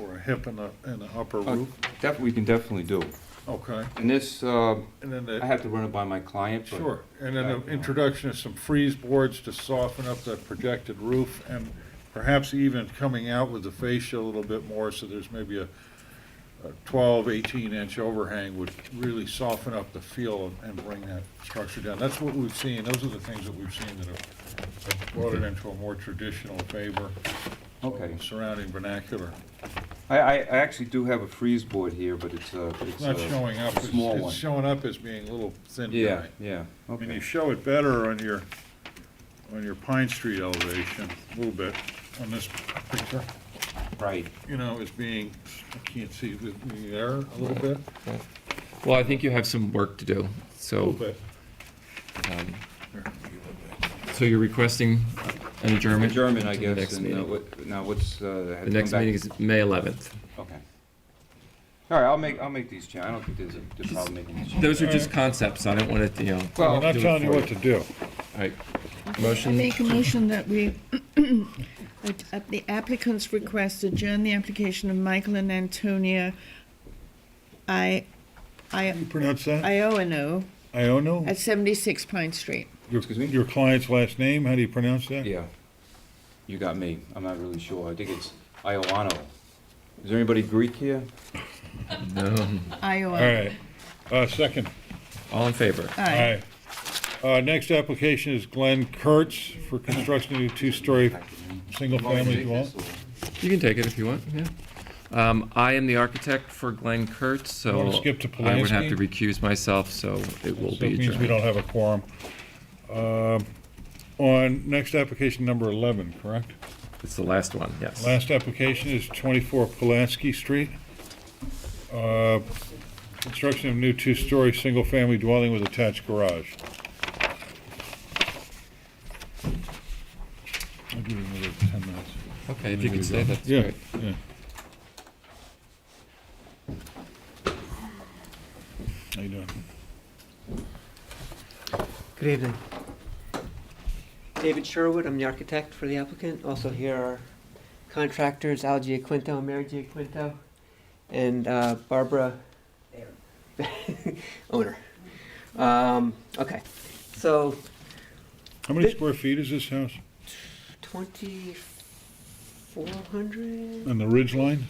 or a hip in the upper roof. that we can definitely do. Okay. And this, And then I have to run it by my client, but. Sure, and then the introduction of some frieze boards to soften up that projected roof, and perhaps even coming out with the fascia a little bit more, so there's maybe a 12, 18-inch overhang would really soften up the feel and bring that structure down. That's what we've seen, those are the things that we've seen that have brought it into a more traditional favor. Okay. Surrounding vernacular. I actually do have a freeze board here, but it's It's not showing up, a small it's one. showing up as being a little thin Yeah, guy. yeah, I mean, okay. you show it better on your Pine Street elevation, a little bit, on this picture. Right. You know, as being, I can't see, there a little bit? Well, I think you have some work to do, A so. little bit. um, So you're requesting an adjournment? Adjournment, I to the guess, next and meeting. now what's, The next meeting is May 11th. Okay. All right, I'll make these changes. I don't think there's a problem making these changes. Those are just concepts, I don't want it, you know. Well, we're not do it telling you for what to do. All right, I motion, make a motion that we, at the applicant's request, adjourn the application of Michael and Antonia How do you pronounce that? Ioano Iono? at 76 Pine Street. Your client's last name, how do you pronounce that? Yeah. You got me. I'm not really sure. I think it's Ioano. Is there anybody Greek here? no, Iowa. All right. Second. all in favor? Aye. Next application is Glenn Kurtz for construction of a two-story, single-family dwelling. You can take it if you want, yeah. I am the architect for Glenn Kurtz, so You wanna skip to I would have to Polanski? recuse myself, so it will So be it means we adjourned. don't have a quorum. On next application, number 11, correct? It's the last one, yes. Last application is 24 Polanski Street. Construction of new two-story, single-family dwelling with attached garage. I'll give you another 10 minutes. Okay, if you could stay, that's Yeah, great. yeah. How you doing? Good evening. David Sherwood, I'm the architect for the applicant. Also here are contractors Al Giaquinto, Mary Giaquinto, and Barbara, owner. Okay, so How many square feet is this house? 2,400? And the ridge line?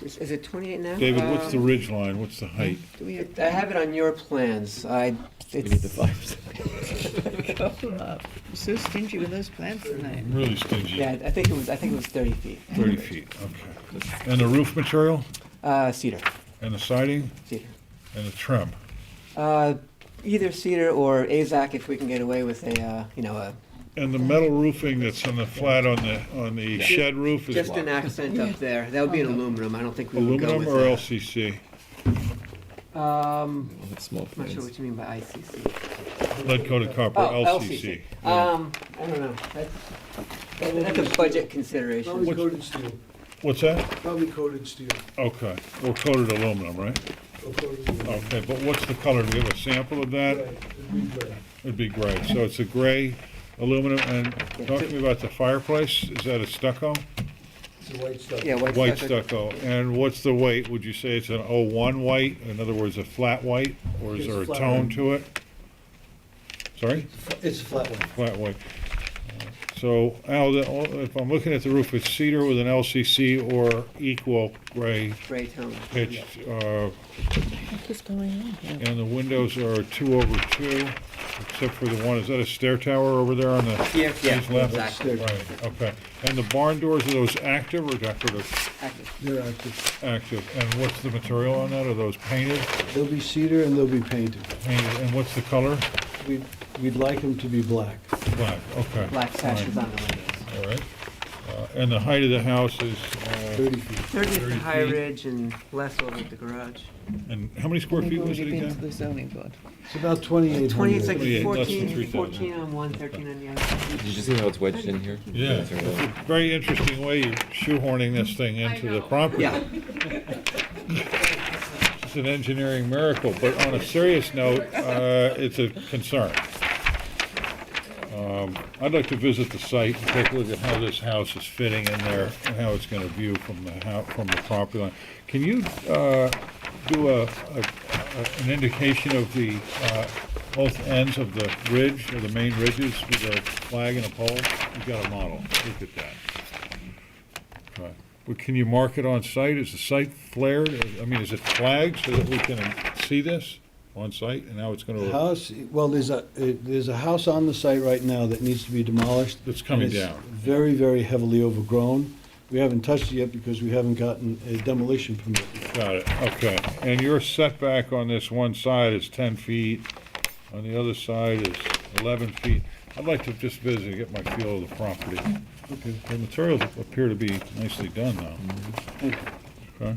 Is it 28 now? David, what's the ridge line? What's the height? I have it on your plans. We need the five. You're so stingy with those plans tonight. Really stingy. Yeah, I think it was 30 feet. 30 feet, okay. And the roof material? Cedar. And the siding? Cedar. And the trim? Either cedar or AZAC if we can get away with a, And the metal roofing that's on the flat on the shed roof is just an accent up there. That would be an aluminum. I don't think we would go aluminum with or that. LCC? It's small I'm not sure what you mean by ICC. Lead coated copper, Oh, LCC. I don't know. That's a budget consideration. Probably coated steel. What's that? Probably coated steel. Okay, or coated aluminum, right? Okay, but what's the color? Do we have a sample of that? It'd be gray. So it's a gray aluminum, and talk to me about the fireplace. Is that a stucco? It's a white stuff. Yeah, White stucco. And what's the weight? Would you say it's an 01 white? In other words, a flat white? Or is It's there a flat tone white. to it? Sorry? It's a flat one. Flat white. So, Al, if I'm looking at the roof, it's cedar with an LCC or equal gray Gray tone. pitched, What is going on here? and the windows are 2/2, except for the one, is that a stair tower over there on the Yeah, east left? exactly. Right, okay. And the barn doors, are those active or decorative? Active. They're active. Active. And what's the material on that? Are those painted? They'll be cedar and they'll be painted. Painted, and what's the color? We'd like them to be black. Black, okay. Black sashes Fine. on the windows. All right. And the height of the house is? 30 feet. 30 at the high feet. ridge and less over at the garage. And how many square feet was it Been to again? the zoning board. It's about 2,800. 20, it's like 28, less than 14, 3,000. 14 on one, 13 on the other. Did you just see how it's wedged in here? Yeah, it's a very interesting way you're shoehorning this thing into the property. Yeah. It's an engineering miracle, but on a serious note, it's a concern. I'd like to visit the site and take a look at how this house is fitting in there and how it's going to view from the from the property line. Can you do an indication of the both ends of the ridge or the main ridges with a flag and a pole? You've got a model. Look at that. Right. Well, can you mark it on site? Is the site flared? I mean, is it flagged so that we can see this on site, and now it's going The to... house, well, there's a house on the site right now that needs to be demolished. It's coming and down. Very, very heavily overgrown. We haven't touched it yet because we haven't gotten a demolition permit. Got it, okay. And your setback on this one side is 10 feet, on the other side is 11 feet. I'd like to just visit and get my feel of the property. Okay. The materials appear to be nicely done now. Okay.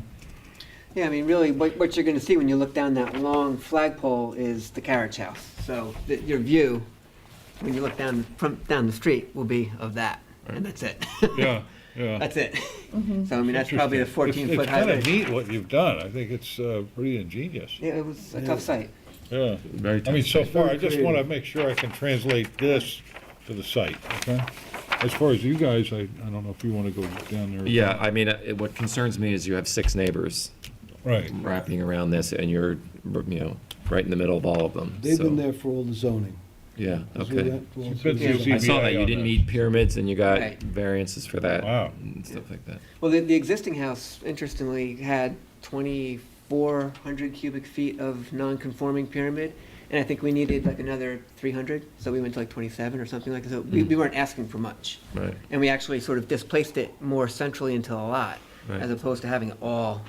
Yeah, I mean, really, what you're going to see when you look down that long flagpole is the carriage house. So your view when you look down the street, will be of that, and that's it. Yeah, yeah. That's it. So, I mean, that's probably a 14-foot It's high. kind of neat what you've done. I think it's pretty ingenious. Yeah, it was a tough site. Yeah. Very I mean, tough. so far, I just want to make sure I can translate this to the site, okay? As far as you guys, I don't know if you want to go down there. Yeah, I mean, what concerns me is you have 6 neighbors. Right. Wrapping around this, and you're, right in the middle of all of them. They've been so- there for all the zoning. Yeah, That's okay. what that- You've been through I saw ZBA that, you on didn't this. meet pyramids, and you got Right. variances for that. Wow. And stuff like that. Well, the existing house, interestingly, had 2,400 cubic feet of non-conforming pyramid, and I think we needed like another 300, so we went to like 27 or something like that. So we weren't asking for much. Right. And we actually sort of displaced it more centrally into the lot, Right. as opposed to having it all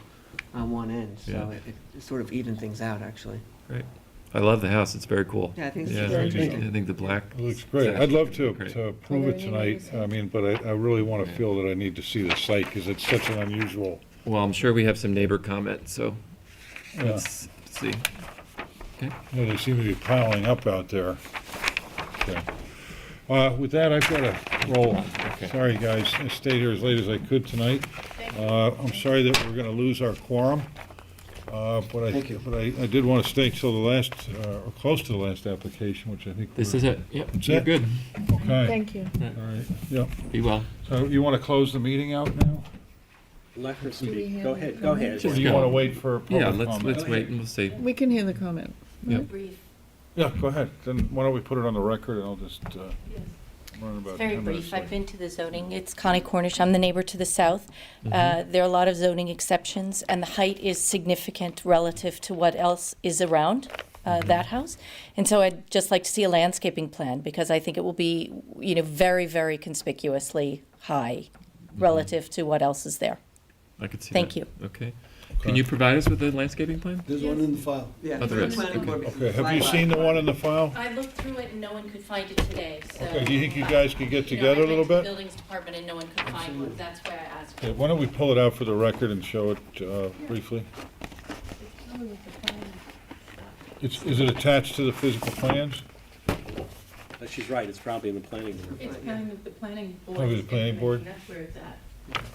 on one end. So Yeah. it sort of evened things out, actually. Great. I love the house, it's very cool. Yeah, I think it's Yeah, very I good. think the black. It looks great. I'd love to Great. approve it tonight, I mean, but I really want to feel that I need to see the site, because it's such an unusual. Well, I'm sure we have some neighbor comments, so Yeah. let's see. Okay. Yeah, they seem to be piling up out there. Okay. With that, I've got to roll. Okay. Sorry, guys, I stayed here as late as I could tonight. I'm sorry that we're going to lose our quorum. But I did want to stay till the last, or close to the last application, which I think. This we're- is it. Yep, That's you're it? good. Okay. Thank you. All right, yep. Be well. So you want to close the meeting out now? Let her we speak. have Go the ahead, go ahead. comments? Or do you go. want to wait for public Yeah, comment? let's wait and we'll see. We can hear the comment. Yep. Yeah, go ahead. Then why don't we put it on the record, and I'll just run about 10 Very minutes brief. late. I've been to the zoning. It's Connie Cornish. I'm the neighbor to the south. There are a lot of zoning exceptions, and the height is significant relative to what else is around that house. And so I'd just like to see a landscaping plan, because I think it will be, very, very conspicuously high relative to what else is there. I could see that. Thank you. Okay. Can you provide us with the landscaping plan? There's one in the file. Yeah. Oh, there is. Okay, have you seen the one in the file? I looked through it and no one could find it today, so. Okay, do you think you guys could get together a little bit? Buildings department and no one could find one. That's why I asked. Okay, why don't we pull it out for the record and show it briefly? Is it attached to the physical plans? She's right, it's probably in the planning board. It's kind of the planning board. Probably the planning board? That's where it's at.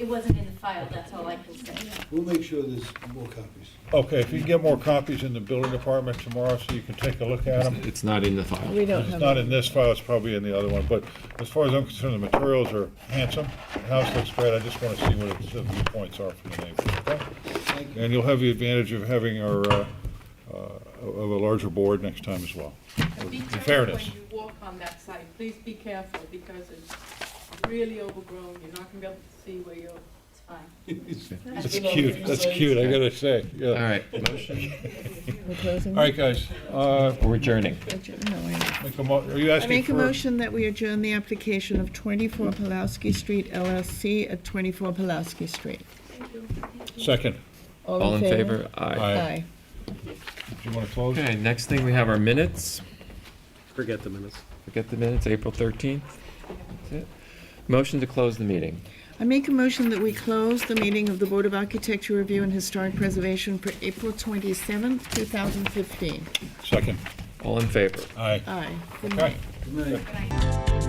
It wasn't in the file, that's all I can say. We'll make sure there's more copies. Okay, if you can get more copies in the building department tomorrow so you can take a look at them. It's not in the file. We don't It's have. not in this file, it's probably in the other one, but as far as I'm concerned, the materials are handsome. The house looks great, I just want to see what the viewpoints are from the neighbors, okay? And you'll have the advantage of having our, of a larger board next time as well. Be In careful fairness. when you walk on that site. Please be careful, because it's really overgrown. You're not gonna be able to see where you're. It's fine. That's cute, I gotta say, yeah. All right, motion. We're closing. All right, guys, We're adjourning. are you I asking make a for? motion that we adjourn the application of 24 Pulaski Street LLC at 24 Pulaski Street. Second. All in favor? Aye. Aye. Do you want to close? Okay, next thing we have our minutes. Forget the minutes. Forget the minutes, April 13th. That's it. Motion to close the meeting. I make a motion that we close the meeting of the Board of Architecture Review and Historic Preservation for April 27th, 2015. Second. All in favor? Aye. Aye. Good Okay. night. Good night.